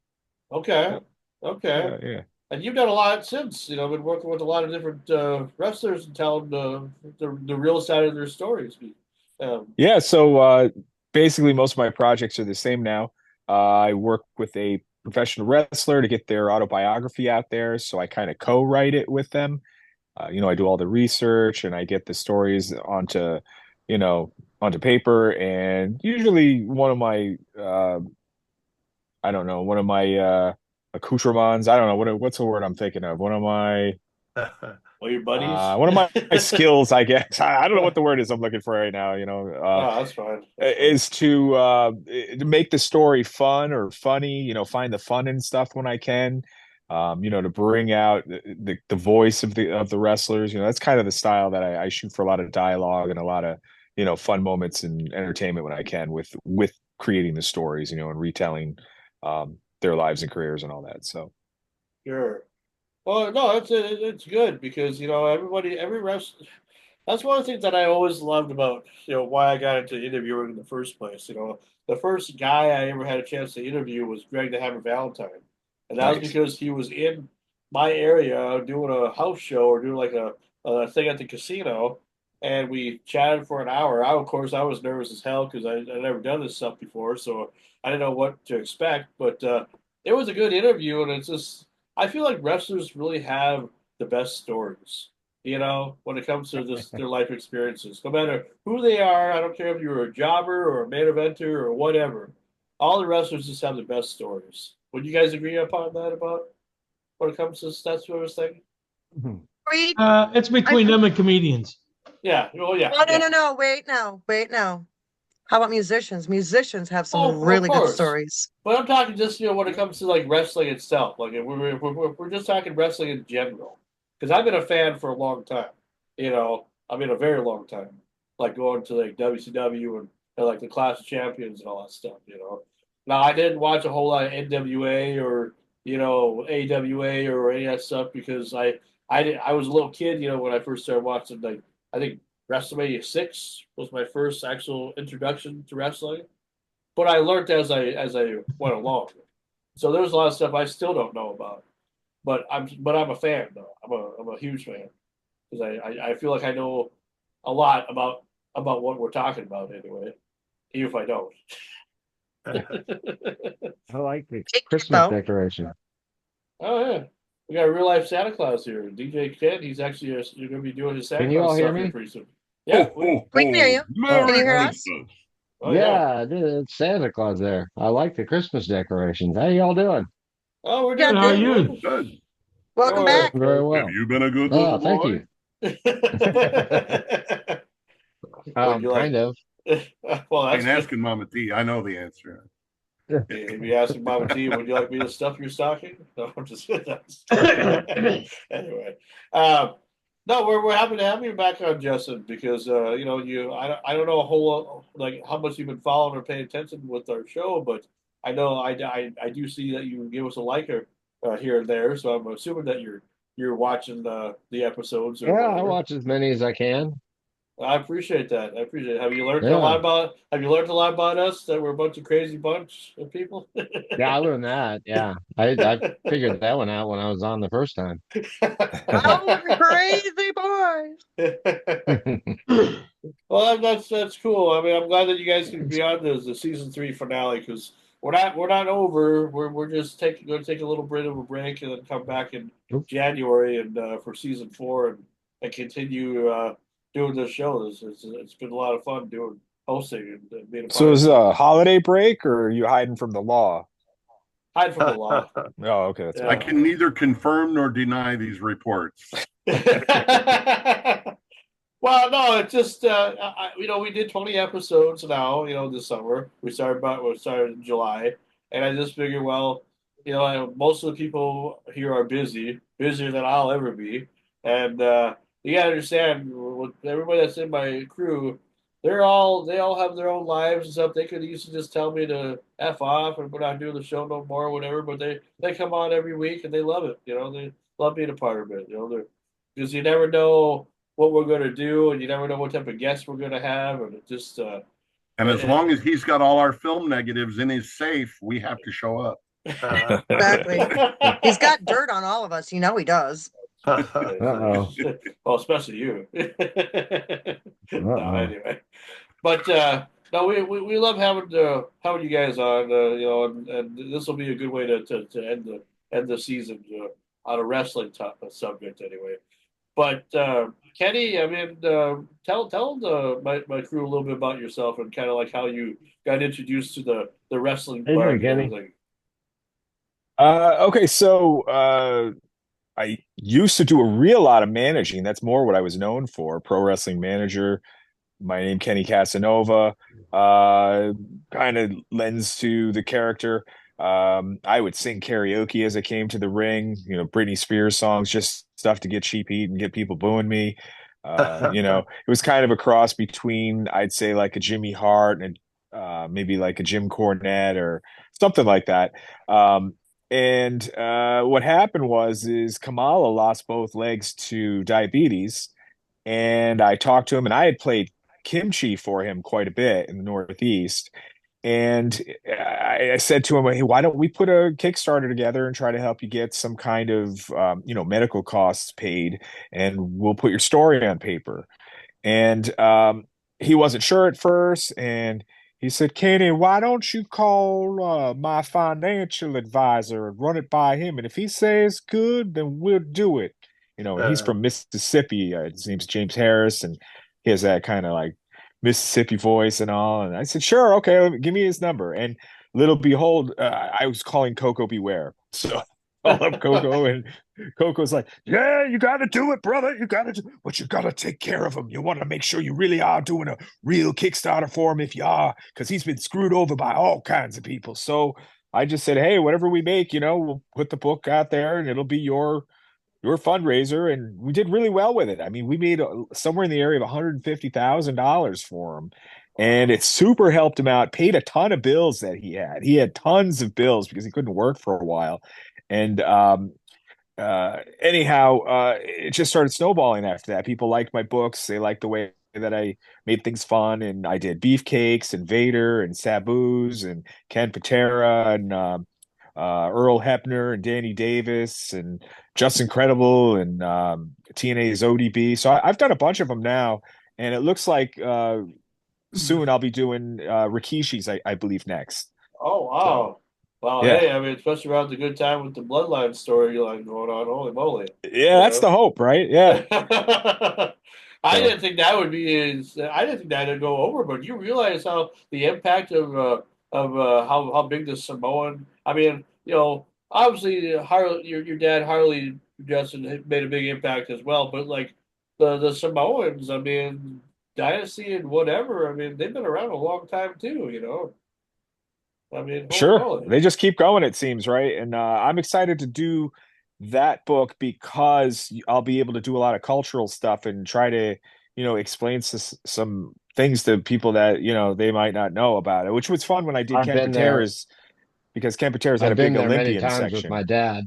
Okay. Yeah. Okay. Yeah. And you've done a lot since, been working with a lot of different wrestlers and telling the real side of their stories. Yeah. So basically, most of my projects are the same now. I work with a professional wrestler to get their autobiography out there. So I kind of co-write it with them. I do all the research and I get the stories onto paper. And usually one of my, I don't know, one of my accoutrements. I don't know what's the word I'm thinking of. One of my Well, your buddies. one of my skills, I guess. I don't know what the word is I'm looking for right now. Oh, that's fine. Is to make the story fun or funny. Find the fun and stuff when I can. To bring out the voice of the wrestlers. That's kind of the style that I shoot for, a lot of dialogue and a lot of fun moments and entertainment when I can with creating the stories, and retelling their lives and careers and all that. So Sure. Well, no, it's good because every wrestler. That's one of the things that I always loved about why I got into interviewing in the first place. The first guy I ever had a chance to interview was Greg the Hammer Valentine, and that was Nice. because he was in my area doing a house show or doing like a thing at the casino, and we chatted for an hour. Of course, I was nervous as hell because I'd never done this stuff before, so I didn't know what to expect. But it was a good interview, and it's just I feel like wrestlers really have the best stories. When it comes to just their life experiences, no matter who they are, I don't care if you're a jobber or a main eventer or whatever. All the wrestlers just have the best stories. Would you guys agree upon that about when it comes to that sort of thing? Reed, It's between them and comedians. Yeah. Oh, yeah. no, no, Yeah. no, no. Wait now. How about musicians? Musicians have some Oh, of really good course. stories. But I'm talking just when it comes to like wrestling itself. Like if we're just talking wrestling in general, because I've been a fan for a long time. I mean a very long time. Like going to like WCW and like the Clash of Champions and all that stuff. Now I didn't watch a whole lot of NWA or AWA or any of that stuff because I was a little kid. When I first started watching, like I think WrestleMania 6 was my first actual introduction to wrestling. But I learned as I went along. So there's a lot of stuff I still don't know about. But I'm a fan though. I'm a huge fan because I feel like I know a lot about what we're talking about anyway, even if I don't. I like the Take Christmas out. decoration. Oh yeah, we got a real life Santa Claus here, DJ Kent. He's actually you're going to be doing his Santa Can you all Claus hear stuff here me? pretty soon. Yeah. We can hear you. Merry Can you hear us? Christmas. Oh, yeah. Yeah, dude, it's Santa Claus there. I like the Christmas decorations. How y'all doing? Oh, we're Yeah, doing How are good. you? Good. Welcome Oh, back. Very well. Have you been a good Oh, little thank boy? you. Would you like? Kind of. Well, I that's ain't good. asking Mama T. I know the answer. If you asking Mama T, would you like me to stuff your stocking? No, I'm just anyway. No, we're happy to have you back on, Justin, because I don't know a whole like how much you've been following or paying attention with our show, but I know I do see that you give us a liker here and there, so I'm assuming that you're watching the episodes or Yeah, I whatever. watch as many as I can. I appreciate that. I appreciate it. Have you learned a Yeah. lot about us that we're a bunch of crazy bunch of people? Yeah, I learned that. Yeah. I figured that one out when I was on the first time. Oh, crazy boys. Well, that's cool. I mean, I'm glad that you guys can be on the season 3 finale because we're not over. We're just going to take a little bit of a break and then come back in January and for season 4 and continue doing this show. It's been a lot of fun hosting and being a part So of is it. it a holiday break or are you hiding from the law? Hide from the law. Oh, okay, that's Yeah. I can neither confirm nor deny these reports. Well, no, it's just we did 20 episodes now. This summer we started in July, and I just figured, well, most of the people here are busier than I'll ever be, and you gotta understand, with everybody that's in my crew, they all have their own lives and stuff. They could easily just tell me to f off and we're not doing the show no more or whatever, but they come on every week and they love it. They love being a part of it. Because you never know what we're going to do, and you never know what type of guests we're going to have, and it just. And as long as he's got all our film negatives in his safe, we have to show up. Exactly. He's got dirt on all of us. He does. Uh-oh. Well, especially you. No, anyway, but No, we love having you guys on, and this will be a good way to end the season on a wrestling subject anyway. But Kenny, I mean, tell my crew a little bit about yourself and kind of like how you got introduced to the wrestling How you bug doing, and Kenny? everything. Okay, so I used to do a real lot of managing. That's more what I was known for, pro wrestling manager. My name Kenny Casanova. Kind of lends to the character. I would sing karaoke as I came to the ring, Britney Spears songs, just stuff to get cheap heat and get people booing me. It was kind of a cross between, I'd say, like a Jimmy Hart and maybe like a Jim Cornette or something like that. And what happened is Kamala lost both legs to diabetes, and I talked to him, and I had played kimchi for him quite a bit in the Northeast. And I said to him, "Hey, why don't we put a Kickstarter together and try to help you get some kind of medical costs paid, and we'll put your story on paper." And he wasn't sure at first, and he said, "Kenny, why don't you call my financial advisor and run it by him? And if he says good, then we'll do it." And he's from Mississippi. His name's James Harris, and he has that kind of like Mississippi voice and all. And I said, "Sure, okay, give me his number." And little behold, I was calling Coco Beware. So call up Coco, and Coco's like, "Yeah, you got to do it, brother. You got to do, but you got to take care of him. You want to make sure you really are doing a real Kickstarter for him if you are, because he's been screwed over by all kinds of people." So I just said, "Hey, whatever we make, we'll put the book out there, and it'll be your fundraiser." And we did really well with it. I mean, we made somewhere in the area of $150,000 for him. And it super helped him out, paid a ton of bills that he had. He had tons of bills because he couldn't work for a while. And anyhow, it just started snowballing after that. People liked my books. They liked the way that I made things fun. And I did Beefcakes and Vader and Sabu's and Ken Patera and Earl Hebner and Danny Davis and Just Incredible and TNA's ODB. So I've done a bunch of them now. And it looks like soon I'll be doing Rikishi's, I believe, next. Oh So, wow. Well, yeah. hey, I mean, especially around the good time with the bloodline story you're like going on. Holy moly. Yeah, You that's know? the hope, right? Yeah. I So, didn't think that would be I didn't think that'd go over, but you realize how the impact of how big the Samoan. I mean, obviously Harley, your dad Harley Justin made a big impact as well, but like the Samoans, I mean, Dynasty and whatever, I mean, they've been around a long time too. I mean, holy sure. moly. They just keep going, it seems, right? And I'm excited to do that book because I'll be able to do a lot of cultural stuff and try to, explain some things to people that, they might not know about it, which was fun when I did I've been there. Campatera's, because Campatera's had I've a been big there many Olympian times with my section. dad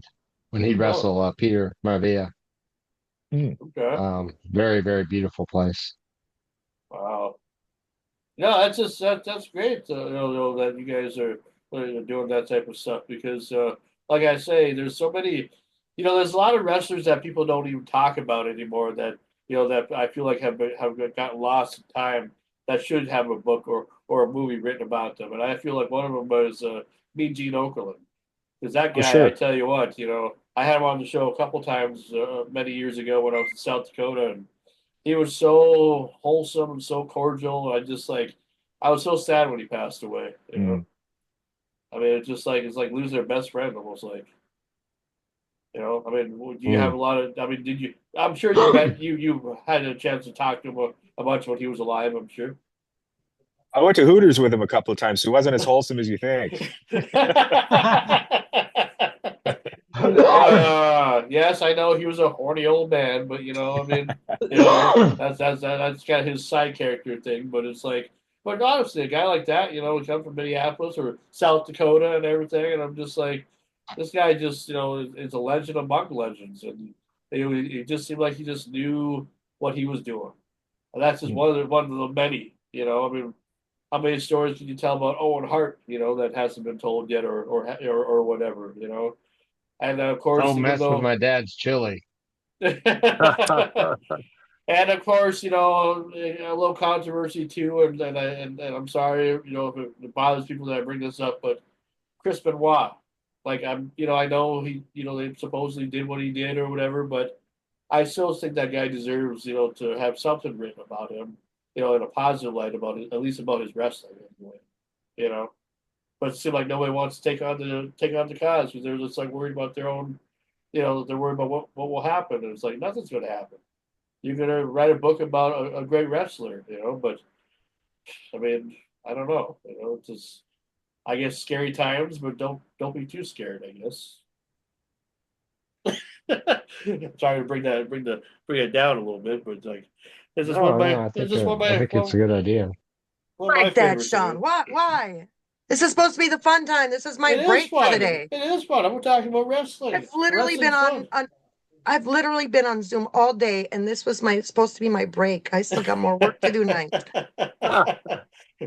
when he'd Oh, wrestle Peter Maravilla. Hmm. okay. Very, very beautiful place. Wow. No, that's great. Know that you guys are doing that type of stuff because, like I say, there's so many. There's a lot of wrestlers that people don't even talk about anymore. That that I feel like have gotten lost in time. That should have a book or a movie written about them. And I feel like one of them was Mean Gene Okerlund. Because that Oh, guy, I sure. tell you what, I had him on the show a couple times many years ago when I was in South Dakota, and he was so wholesome and so cordial. I was so sad when he passed away. Mm. I mean, it's like losing their best friend, almost like. I mean, do you have Mm. a lot of? I mean, did you? I'm sure you met you had a chance to talk to him a bunch when he was alive. I'm sure. I went to Hooters with him a couple of times. So he wasn't as wholesome as you think. Yes, I know he was a horny old man, but I mean, that's kind of his side character thing. But it's like, but honestly, a guy like that, he come from Minneapolis or South Dakota and everything, and I'm just like, this guy just, is a legend among legends, and it just seemed like he just knew what he was doing. And that's just one of the many. I mean, how many stories can you tell about Owen Hart, that hasn't been told yet, or whatever. And of course, Don't even mess with though, my dad's chili. and And of course, a little controversy too, and I'm sorry, if it bothers people that I bring this up, but Chris Benoit, like I know he, they supposedly did what he did or whatever, but I still think that guy deserves, to have something written about him, in a positive light about it, at least about his wrestling, anyway, you know. But it seems like nobody wants to take on the cause because they're just like worried about their own, they're worried about what will happen, and it's like nothing's going to happen. You're going to write a book about a great wrestler, but I mean, I don't know, it's just I guess scary times, but don't be too scared, I guess. Sorry to bring it down a little bit, but like No, no, I think it's a good idea. one of my Like that, favorites. Sean. Why? This is supposed to be the fun time. This is my It is break for the fun. day. It is fun. I'm talking about wrestling. I've literally been Wrestling's fun. I've literally been on Zoom all day, and this was supposed to be my break. I still got more work to do tonight.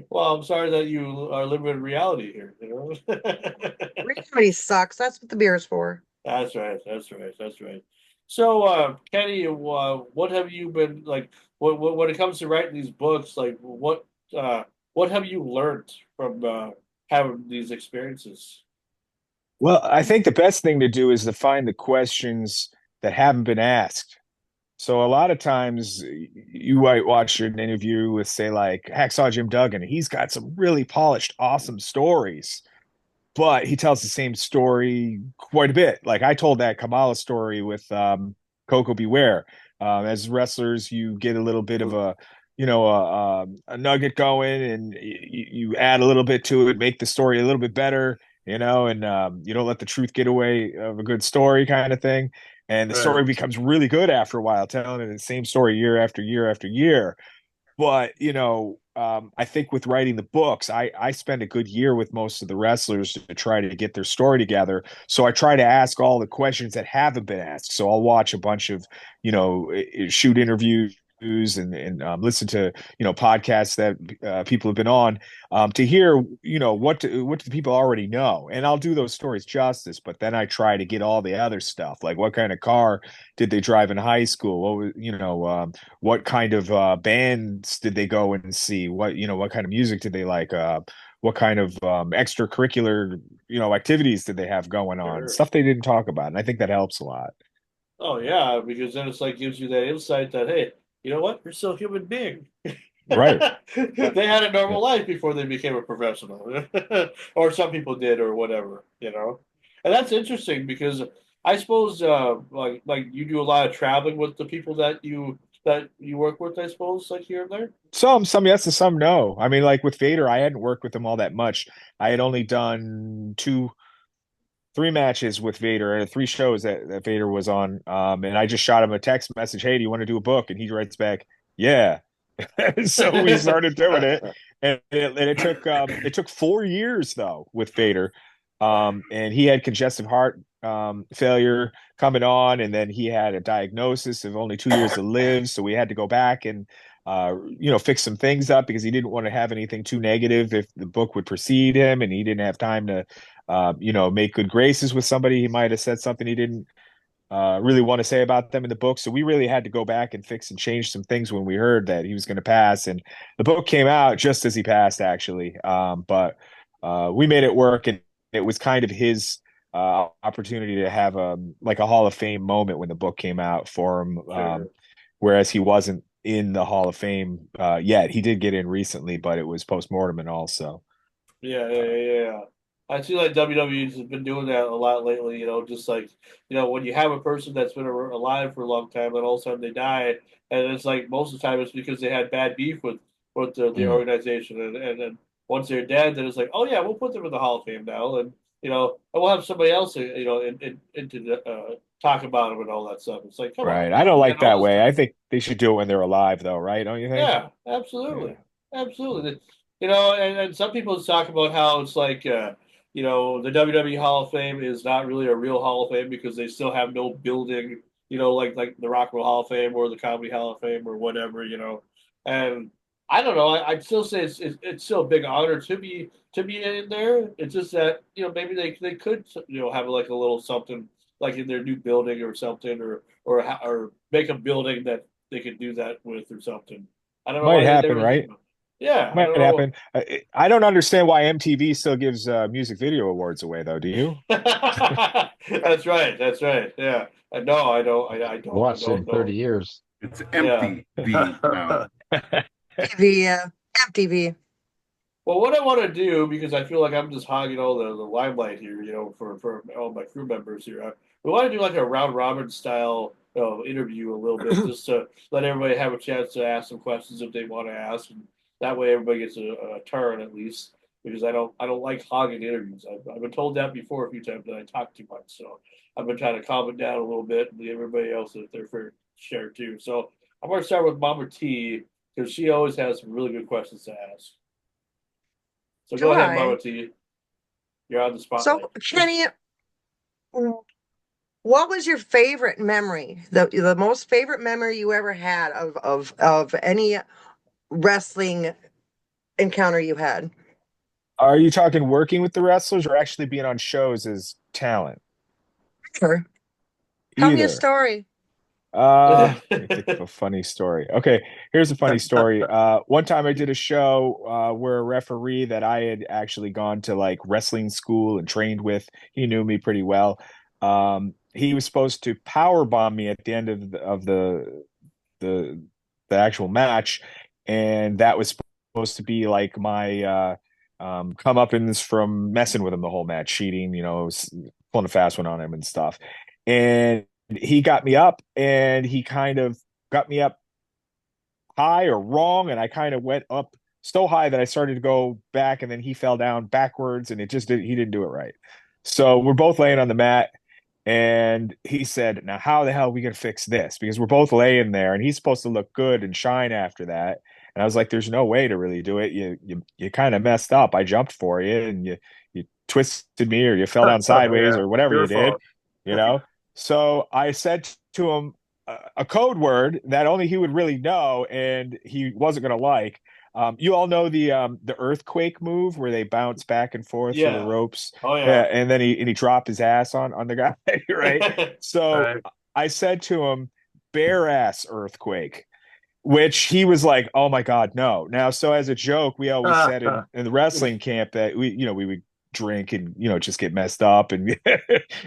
Well, I'm sorry that you are living in reality here. Reality sucks. That's what the beer is for. That's right. That's right. That's right. So, Kenny, what have you been like? When it comes to writing these books, like what have you learned from having these experiences? Well, I think the best thing to do is to find the questions that haven't been asked. So a lot of times you might watch an interview with, say, like Hacksaw Jim Duggan, and he's got some really polished, awesome stories, but he tells the same story quite a bit. Like I told that Kamala story with Coco Beware. As wrestlers, you get a little bit of a nugget going, and you add a little bit to it, make the story a little bit better, and you don't let the truth get away of a good story, kind of thing. And the story Right. becomes really good after a while, telling it the same story year after year after year. But I think with writing the books, I spend a good year with most of the wrestlers to try to get their story together. So I try to ask all the questions that haven't been asked. So I'll watch a bunch of shoot interviews and listen to podcasts that people have been on to hear what do the people already know, and I'll do those stories justice. But then I try to get all the other stuff, like what kind of car did they drive in high school, what kind of bands did they go and see, what kind of music did they like, what kind of extracurricular activities did they have going on, Sure. stuff they didn't talk about, and I think that helps a lot. Oh yeah, because then it's like gives you that insight that hey, you know what? You're still a human being. Right. They had a Yeah. normal life before they became a professional, or some people did, or whatever. And that's interesting because I suppose like you do a lot of traveling with the people that you work with, I suppose, like here and there. Some yes and some no. I mean, like with Vader, I hadn't worked with him all that much. I had only done three matches with Vader and three shows that Vader was on. And I just shot him a text message, "Hey, do you want to do a book?" And he writes back, "Yeah." So we started doing it, and it took 4 years though with Vader, and he had congestive heart failure coming on, and then he had a diagnosis of only 2 years to live. So we had to go back and fix some things up because he didn't want to have anything too negative if the book would precede him, and he didn't have time to make good graces with somebody. He might have said something he didn't really want to say about them in the book. So we really had to go back and fix and change some things when we heard that he was going to pass. And the book came out just as he passed, actually. But we made it work, and it was kind of his opportunity to have like a Hall of Fame moment when the book came out for him. Sure. Whereas he wasn't in the Hall of Fame yet. He did get in recently, but it was post mortem and also. Yeah, yeah, yeah, yeah. I feel like WWE's has been doing that a lot lately. Just like when you have a person that's been alive for a long time, and all of a sudden they die, and it's like most of the time it's because they had bad beef with the Mm. organization, and then once they're dead, then it's like, oh yeah, we'll put them in the Hall of Fame now, and we'll have somebody else, into talk about them and all that stuff. It's like, come on, Right. I don't we like had all that this way. I time. think they should do it when they're alive, though, right? Don't you think? Yeah, Yeah. absolutely. Absolutely. And some people talk about how it's like, the WWE Hall of Fame is not really a real Hall of Fame because they still have no building, like the Rock and Roll Hall of Fame or the Comedy Hall of Fame or whatever. And I don't know. I'd still say it's still a big honor to be in there. It's just that maybe they could have like a little something like in their new building or something or make a building that they could do that with or something. I don't know Might why they happen, never think right? about it. Yeah, I Might don't know. happen. I don't understand why MTV still gives music video awards away, though. Do you? That's right. That's right. Yeah. No, I don't. I Watched it in don't 30 know. years. It's Yeah. empty V now. TV, MTV. Well, what I want to do, because I feel like I'm just hogging all the limelight here, for all my crew members here. We want to do like a round robin style, interview a little bit, just to let everybody have a chance to ask some questions if they want to ask, and that way everybody gets a turn at least. Because I don't like hogging interviews. I've been told that before a few times that I talk too much. So I've been trying to calm it down a little bit and leave everybody else their fair share too. So I'm going to start with Mama T because she always has some really good questions to ask. So go ahead, Mama T. You're on the spotlight. So, Kenny, what was your favorite memory? The most favorite memory you ever had of any wrestling encounter you had? Are you talking working with the wrestlers or actually being on shows as talent? Sure. Tell me a Either. story. Let me think of a funny story. Okay, here's a funny story. One time I did a show where a referee that I had actually gone to like wrestling school and trained with, he knew me pretty well. He was supposed to power bomb me at the end of the actual match, and that was supposed to be like my comeuppance from messing with him the whole match, cheating, pulling a fast one on him and stuff. And he got me up, and he kind of got me up high or wrong, and I kind of went up so high that I started to go back, and then he fell down backwards, and he didn't do it right. So we're both laying on the mat, and he said, "Now how the hell are we gonna fix this?" Because we're both laying there, and he's supposed to look good and shine after that. And I was like, "There's no way to really do it. You kind of messed up. I jumped for you, and you twisted me, or you fell down sideways, Yeah, or whatever your you did, fault. you know." So I said to him a code word that only he would really know, and he wasn't going to like. You all know the earthquake move where they bounce back and forth through the Yeah. ropes. Oh Yeah, yeah. and then he dropped his ass on the guy, right? So Right. I said to him, bare ass earthquake, which he was like, "Oh my God, no." Now, so as a joke, we always said in the wrestling camp that we would drink and just get messed up and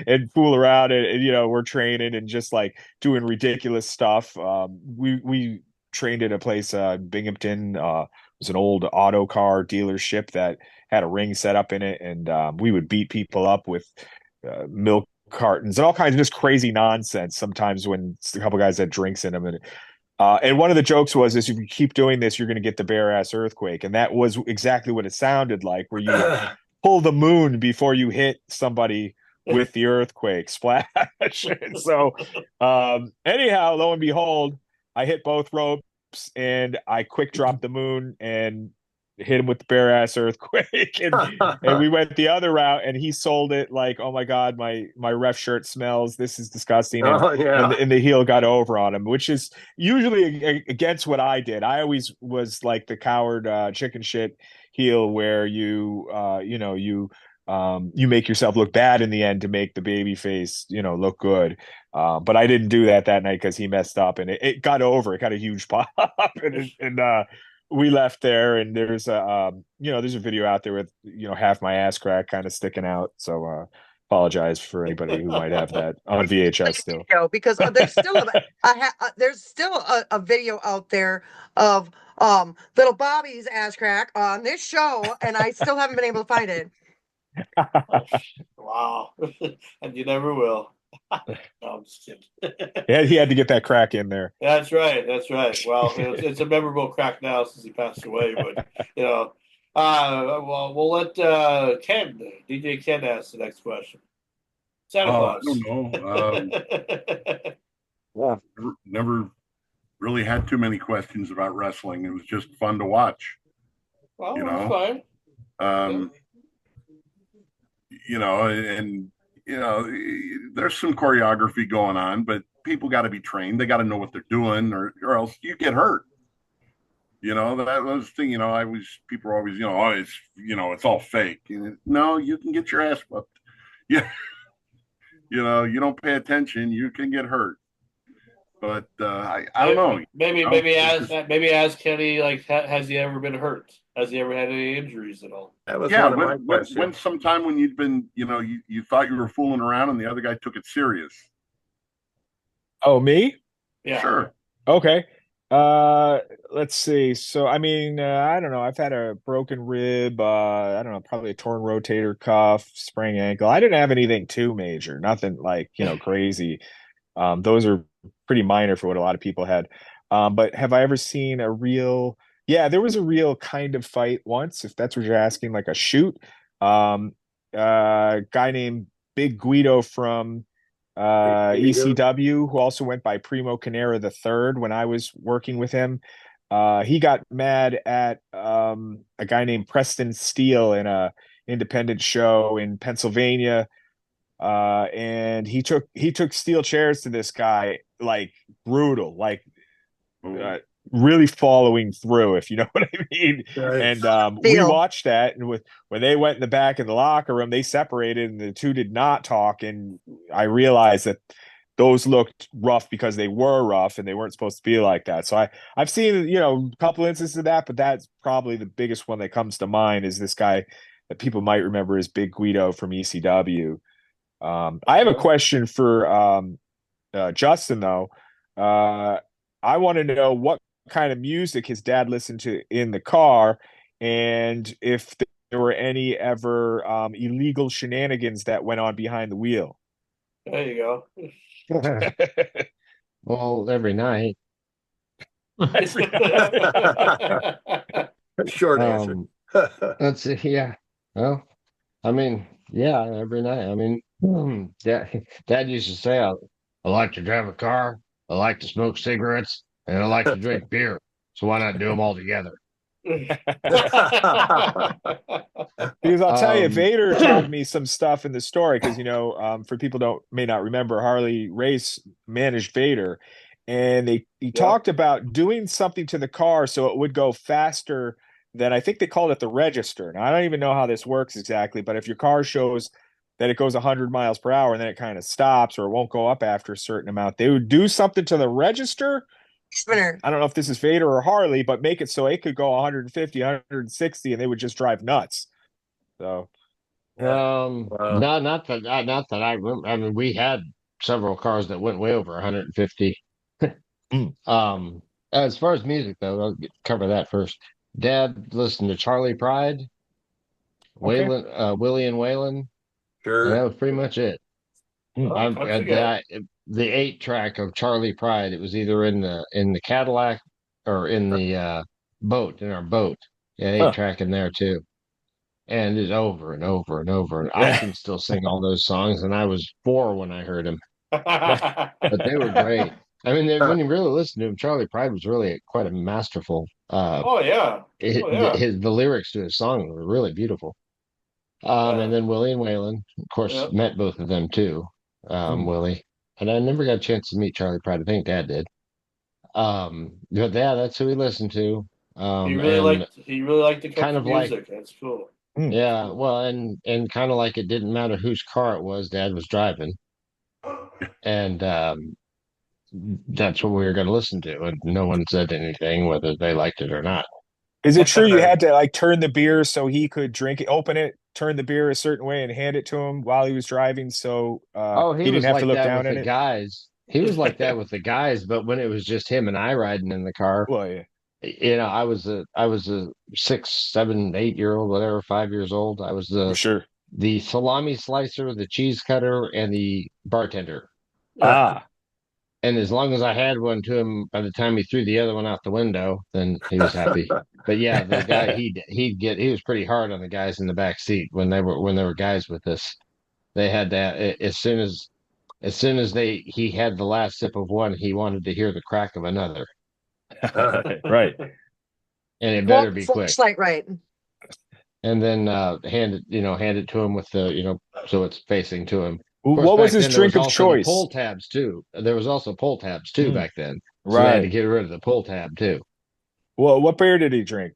and fool around, and we're training and just like doing ridiculous stuff. We trained at a place Binghamton. It was an old auto car dealership that had a ring set up in it, and we would beat people up with milk cartons and all kinds of just crazy nonsense sometimes when a couple guys had drinks in them. And one of the jokes was, is if you keep doing this, you're going to get the bare ass earthquake. And that was exactly what it sounded like, where you would pull the moon before you hit somebody with the earthquake splash. And so, anyhow, lo and behold, I hit both ropes, and I quick dropped the moon and hit him with the bare ass earthquake. And we went the other route, and he sold it like, "Oh my God, my ref shirt smells. This is disgusting." Oh, yeah. And the heel got over on him, which is usually against what I did. I always was like the coward chicken shit heel, where you make yourself look bad in the end to make the baby face look good. But I didn't do that night because he messed up, and it got over. It got a huge pop, and we left there, and there's a video out there with half my ass crack kind of sticking out. So apologize for anybody who might have that on VHS still. Because there's still a video out there of little Bobby's ass crack on this show, and I still haven't been able to find it. Wow. And you never will. No, I'm just kidding. Yeah, he had to get that crack in there. That's right. That's right. Well, it's a memorable crack now since he passed away, but well, we'll let Ken, DJ Ken, ask the next question. Santa Claus. I don't know. Yeah. Never really had too many questions about wrestling. It was just fun to watch. Well, that's fine. There's some choreography going on, but people got to be trained. They got to know what they're doing, or else you get hurt. That was the thing. People are always, it's all fake. No, you can get your ass whooped. Yeah, you don't pay attention, you can get hurt. But I don't know. Maybe ask Kenny, like, has he ever been hurt? Has he ever had any injuries at all? That was Yeah, one of my when questions. sometime when you'd been, you thought you were fooling around and the other guy took it serious. Oh, me? Yeah. Sure. Okay. Let's see. So, I mean, I don't know. I've had a broken rib, I don't know, probably a torn rotator cuff, sprained ankle. I didn't have anything too major, nothing like, crazy. Those are pretty minor for what a lot of people had. But have I ever seen a real, yeah, there was a real kind of fight once, if that's what you're asking, like a shoot. Guy named Big Guido from ECW, who also went by Primo Canera the third when I was working with him. He got mad at a guy named Preston Steele in a independent show in Pennsylvania, and he took steel chairs to this guy, like brutal, like really following through, if you know what I mean. Right. And we watched that, and when they went in the back of the locker room, they separated, and the two did not talk. And I realized that those looked rough because they were rough, and they weren't supposed to be like that. So I've seen a couple instances of that, but that's probably the biggest one that comes to mind is this guy that people might remember as Big Guido from ECW. I have a question for Justin, though. I want to know what kind of music his dad listened to in the car, and if there were any ever illegal shenanigans that went on behind the wheel. There you go. Well, every night. Short answer. Let's see. Yeah. Well, I mean, yeah, every night. I mean, Dad used to say, I like to drive a car, I like to smoke cigarettes, and I like to drink beer. So why not do them all together? Because I'll tell you, Vader told me some stuff in the story. Because for people don't may not remember, Harley Race managed Vader, and he talked about doing something to the car so it would go faster than, I think they called it the register. Now I don't even know how this works exactly, but if your car shows that it goes 100 miles per hour and then it kind of stops or it won't go up after a certain amount, they would do something to the register. Spinner. I don't know if this is Vader or Harley, but make it so it could go 150, 160, and they would just drive nuts. So, not that I remember. I mean, we had several cars that went way over 150. As far as music though, I'll cover that first. Dad listened to Charlie Pride, Waylon, Willie and Waylon. Sure. And that was pretty much it. The 8-track of Charlie Pride. It was either in the Cadillac or in the boat, in our boat. Yeah, 8-track in there too. And it's over and over and over. And I can still sing all those songs, and I was 4 when I heard them. But they were great. I mean, when you really listen to him, Charlie Pride was really quite a masterful. The lyrics to his song were really beautiful. And then Willie and Waylon, of course, met both of them too. Willie, and I never got a chance to meet Charlie Pride. I think Dad did. But yeah, that's who we listened to. He really liked the country music. That's cool. Yeah, well, and kind of like it didn't matter whose car it was, Dad was driving, and that's what we were going to listen to, and no one said anything whether they liked it or not. Is it true you had to like turn the beer so he could drink it, open it, turn the beer a certain way, and hand it to him while he was driving, so he didn't have to look down at it? Guys, he was like that with the guys, but when it was just him and I riding in the car, well, yeah. I was a 6, 7, 8-year-old, whatever, 5 years old. I was the salami slicer, the cheese cutter, and the bartender. And as long as I had one to him, by the time he threw the other one out the window, then he was happy. But yeah, the guy he was pretty hard on the guys in the back seat when there were guys with us. They had that as soon as he had the last sip of one, he wanted to hear the crack of another. Right. And it better be quick. Flashlight, right. And then hand it to him with the so it's facing to him. What was his drink of choice? Pull tabs too. There was also pull tabs too back then. So right. they had to get rid of the pull tab too. Well, what beer did he drink?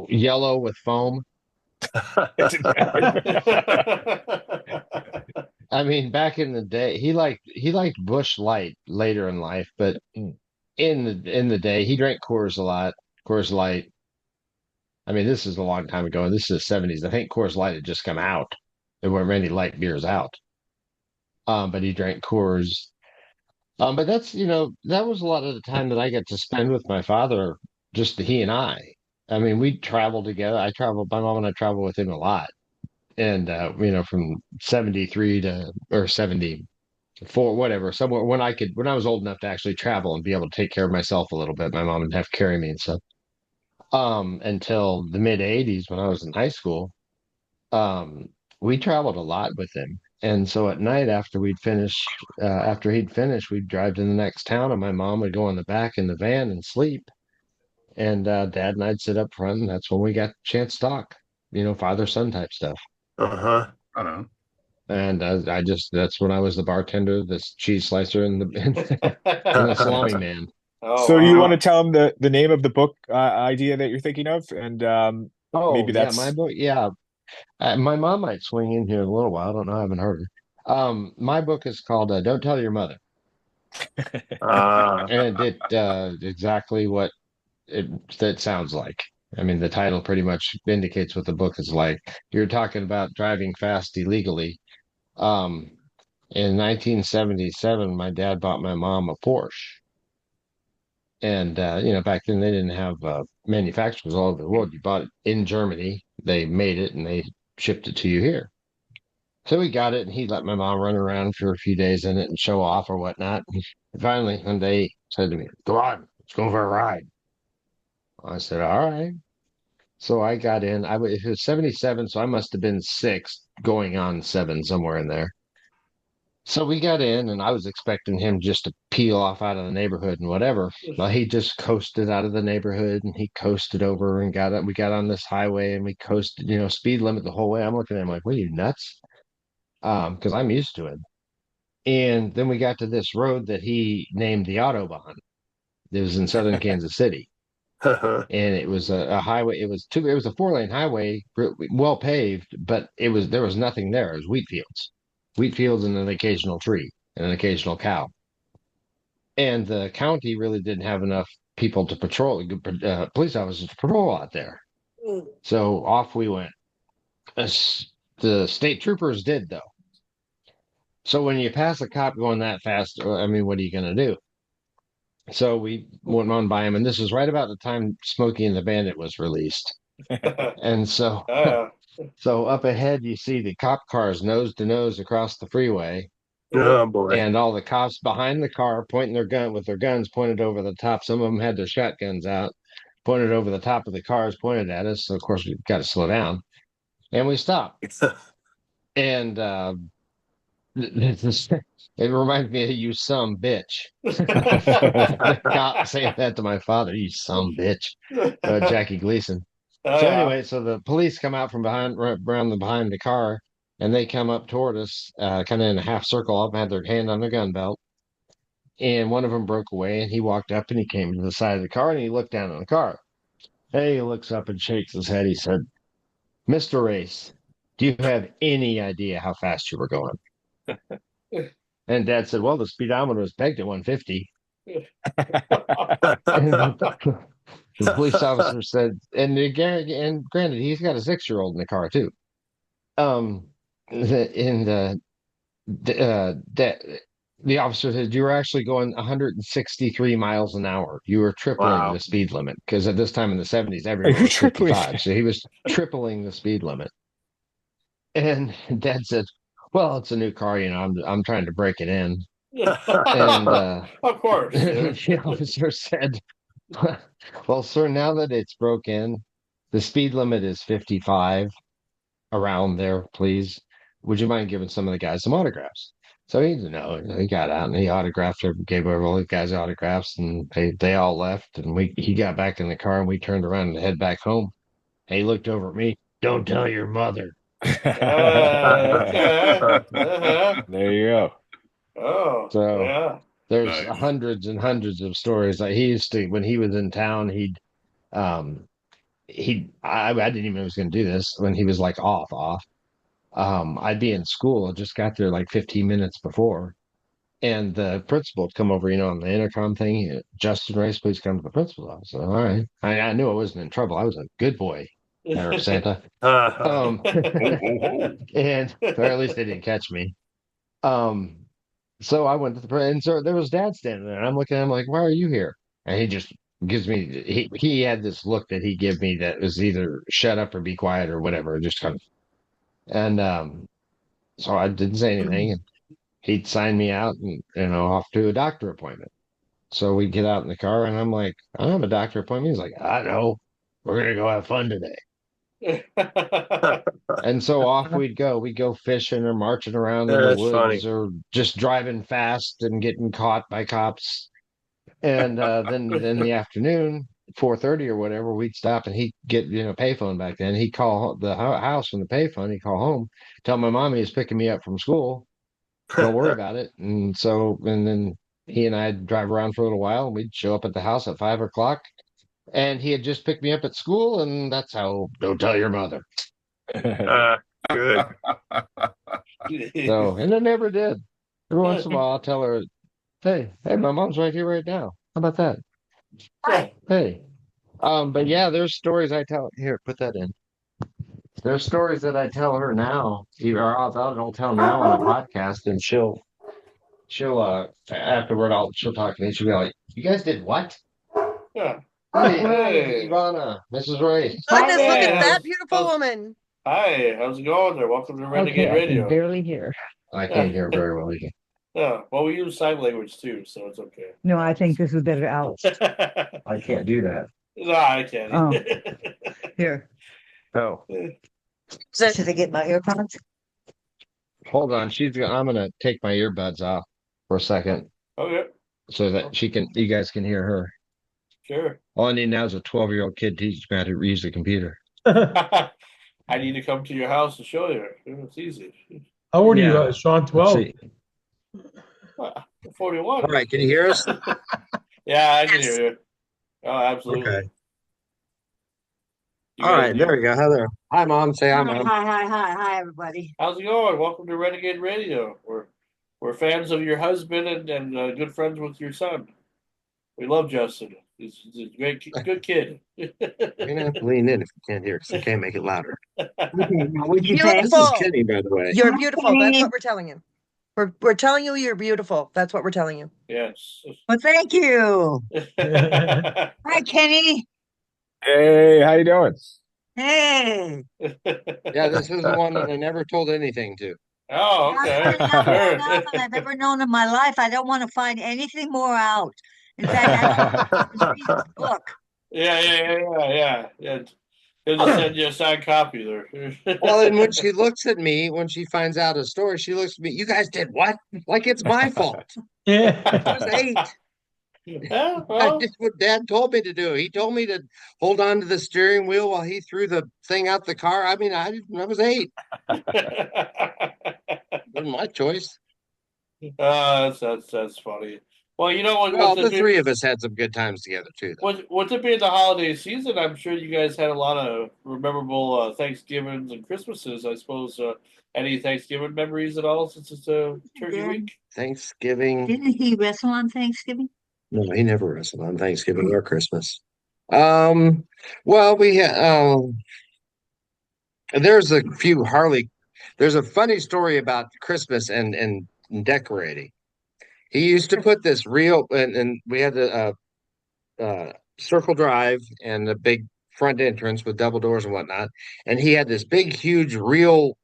Yellow with foam. I mean, back in the day, he liked Bush Light later in life, but in the day, he drank Coors a lot. Coors Light. I mean, this is a long time ago. This is the 70s. I think Coors Light had just come out. There weren't many light beers out. But he drank Coors. But that's, that was a lot of the time that I got to spend with my father, just he and I. I mean, we traveled together. My mom and I traveled with him a lot. And, from 73 to, or 74, whatever, somewhere when I was old enough to actually travel and be able to take care of myself a little bit, my mom would have to carry me and stuff. Until the mid 80s when I was in high school, um, we traveled a lot with him. And so at night after he'd finished, we'd drive to the next town, and my mom would go in the back in the van and sleep. And Dad and I'd sit up front, and that's when we got a chance to talk, father son type stuff. I don't know. And that's when I was the bartender, this cheese slicer, and the salami man. Oh, So do you want wow. to tell him the name of the book idea that you're thinking of, and Oh, maybe yeah, that's my book. Yeah. My mom might swing in here in a little while. I don't know. I haven't heard her. My book is called Don't Tell Your Mother. And it exactly what that sounds like. I mean, the title pretty much indicates what the book is like. You're talking about driving fast illegally. Um, in 1977, my dad bought my mom a Porsche. And, back then they didn't have manufacturers all over the world. You bought it in Germany, they made it, and they shipped it to you here. So we got it, and he let my mom run around for a few days in it and show off or whatnot. And finally, one day, he said to me, "Go on, let's go for a ride." I said, "All right." So I got in. It was 77, so I must have been 6, going on 7, somewhere in there. So we got in, and I was expecting him just to peel off out of the neighborhood and whatever. Well, he just coasted out of the neighborhood, and he coasted over and got it. We got on this highway, and we coasted, speed limit the whole way. I'm looking at him like, "What are you, nuts?" Because I'm used to it. And then we got to this road that he named the Autobahn. It was in southern Kansas City, and it was a highway. It was a 4-lane highway, well paved, but there was nothing there. It was wheat fields, and an occasional tree and an occasional cow. And the county really didn't have enough people to patrol, police officers to patrol out there. So off we went. The state troopers did, though. So when you pass a cop going that fast, I mean, what are you going to do? So we went on by him, and this was right about the time Smokey and the Bandit was released. And so, so up ahead, you see the cop cars nose to nose across the freeway. Oh boy! And all the cops behind the car pointing their guns pointed over the top. Some of them had their shotguns out, pointed over the top of the cars, pointed at us. So of course we got to slow down, and we stopped. And it reminds me of "you some bitch." The cop saying that to my father, "You some bitch," Jackie Gleason. So anyway, so the police come out from behind, around behind the car, and they come up toward us, kind of in a half circle up, had their hand on their gun belt. And one of them broke away, and he walked up and he came to the side of the car, and he looked down on the car. Hey, he looks up and shakes his head. He said, "Mr. Race, do you have any idea how fast you were going?" And Dad said, "Well, the speedometer was pegged at 150. And the police officer said, and granted, he's got a 6-year-old in the car too. The officer said, "You were actually going 163 miles an hour. You were tripling the speed limit," because at this time in the 70s, everyone was 55. So he was tripling the speed limit. And Dad said, "Well, it's a new car, I'm trying to break it in." And of course, the officer said, "Well, sir, now that it's broke in, the speed limit is 55, around there, please. Would you mind giving some of the guys some autographs?" So he got out and he gave over all the guys autographs, and they all left. And he got back in the car, and we turned around and head back home. And he looked over at me. "Don't tell your mother." There you go. Oh, So yeah. there's hundreds and hundreds of stories. Like he used to, when he was in town, I didn't even know he was going to do this when he was like off. I'd be in school. I just got there like 15 minutes before. And the principal would come over, on the intercom thing. Justin Rice, please come to the principal's office. All right. I knew I wasn't in trouble. I was a good boy, there, Santa. And or at least they didn't catch me. So I went to and so there was Dad standing there, and I'm looking at him like, "Why are you here?" And he just gives me he had this look that he gave me that was either shut up or be quiet or whatever, just kind of. And so I didn't say anything, and he'd sign me out and off to a doctor appointment. So we get out in the car, and I'm like, "I don't have a doctor appointment." He's like, "I know, we're gonna go have fun today." And so off we'd go. We'd go fishing or marching around in the That's woods funny. or just driving fast and getting caught by cops. And then in the afternoon, 4:30 or whatever, we'd stop and he'd get, payphone back then. He'd call the house from the payphone. He'd call home, tell my mom he was picking me up from school. Don't worry about it. And then he and I'd drive around for a little while, and we'd show up at the house at 5 o'clock. And he had just picked me up at school, and that's how, don't tell your mother. Good. So, and I never did. Every once in a while, I'll tell her, hey, my mom's right here right now. How about that? Hi. Hey. But yeah, there's stories I tell. Here, put that in. There's stories that I tell her now, or I'll tell now on a podcast, and she'll afterward she'll talk to me. She'll be like, "You guys did what?" Yeah. Hey, Ivana, Mrs. Ray. Goodness, look Hey, at that beautiful woman. Hi, how's it going there? Welcome to Renegade Okay, I Radio. can barely hear. I can't hear very well either. Yeah, well, we use sign language too, so it's okay. No, I think this is better out. I can't do that. No, I can't. Oh. Here. Oh, Should I get my earphones? hold on. I'm gonna take my earbuds off for a second Okay, so that you guys can hear her. sure. All I need now is a 12-year-old kid teaching me how to use the computer. I need to come to your house and show you. It's easy. How old are Yeah. you, Sean? Let's 12? see. 41. All right, can you hear us? Yeah, I can hear you. Oh, absolutely. Okay. You All guys right, do- there we go. Heather. Hi, Mom. Say hi, Hi, Mom. hi, everybody. How's it going? Welcome to Renegade Radio. We're fans of your husband and good friends with your son. We love Justin. He's a good kid. You're gonna have to lean in if you can't hear, because I can't make it louder. Okay, now what'd you say? This is Kenny, by the way. You're beautiful. That's what we're telling you. We're telling you you're beautiful. That's what we're telling you. Yes. Well, thank you. Hi, Kenny. Hey, how you doing? Hey. Yeah, this is the one that I never told anything to. Oh, okay. Nothing Sure. I've ever known in my life. I don't want to find anything more out. In fact, I don't read this book. Yeah. He'll just send you a signed copy there. Well, and when she looks at me, when she finds out a story, she looks at me, you guys did what? Like it's my fault. I was 8. Yeah, I well. did what Dad told me to do. He told me to hold on to the steering wheel while he threw the thing out the car. I mean, I was 8. It wasn't my choice. That's funny. Well, you know what? Well, the 3 of us had some good times together too. With it being the holiday season, I'm sure you guys had a lot of memorable Thanksgivings and Christmases. I suppose any Thanksgiving memories at all since it's Turkey Week? Thanksgiving. Didn't he wrestle on Thanksgiving? No, he never wrestled on Thanksgiving or Christmas. Well, we had there's a few Harley. There's a funny story about Christmas and decorating. He used to put this real, and we had the circle drive and a big front entrance with double doors and whatnot. And he had this big, huge, real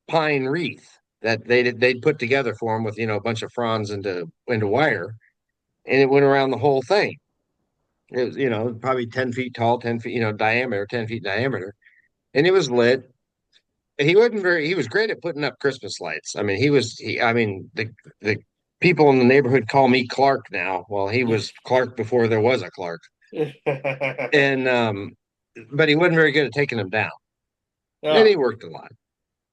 pine wreath that they'd put together for him with a bunch of fronds into wire, and it went around the whole thing. It was probably 10 feet tall, 10 feet diameter, 10 feet diameter, and it was lit. And he was great at putting up Christmas lights. I mean, the people in the neighborhood call me Clark now. Well, he was Clark before there was a Clark. And but he wasn't very good at taking them down. Yeah. And he worked a lot.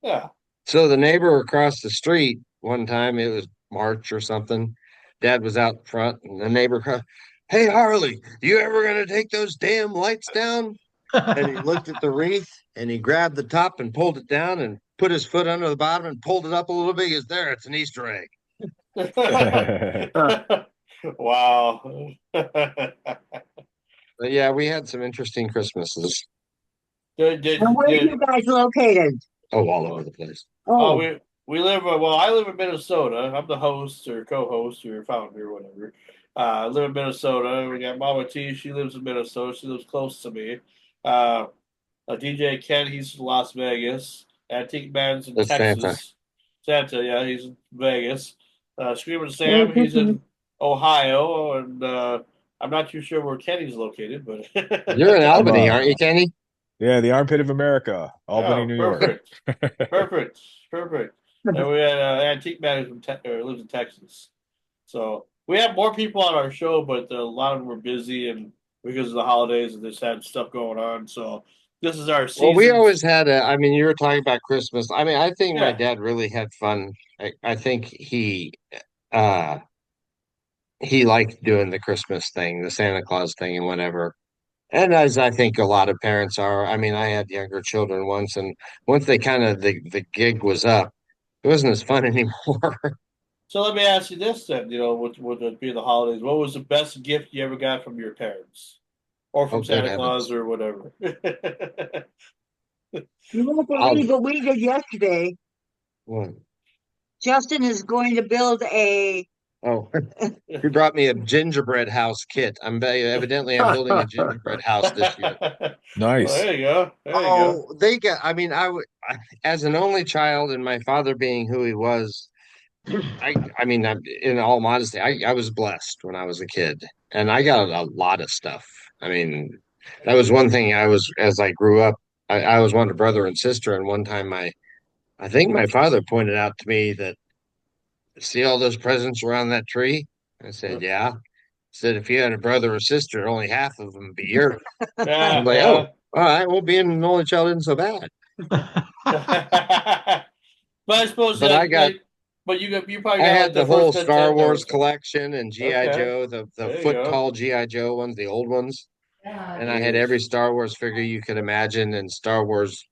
Yeah. So the neighbor across the street one time, it was March or something, Dad was out front, and the neighbor cried, "Hey, Harley, you ever gonna take those damn lights down?" And he looked at the wreath, and he grabbed the top and pulled it down, and put his foot under the bottom and pulled it up a little bit. He goes, there, it's an Easter egg. Wow. But yeah, we had some interesting Christmases. Did, did, And where are did, you guys located? Oh, all over the place. oh, Oh, we live. Well, I live in Minnesota. I'm the host or co-host or founder, or whatever. I live in Minnesota. We got Mama T. She lives in Minnesota. She lives close to me. Uh, DJ Ken. He's in Las Vegas. Antique Man's in That's Santa. Texas. Santa, yeah, he's in Vegas. Screaming Merry Sam. He's Christmas. in Ohio, and I'm not too sure where Kenny's located, but You're in I'm Albany, aren't you, Kenny? yeah, the armpit of America, Albany, oh, New York. perfect, perfect, perfect. And we had Antique Man who lives in Texas. So we have more people on our show, but a lot of them were busy and because of the holidays and just had stuff going on. So this is our Well, we season. always had I mean, you were talking about Christmas. I mean, I think my Yeah. dad really had fun. I think uh he liked doing the Christmas thing, the Santa Claus thing and whatever. And as I think a lot of parents are, I mean, I had younger children once, and once they kind of the gig was up, it wasn't as fun anymore. So let me ask you this then. You know, would it be the holidays? What was the best gift you ever got from your parents, or Oh, from good Santa Claus, heavens. or whatever? You won't I'll, believe what we did yesterday. what? Justin is going to build a. Oh, he brought me a gingerbread house kit. Evidently I'm building a gingerbread house this year. Well, Nice. there you go. There you go. Oh, I mean, as an only child and my father being who he was, I mean, in all modesty, I was blessed when I was a kid, and I got a lot of stuff. I mean, that was one thing as I grew up, I was wanted a brother and sister, and one time I think my father pointed out to me that, see all those presents around that tree? I said, yeah. Said, if you had a brother or sister, only half of them would be yours. I'm Yeah, like, oh, yeah. all right, well, being an only child isn't so bad. But I suppose But you probably I got like had the the whole first Star Nintendo or Wars something. collection and GI Okay, Joe, the there you foot go. tall GI Joe ones, the old ones, and I had every Jeez. Star Wars figure you could imagine, and Star Wars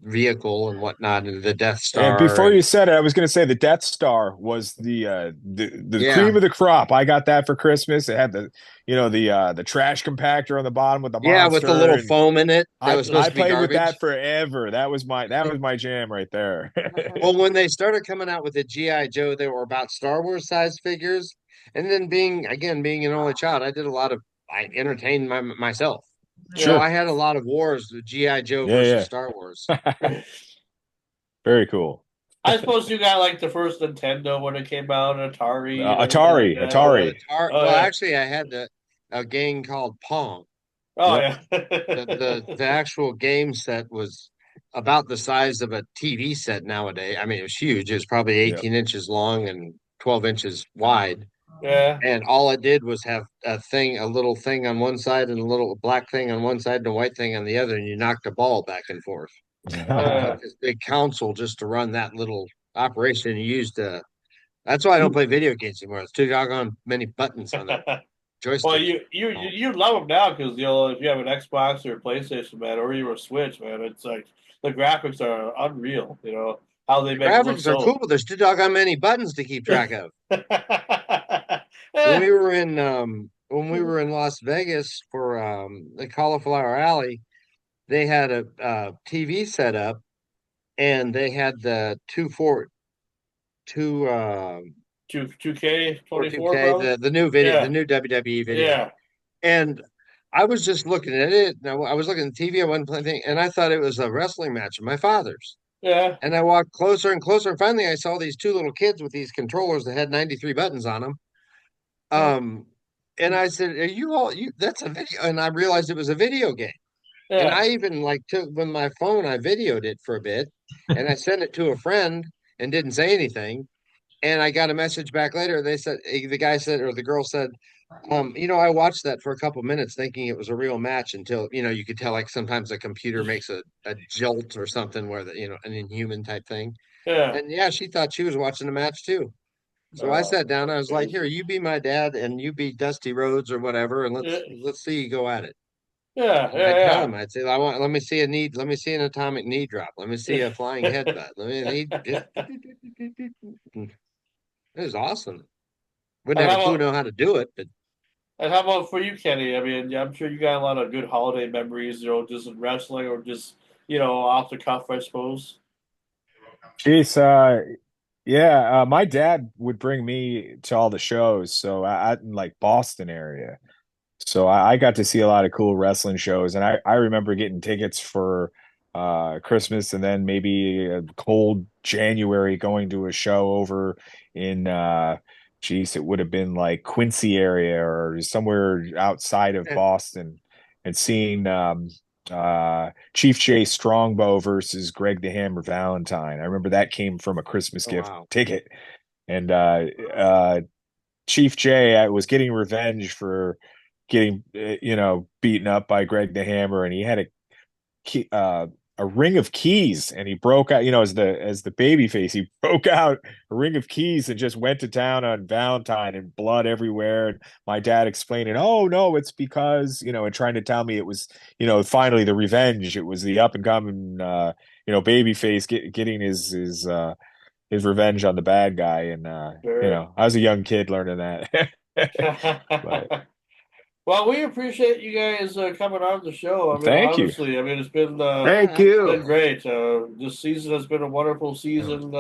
vehicle and whatnot, and the Death And Star, before and you said it, I was going to say the Death Star was the yeah, cream of the crop. I got that for Christmas. It had the trash compactor on the bottom with the yeah, with the monster, little and foam in it that I was supposed I to be played with garbage. that forever. That was my jam right there. Well, when they started coming out with the GI Joe, they were about Star Wars size figures, and then being an only child, I entertained myself. So Yeah. I Sure. had a lot of wars with GI Joe versus Yeah, Star Wars. yeah. Very cool. I suppose you got like the first Nintendo when it came out, Atari and everything like that. Oh, Atari. Oh well, yeah. actually, I had a game called Pong. Oh Yep. yeah. The actual game set was about the size of a TV set nowadays. I mean, it was huge. It was probably Yep. 18 inches long and 12 inches wide. Yeah. And all it did was have a little thing on one side and a little black thing on one side and a white thing on the other, and you knocked a ball back and forth. And it took this big console just to run that little operation. You used That's why I don't play video games anymore. It's too doggone many buttons on the Well, joystick. you love them now because if you have an Xbox or a PlayStation, man, or you a Switch, man, it's like the graphics are unreal. You know how they make it look Graphics are cool, so. but there's too doggone many buttons to keep track of. Eh, When we were in Las Vegas for the Cauliflower Alley, they had a TV set up, and they had the two 2K or 24 2K, probably. the new video, the Yeah, new WWE video. yeah, And I was just looking at it. Now I was looking at the TV, I wasn't playing, and I thought it was a wrestling match of my father's. yeah. And I walked closer and closer, and finally I saw these two little kids with these controllers that had 93 buttons on them. Um, and I said, "Are you all you? That's a video." And I realized it was a video game. And Yeah. I even like took with my phone, I videoed it for a bit, and I sent it to a friend and didn't say anything. And I got a message back later. They said the guy said or the girl said, I watched that for a couple minutes thinking it was a real match until, you could tell like sometimes a computer makes a jolt or something where an inhuman type thing. Yeah. And yeah, she thought she was watching a match too. So I Oh, sat down. I that's was like, "Here, crazy. you be my dad, and you be Dusty Rhodes or whatever, and Yeah. let's see you go at it." Yeah, I yeah, tell yeah. him, I'd say, let me see let me see an atomic knee drop. Let me see a flying headbutt. Let me just it was awesome. Wouldn't And have how a clue about know how to do it, but and how about for you, Kenny? I mean, yeah, I'm sure you got a lot of good holiday memories, just in wrestling or just, off the cuff, I suppose. Jeez, yeah, my dad would bring me to all the shows. So I in like Boston area. So I got to see a lot of cool wrestling shows, and I remember getting tickets for Christmas, and then maybe a cold January going to a show over in geez, it would have been like Quincy area or somewhere outside of Boston, and seeing Chief Jay Strongbow versus Greg the Hammer Valentine. I remember that came from a Christmas oh gift wow. ticket, and Chief Jay was getting revenge for getting beaten up by Greg the Hammer, and he had a ring of keys, and he broke out, as the baby face, he broke out a ring of keys and just went to town on Valentine, and blood everywhere. And my dad explaining, oh no, it's because, and trying to tell me it was, finally the revenge. It was the up and coming baby face getting his revenge on the bad guy. And Sure. I was a young kid learning that. But Well, we appreciate you guys coming on the show. I mean, thank you. honestly, I mean, Thank it's you. been great. This season has been a wonderful season.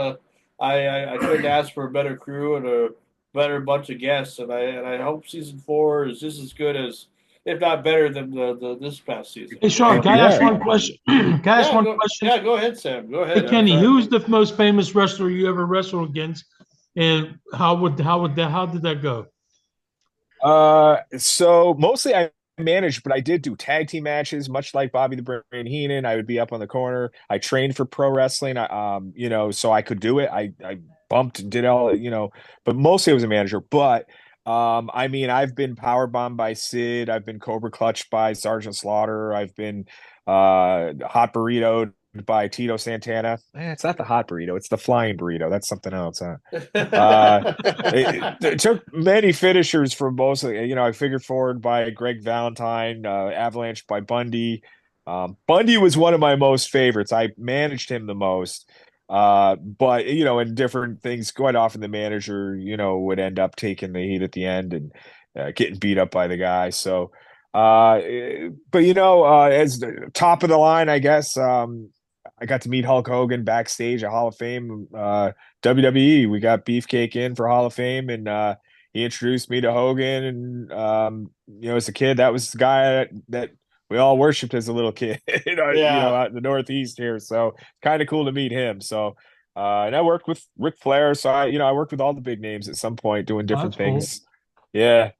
I couldn't ask for a better crew and a better bunch of guests, and I hope season 4 is just as good as, if not better than the this past season. Hey, Sean, can I ask one question? Can I ask one question? Yeah, go ahead, Sam. Go Hey, ahead. Kenny, who's the most famous wrestler you ever wrestled against, and how did that go? So mostly I managed, but I did do tag team matches, much like Bobby the Brain Heenan. I would be up on the corner. I trained for pro wrestling. So I could do it. I bumped and did all, but mostly I was a manager. But I mean, I've been power bombed by Sid. I've been Cobra clutched by Sergeant Slaughter. I've been hot burrito by Tito Santana. It's not the hot burrito, it's the flying burrito. That's something else, huh? It took many finishers from both. I figured forward by Greg Valentine, Avalanche by Bundy. Bundy was one of my most favorites. I managed him the most. But in different things, quite often the manager, would end up taking the heat at the end and getting beat up by the guy. So, but as the top of the line, I guess, I got to meet Hulk Hogan backstage at Hall of Fame, WWE. We got Beefcake in for Hall of Fame, and he introduced me to Hogan. And as a kid, that was the guy that we all worshipped as a little kid, out in the Northeast here. So kind of cool to meet him. So, and I worked with Ric Flair, so I worked with all the big names at some point doing different things. Cool. Yeah,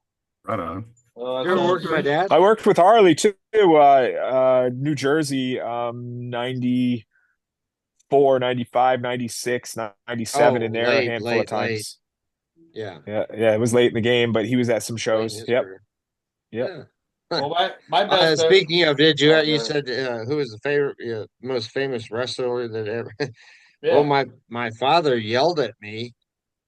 right on. You ever worked with my dad? I worked with Harley too. New Jersey, 94, 95, 96, 97 in there, a handful of times. Late. Yeah. Yeah, it was late in the game, but he was at some shows. Yep. Yeah. Well, my best. Speaking of, you said who was the favorite, most famous wrestler that ever? Yeah. Well, my father yelled at me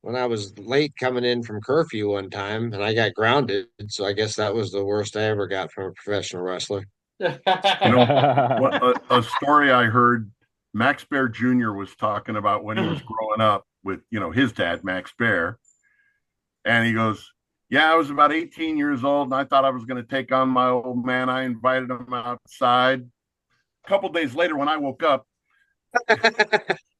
when I was late coming in from curfew one time, and I got grounded. So I guess that was the worst I ever got from a professional wrestler. A story I heard, Max Bear Jr. was talking about when he was growing up with, his dad, Max Bear. And he goes, yeah, I was about 18 years old, and I thought I was going to take on my old man. I invited him outside. A couple days later, when I woke up,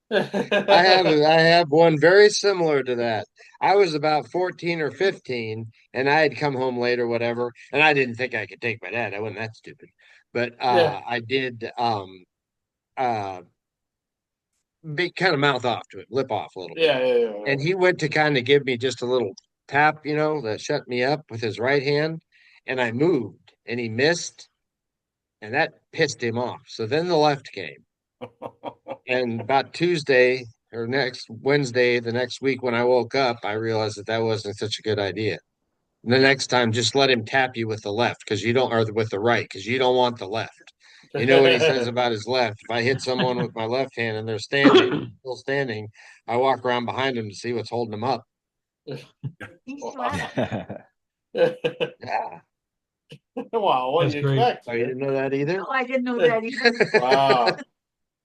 I have one very similar to that. I was about 14 or 15, and I had come home late or whatever, and I didn't think I could take my dad. I wasn't that stupid. But I did be kind of mouth off to it, lip off a little bit. Yeah. And he went to kind of give me just a little tap, that shut me up with his right hand, and I moved, and he missed, and that pissed him off. So then the left came. And about Tuesday or next Wednesday, the next week when I woke up, I realized that wasn't such a good idea. And the next time, just let him tap you with the left or with the right, because you don't want the left. You know what he says about his left. If I hit someone with my left hand and they're still standing, I walk around behind them to see what's holding them up. He's left. Yeah. Wow, what That's do you great. expect? Oh, you didn't know that either? No, I didn't know that either. Wow.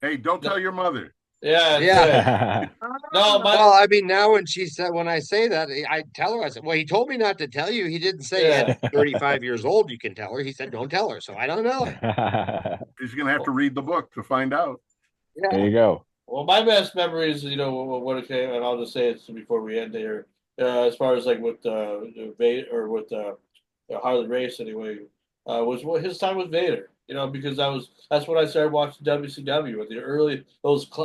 Hey, don't tell your mother. Yeah, Yeah. no, Well, I mean, now when I say that, I tell her, I said, well, he told me not to tell you. He didn't say at 35 years old you can tell her. He said, don't tell her. So I don't know. She's going to have to read the book to find out. Yeah. There you go. Well, my best memories, what it came, and I'll just say it before we end here. As far as like with Vader or with Harley Race anyway, was what his time with Vader. Because that's when I started watching WCW with the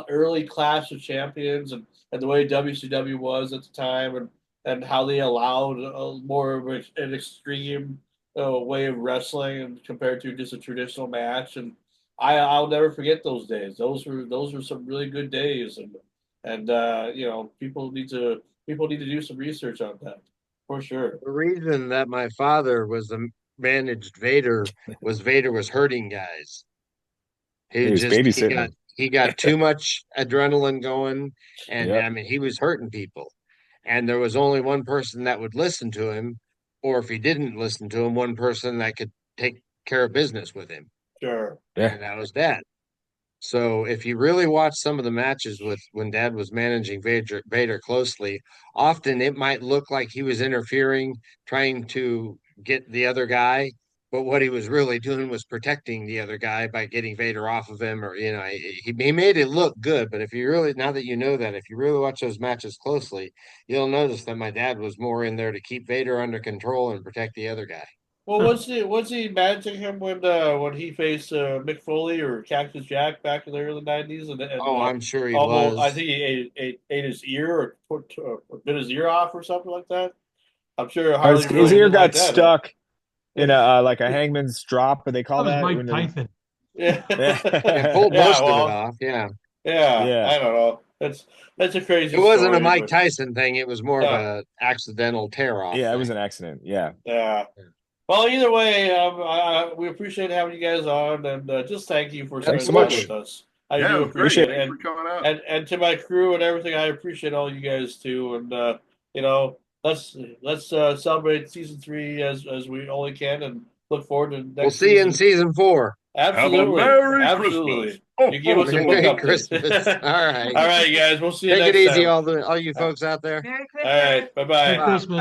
early Clash of Champions and the way WCW was at the time and how they allowed more of an extreme way of wrestling and compared to just a traditional match. And I'll never forget those days. Those were some really good days, and people need to do some research on that for sure. The reason that my father managed Vader was hurting guys. He was babysitting. He got too much adrenaline going, and Yep. I mean he was hurting people. And there was only one person that would listen to him, or if he didn't listen to him, one person that could take care of business with him. Sure. Yeah. And that was Dad. So if you really watch some of the matches with when Dad was managing Vader closely, often it might look like he was interfering, trying to get the other guy, but what he was really doing was protecting the other guy by getting Vader off of him, or he made it look good. But if you really, now that you know that, if you really watch those matches closely, you'll notice that my dad was more in there to keep Vader under control and protect the other guy. Well, was he managing him when he faced Mick Foley or Cactus Jack back in the early '90s? And Oh, I'm sure he almost, was. I think he ate his ear or bit his ear off or something like that. I'm sure Harley His really ear didn't got like that, stuck in a like a hangman's drop, but they call That was that Mike Tyson. Yeah. They pulled most of it off. Yeah. Yeah. I don't know. That's a crazy. It wasn't a story, Mike but- Tyson thing. It was more of a accidental tear off. Yeah, it was an accident. Yeah. Yeah. Well, either way, we appreciate having you guys on, and just thank you for spending Thanks so time much. with us. I Yeah, do it was great. appreciate it, Thanks for coming out. and to my crew and everything, I appreciate all you guys too. And let's celebrate season 3 as we only can, and look forward to next. We'll see you in season 4. Absolutely, Have a Merry absolutely. Christmas. Oh, You give us a book Merry update. Christmas. All right. All right, guys. We'll see you Take next it easy, time. all you folks out there. Merry All Christmas. right. Bye-bye. Merry Christmas.